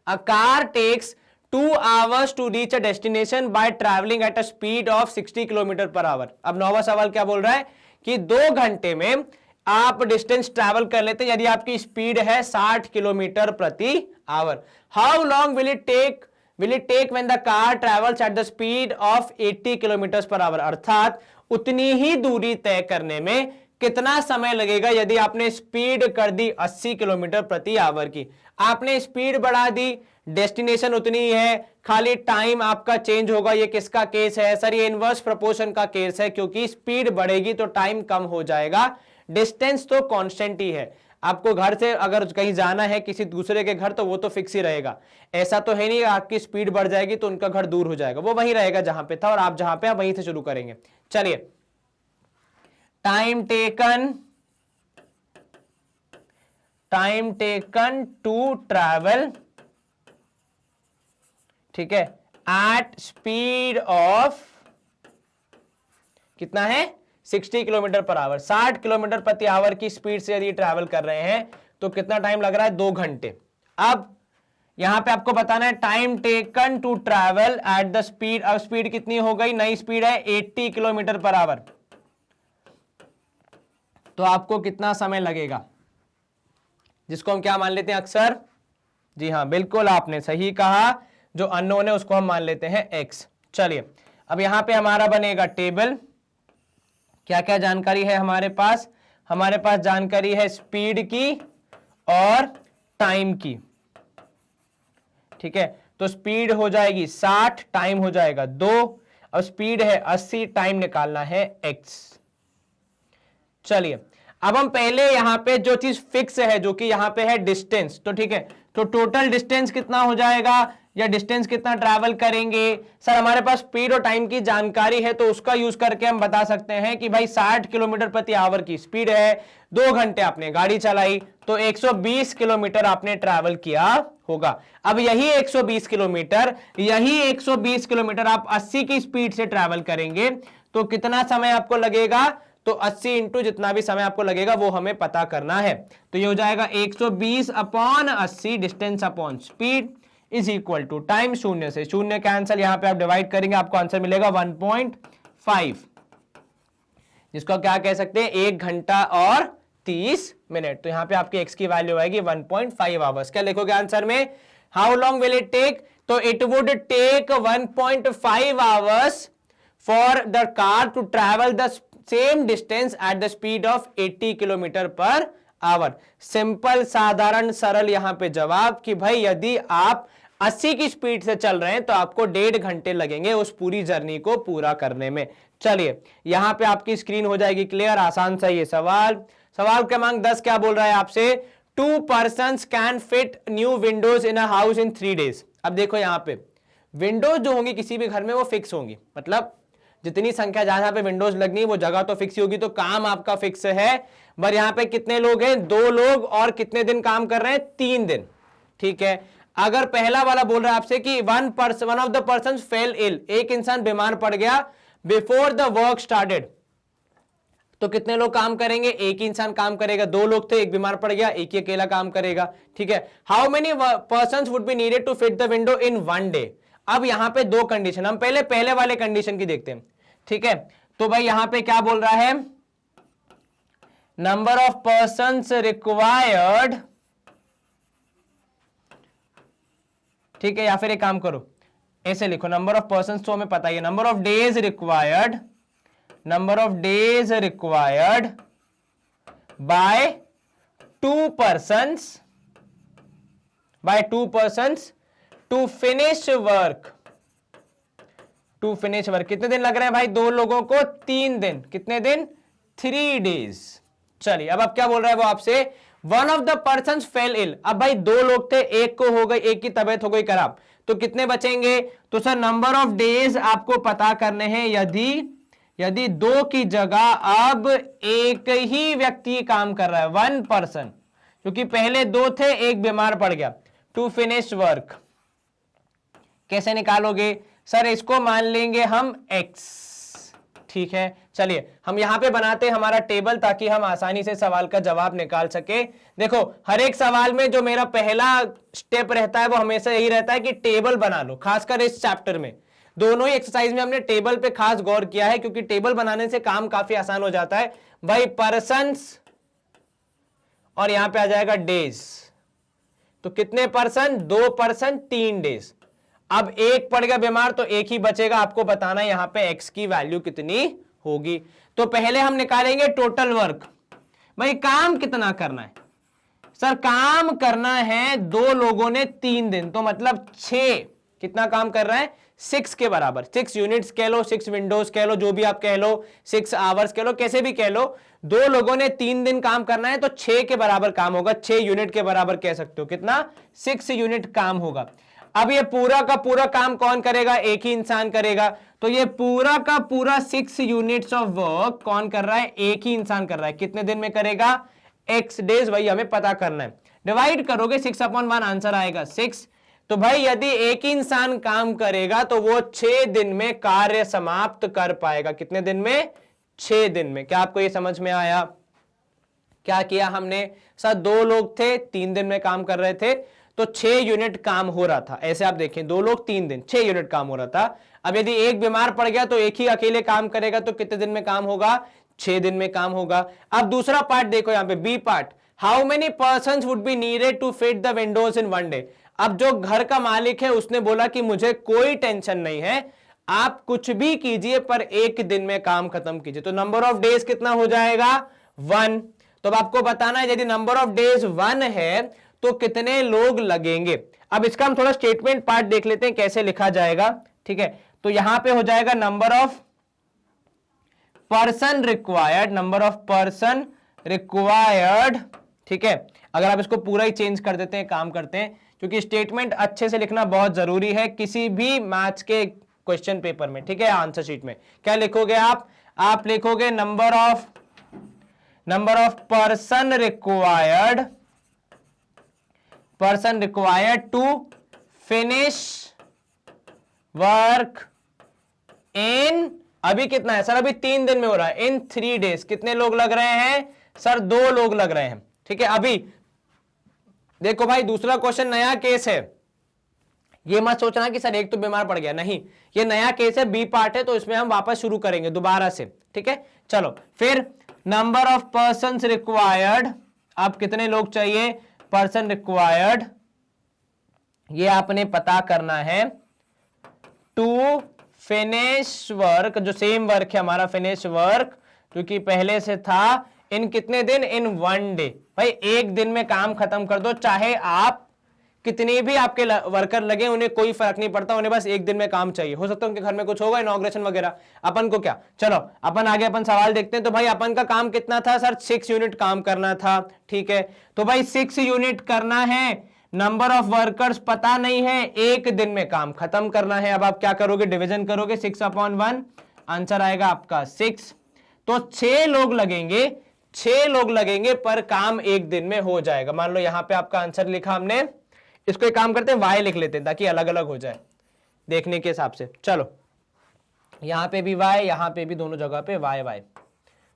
A car takes 2 hours to reach a destination by traveling at a speed of 60 kilometre per our. अब 9वां सवाल क्या बोल रहा है कि 2 घंटे में आप डिस्टेंस ट्रैवल कर लेते हैं यदि आपकी स्पीड है 60 किलोमीटर प्रति hour. How long will it take when the car travels at the speed of 80 kilometre per hour. अर्थात उतनी ही दूरी तय करने में कितना समय लगेगा यदि आपने स्पीड कर दी 80 किलोमीटर प्रति आवर की। आपने स्पीड बढ़ा दी, डेस्टिनेशन उतनी ही है, खाली टाइम आपका चेंज होगा। ये किसका केस है सर? ये इनवर्स प्रोपोर्शन का केस है, क्योंकि स्पीड बढ़ेगी तो टाइम कम हो जाएगा, डिस्टेंस तो कांस्टेंट ही है। आपको घर से अगर कहीं जाना है किसी दूसरे के घर, तो वो तो फिक्स ही रहेगा। ऐसा तो है नहीं आपकी स्पीड बढ़ जाएगी तो उनका घर दूर हो जाएगा, वो वहीं रहेगा जहां पे था और आप जहां पे वहीं से शुरू करेंगे। चलिए, टाइम टेकन टू ट्रैवल, ठीक है, एट स्पीड ऑफ कितना है? 60 किलोमीटर पर आवर। 60 किलोमीटर प्रति आवर की स्पीड से यदि ट्रैवल कर रहे हैं तो कितना टाइम लग रहा है? 2 घंटे। अब यहां पे आपको बताना है time taken to travel at the speed. अब स्पीड कितनी हो गई? नई स्पीड है 80 किलोमीटर पर आवर, तो आपको कितना समय लगेगा, जिसको हम क्या मान लेते हैं अक्सर? जी हाँ, बिल्कुल आपने सही कहा, जो अननोन है उसको हम मान लेते हैं x। चलिए अब यहां पे हमारा बनेगा टेबल। क्या क्या जानकारी है हमारे पास? हमारे पास जानकारी है स्पीड की और टाइम की। ठीक है, तो स्पीड हो जाएगी 60, टाइम हो जाएगा 2। अब स्पीड है 80, टाइम निकालना है x। चलिए अब हम पहले यहां पे जो चीज फिक्स है, जो कि यहां पे है डिस्टेंस, तो ठीक है, तो टोटल डिस्टेंस कितना हो जाएगा या डिस्टेंस कितना ट्रैवल करेंगे? सर हमारे पास स्पीड और टाइम की जानकारी है, तो उसका यूज करके हम बता सकते हैं कि भाई 60 किलोमीटर प्रति आवर की स्पीड है, 2 घंटे आपने गाड़ी चलाई, तो 120 किलोमीटर आपने ट्रैवल किया होगा। अब यही 120 किलोमीटर आप 80 की स्पीड से ट्रैवल करेंगे, तो कितना समय आपको लगेगा? तो 80 इंटू जितना भी समय आपको लगेगा वो हमें पता करना है। तो ये हो जाएगा 120 upon 80, distance upon speed is equal to time, शून्य से शून्य कैंसिल, यहां पे आप डिवाइड करेंगे आपको आंसर मिलेगा 1.5, जिसको क्या कह सकते हैं 1 घंटा और 30 मिनट। तो यहां पे आपकी x की वैल्यू आएगी 1.5 आवर्स। क्या लिखोगे आंसर में? How long will it take? तो it would take 1.5 hours for the car to travel the same distance at the speed of 80 kilometre per hour. Simple, साधारण, सरल यहां पे जवाब कि भाई यदि आप 80 की स्पीड से चल रहे हैं तो आपको 1.5 घंटे लगेंगे उस पूरी जर्नी को पूरा करने में। चलिए यहां पे आपकी स्क्रीन हो जाएगी क्लियर। आसान सा ये सवाल। सवाल क्रमांक 10 क्या बोल रहा है आपसे? 2 persons can fit new Windows in a house in 3 days। अब देखो यहां पे विंडोज जो होंगी किसी भी घर में वो फिक्स होंगी, मतलब जितनी संख्या जहां पे विंडोज लगनी है वो जगह तो फिक्स ही होगी, तो काम आपका फिक्स है। पर यहां पे कितने लोग हैं? 2 लोग, और कितने दिन काम कर रहे हैं? 3 दिन। ठीक है, अगर पहला वाला बोल रहा है आपसे कि one of the person fell ill, एक इंसान बीमार पड़ गया बिफोर द वर्क स्टार्टेड, तो कितने लोग काम करेंगे? एक ही इंसान काम करेगा। 2 लोग थे, एक बीमार पड़ गया, एक ही अकेला काम करेगा। ठीक है, how many persons would be needed to fit the window in 1 day? अब यहां पे 2 कंडीशन, हम पहले वाले कंडीशन की देखते हैं। ठीक है, तो भाई यहां पे क्या बोल रहा है? नंबर ऑफ पर्संस रिक्वायर्ड, ठीक है, या फिर एक काम करो ऐसे लिखो, नंबर ऑफ पर्संस तो हमें पता ही है, number of days required by 2 persons to finish work. कितने दिन लग रहे हैं भाई? 2 लोगों को 3 दिन। कितने दिन? 3 days। चलिए अब क्या बोल रहा है वो आपसे? One of the person fell ill. अब भाई 2 लोग थे, एक को हो गई, एक की तबीयत हो गई खराब, तो कितने बचेंगे? तो सर नंबर ऑफ डेज आपको पता करने हैं। यदि 2 की जगह अब एक ही व्यक्ति काम कर रहा है, 1 पर्सन, क्योंकि पहले 2 थे, एक बीमार पड़ गया, टू फिनिश वर्क, कैसे निकालोगे? सर इसको मान लेंगे हम x। ठीक है, चलिए हम यहां पे बनाते हैं हमारा टेबल, ताकि हम आसानी से सवाल का जवाब निकाल सके। देखो हर एक सवाल में जो मेरा पहला स्टेप रहता है वो हमेशा यही रहता है कि टेबल बना लो। खासकर इस चैप्टर में, दोनों ही एक्सरसाइज में हमने टेबल पे खास गौर किया है, क्योंकि टेबल बनाने से काम काफी आसान हो जाता है। भाई पर्सन्स, और यहां पे आ जाएगा डेज, तो कितने पर्सन? 2 person 3 days. अब एक पड़ गया बीमार, तो एक ही बचेगा, आपको बताना है यहां पे x की वैल्यू कितनी होगी। तो पहले हम निकालेंगे टोटल वर्क। भाई काम कितना करना है? सर काम करना है 2 लोगों ने 3 दिन, तो मतलब 6, कितना काम कर रहा है? 6 के बराबर। 6 यूनिट्स कह लो, 6 विंडोज कह लो, जो भी आप कह लो, 6 आवर्स कह लो, कैसे भी कह लो। 2 लोगों ने 3 दिन काम करना है, तो 6 के बराबर काम होगा। 6 यूनिट के बराबर कह सकते हो, कितना? 6 यूनिट काम होगा। अब ये पूरा का पूरा काम कौन करेगा? एक ही इंसान करेगा। तो ये पूरा का पूरा 6 यूनिट्स ऑफ वर्क कौन कर रहा है? एक ही इंसान कर रहा है। कितने दिन में करेगा? x डेज, वही हमें पता करना है। डिवाइड करोगे 6/1, आंसर आएगा 6। तो भाई यदि एक ही इंसान काम करेगा तो वो 6 दिन में कार्य समाप्त कर पाएगा। कितने दिन में? 6 दिन में। क्या आपको ये समझ में आया? क्या किया हमने? सर 2 लोग थे, 3 दिन में काम कर रहे थे, तो 6 यूनिट काम हो रहा था। ऐसे आप देखें, 2 लोग 3 दिन, 6 यूनिट काम हो रहा था। अब यदि एक बीमार पड़ गया तो एक ही अकेले काम करेगा, तो कितने दिन में काम होगा? 6 दिन में काम होगा। अब दूसरा पार्ट देखो, यहां पे B part, how many persons would be needed to fit the windows in 1 day। अब जो घर का मालिक है उसने बोला कि मुझे कोई टेंशन नहीं है, आप कुछ भी कीजिए पर एक दिन में काम खत्म कीजिए। तो नंबर ऑफ डेज कितना हो जाएगा 1। तो अब आपको बताना है यदि नंबर ऑफ डेज 1 है तो कितने लोग लगेंगे। अब इसका हम थोड़ा स्टेटमेंट पार्ट देख लेते हैं कैसे लिखा जाएगा, ठीक है। तो यहां पे हो जाएगा number of person required, number of person required, ठीक है। अगर आप इसको पूरा ही चेंज कर देते हैं, काम करते हैं, क्योंकि स्टेटमेंट अच्छे से लिखना बहुत जरूरी है किसी भी मैथ्स के क्वेश्चन पेपर में, ठीक है। आंसर शीट में क्या लिखोगे आप लिखोगे number of person required to finish work in, अभी कितना है सर, अभी 3 दिन में हो रहा है, इन 3 डेज। कितने लोग लग रहे हैं सर, 2 लोग लग रहे हैं, ठीक है। अभी देखो भाई दूसरा क्वेश्चन नया केस है, ये मत सोचना कि सर एक तो बीमार पड़ गया, नहीं, ये नया केस है, बी पार्ट है, तो इसमें हम वापस शुरू करेंगे दोबारा से, ठीक है। चलो फिर नंबर ऑफ पर्सन रिक्वायर्ड, आप कितने लोग चाहिए, पर्सन रिक्वायर्ड, ये आपने पता करना है टू फिनिश वर्क, जो सेम वर्क है हमारा फिनिश वर्क, क्योंकि पहले से था, इन कितने दिन, इन 1 डे। भाई एक दिन में काम खत्म कर दो, चाहे आप कितने भी आपके वर्कर लगे उन्हें कोई फर्क नहीं पड़ता, उन्हें बस एक दिन में काम चाहिए। हो सकता है उनके घर में कुछ होगा, इनॉग्रेशन वगैरह, अपन को क्या। चलो अपन आगे अपन सवाल देखते हैं। तो भाई अपन का काम कितना था सर, 6 यूनिट काम करना था, ठीक है। तो भाई 6 यूनिट करना है, नंबर ऑफ वर्कर्स पता नहीं है, एक दिन में काम खत्म करना है। अब आप क्या करोगे, डिवीजन करोगे, 6/1, आंसर आएगा आपका 6। तो 6 लोग लगेंगे पर काम एक दिन में हो जाएगा। मान लो यहां पे आपका आंसर लिखा हमने, इसको एक काम करते हैं y लिख लेते हैं ताकि अलग अलग हो जाए देखने के हिसाब से। चलो यहां पे भी y, यहां पे भी, दोनों जगह पे y।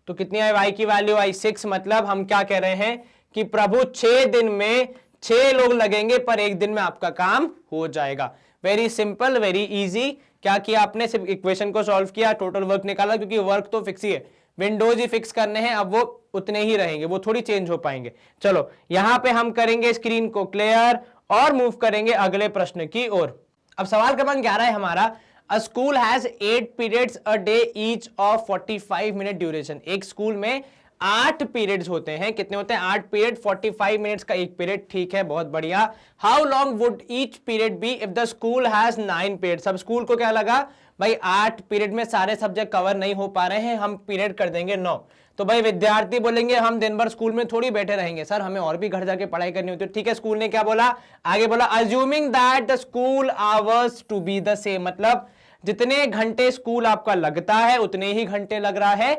तो कितनी आई y की वैल्यू आई 6। मतलब हम क्या कह रहे हैं कि प्रभु 6 दिन में 6 लोग लगेंगे पर एक दिन में आपका काम हो जाएगा। Very simple, very easy. क्या किया आपने, सिर्फ इक्वेशन को सॉल्व किया, टोटल वर्क निकाला, क्योंकि वर्क तो फिक्स ही है, विंडोज ही फिक्स करने हैं, अब वो उतने ही रहेंगे, वो थोड़ी चेंज हो पाएंगे। चलो यहां पे हम करेंगे स्क्रीन को क्लियर और मूव करेंगे अगले प्रश्न की ओर। अब सवाल क्रमांक 11 है हमारा, अ school has 8 periods a day each of 45 minute duration. एक स्कूल में 8 पीरियड्स होते हैं, कितने होते हैं, 8 पीरियड, 45 मिनट्स का एक पीरियड, ठीक है, बहुत बढ़िया। How long would each period be if the school has 9 period. सब स्कूल को क्या लगा भाई 8 पीरियड में सारे सब्जेक्ट कवर नहीं हो पा रहे हैं, हम पीरियड कर देंगे 9। तो भाई विद्यार्थी बोलेंगे हम दिन भर स्कूल में थोड़ी बैठे रहेंगे सर, हमें और भी घर जाके पढ़ाई करनी होती है, ठीक है। स्कूल ने क्या बोला, आगे बोला assuming that the school hours to be the same, मतलब जितने घंटे स्कूल आपका लगता है उतने ही घंटे लग रहा है,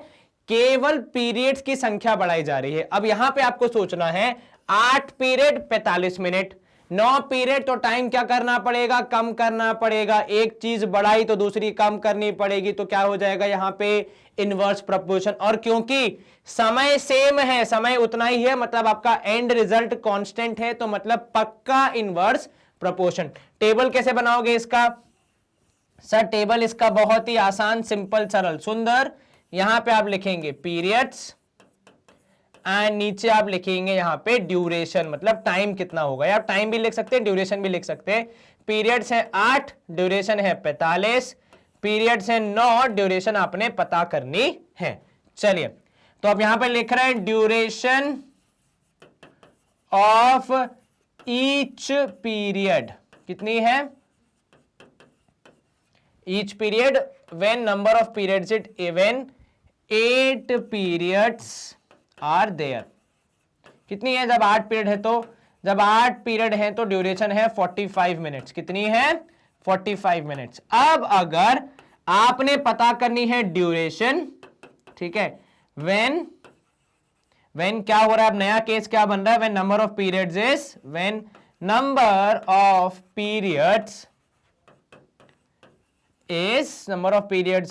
केवल पीरियड्स की संख्या बढ़ाई जा रही है। अब यहां पे आपको सोचना है 8 पीरियड 45 मिनट, 9 पीरियड, तो टाइम क्या करना पड़ेगा, कम करना पड़ेगा। एक चीज बढ़ाई तो दूसरी कम करनी पड़ेगी, तो क्या हो जाएगा यहां पे इनवर्स प्रपोर्शन। और क्योंकि समय सेम है, समय उतना ही है, मतलब आपका एंड रिजल्ट कांस्टेंट है, तो मतलब पक्का इनवर्स प्रपोर्शन। टेबल कैसे बनाओगे इसका सर, टेबल इसका बहुत ही आसान, सिंपल, सरल, सुंदर। यहां पे आप लिखेंगे पीरियड्स एंड नीचे आप लिखेंगे यहां पे ड्यूरेशन, मतलब टाइम कितना होगा। या आप टाइम भी लिख सकते हैं, ड्यूरेशन भी लिख सकते हैं। पीरियड्स है 8, ड्यूरेशन है 45, पीरियड्स है 9, ड्यूरेशन आपने पता करनी है। चलिए तो आप यहां पे लिख रहे हैं ड्यूरेशन ऑफ ईच पीरियड कितनी है, each period when number of periods it even 8 periods are there. कितनी है, जब 8 पीरियड है तो, जब 8 पीरियड है तो ड्यूरेशन है 45 मिनट्स। कितनी है, 45 मिनट्स। अब अगर आपने पता करनी है ड्यूरेशन, ठीक है, व्हेन क्या हो रहा है, अब नया केस क्या बन रहा है, when number of periods is, when number of periods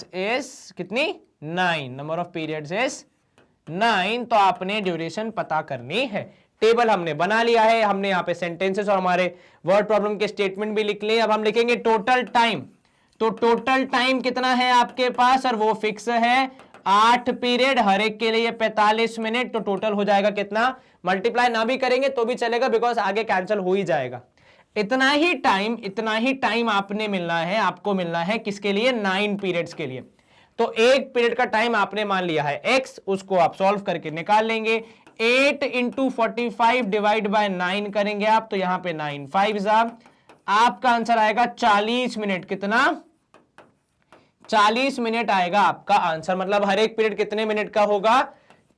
is कितनी, 9, नंबर ऑफ पीरियड्स इज 9, तो आपने ड्यूरेशन पता करनी है। टेबल हमने बना लिया है, हमने यहां पे सेंटेंसेस और हमारे वर्ड प्रॉब्लम के स्टेटमेंट भी लिख लिए। अब हम लिखेंगे टोटल टाइम। तो टोटल टाइम कितना है आपके पास, और वो फिक्स है 8 पीरियड, हर एक के लिए 45 मिनट, तो टोटल हो जाएगा कितना, मल्टीप्लाई ना भी करेंगे तो भी चलेगा बिकॉज आगे कैंसिल हो ही जाएगा। इतना ही टाइम आपने मिलना है, आपको मिलना है किसके लिए, 9 पीरियड्स के लिए। तो एक पीरियड का टाइम आपने मान लिया है x, उसको आप सॉल्व करके निकाल लेंगे। 8 इंटू 45 डिवाइड बाय 9 करेंगे आप, तो यहां पे 9 5 आपका आंसर आएगा 40 मिनट। कितना, 40 मिनट आएगा आपका आंसर। मतलब हर एक पीरियड कितने मिनट का होगा,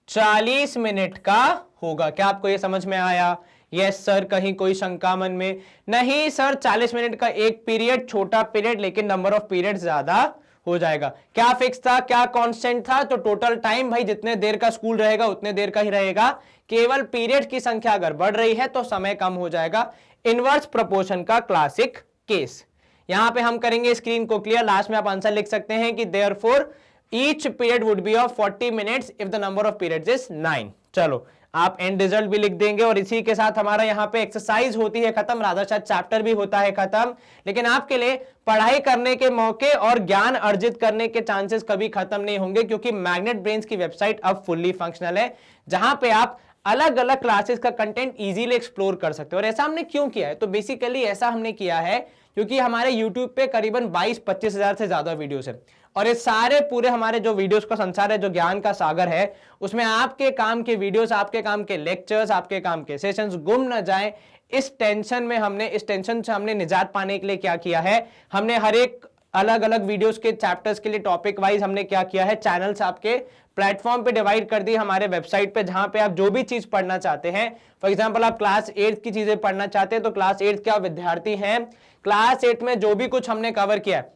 40 मिनट का होगा। क्या आपको यह समझ में आया? यस सर, कहीं कोई शंका मन में? नहीं सर, 40 मिनट का एक पीरियड, छोटा पीरियड, लेकिन नंबर ऑफ पीरियड ज्यादा हो जाएगा। क्या फिक्स था, क्या कांस्टेंट था? तो टोटल टाइम भाई जितने देर का स्कूल रहेगा उतने देर का ही रहेगा। केवल पीरियड की संख्या अगर बढ़ रही है तो समय कम हो जाएगा। इनवर्स प्रोपोर्शन का क्लासिक केस। यहां पे हम करेंगे स्क्रीन को क्लियर। लास्ट में आप आंसर लिख सकते हैं कि therefore each period would be of 40 minutes if the number of periods is 9। चलो आप एंड रिजल्ट भी लिख देंगे। और इसी के साथ हमारा यहाँ पे एक्सरसाइज होती है खत्म, राधा शायद चैप्टर भी होता है खत्म। लेकिन आपके लिए पढ़ाई करने के मौके और ज्ञान अर्जित करने के चांसेस कभी खत्म नहीं होंगे, क्योंकि मैग्नेट ब्रेन्स की वेबसाइट अब फुल्ली फंक्शनल है, जहां पे आप अलग अलग क्लासेस का कंटेंट इजीली एक्सप्लोर कर सकते हो। और ऐसा हमने क्यों किया है, तो बेसिकली ऐसा हमने किया है क्योंकि हमारे यूट्यूब पे करीबन 22-25 हजार से ज्यादा वीडियोस है, और ये सारे पूरे हमारे जो वीडियोस का संसार है, जो ज्ञान का सागर है, उसमें आपके काम के वीडियोस, आपके काम के लेक्चर्स, आपके काम के सेशंस गुम न जाए, इस टेंशन से हमने निजात पाने के लिए क्या किया है, हमने हर एक अलग अलग वीडियोस के चैप्टर्स के लिए टॉपिक वाइज हमने क्या किया है, चैनल्स आपके प्लेटफॉर्म पे डिवाइड कर दी हमारे वेबसाइट पे, जहां पे आप जो भी चीज पढ़ना चाहते हैं, फॉर एग्जांपल आप क्लास 8 की चीजें पढ़ना चाहते हैं तो क्लास 8 के आप विद्यार्थी हैं, क्लास 8 में जो भी कुछ हमने कवर किया है,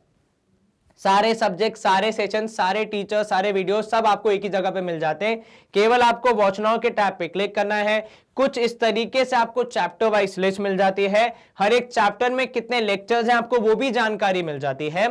सारे सब्जेक्ट, सारे सेशन, सारे टीचर, सारे वीडियो सब आपको एक ही जगह पे मिल जाते हैं। केवल आपको वॉच नाउ के टैब पे क्लिक करना है। कुछ इस तरीके से आपको चैप्टर वाइज लिस्ट मिल जाती है, हर एक चैप्टर में कितने लेक्चर्स हैं आपको वो भी जानकारी मिल जाती है,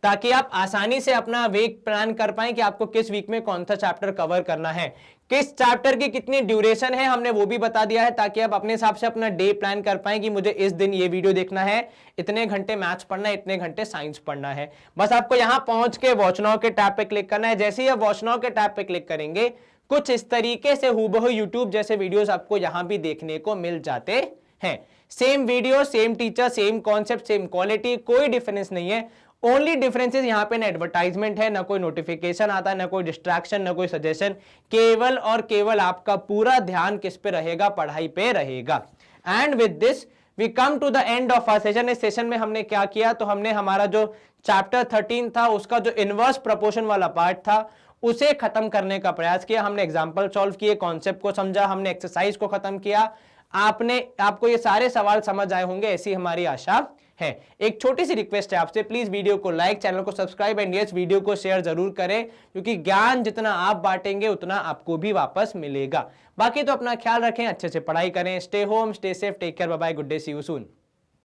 ताकि आप आसानी से अपना वीक प्लान कर पाएं कि आपको किस वीक में कौन सा चैप्टर कवर करना है, किस चैप्टर की कितनी ड्यूरेशन है हमने वो भी बता दिया है, ताकि आप अपने हिसाब से अपना डे प्लान कर पाएं कि मुझे इस दिन ये वीडियो देखना है, इतने घंटे मैथ्स पढ़ना है, इतने घंटे साइंस पढ़ना है। बस आपको यहां पहुंच के वॉच नाउ के टैब पे क्लिक करना है। जैसे ही आप वॉच नाउ के टैब पे क्लिक करेंगे, कुछ इस तरीके से हूबहू यूट्यूब जैसे वीडियोस आपको यहां भी देखने को मिल जाते हैं। Same video, same teacher, same concept, same quality, कोई डिफरेंस नहीं है। ओनली डिफरेंसेस यहाँ पे ना एडवर्टाइजमेंट है, ना कोई नोटिफिकेशन आता है, ना कोई डिस्ट्रैक्शन, ना कोई सजेशन। केवल और केवल आपका पूरा ध्यान किस पे रहेगा, पढ़ाई पे रहेगा। And with this we come to the end of our session. इस सेशन में हमने क्या किया, तो हमने हमारा जो चैप्टर 13 था उसका जो इनवर्स प्रोपोर्शन वाला पार्ट था उसे खत्म करने का प्रयास किया। हमने एग्जाम्पल सॉल्व किए, कॉन्सेप्ट को समझा, हमने एक्सरसाइज को खत्म किया। आपको ये सारे सवाल समझ आए होंगे, ऐसी हमारी आशा है। एक छोटी सी रिक्वेस्ट है आपसे, प्लीज वीडियो को लाइक, चैनल को सब्सक्राइब एंड यस वीडियो को शेयर जरूर करें, क्योंकि ज्ञान जितना आप बांटेंगे उतना आपको भी वापस मिलेगा। बाकी तो अपना ख्याल रखें, अच्छे से पढ़ाई करें, stay home, stay safe, take care, bye bye, good day, see you soon.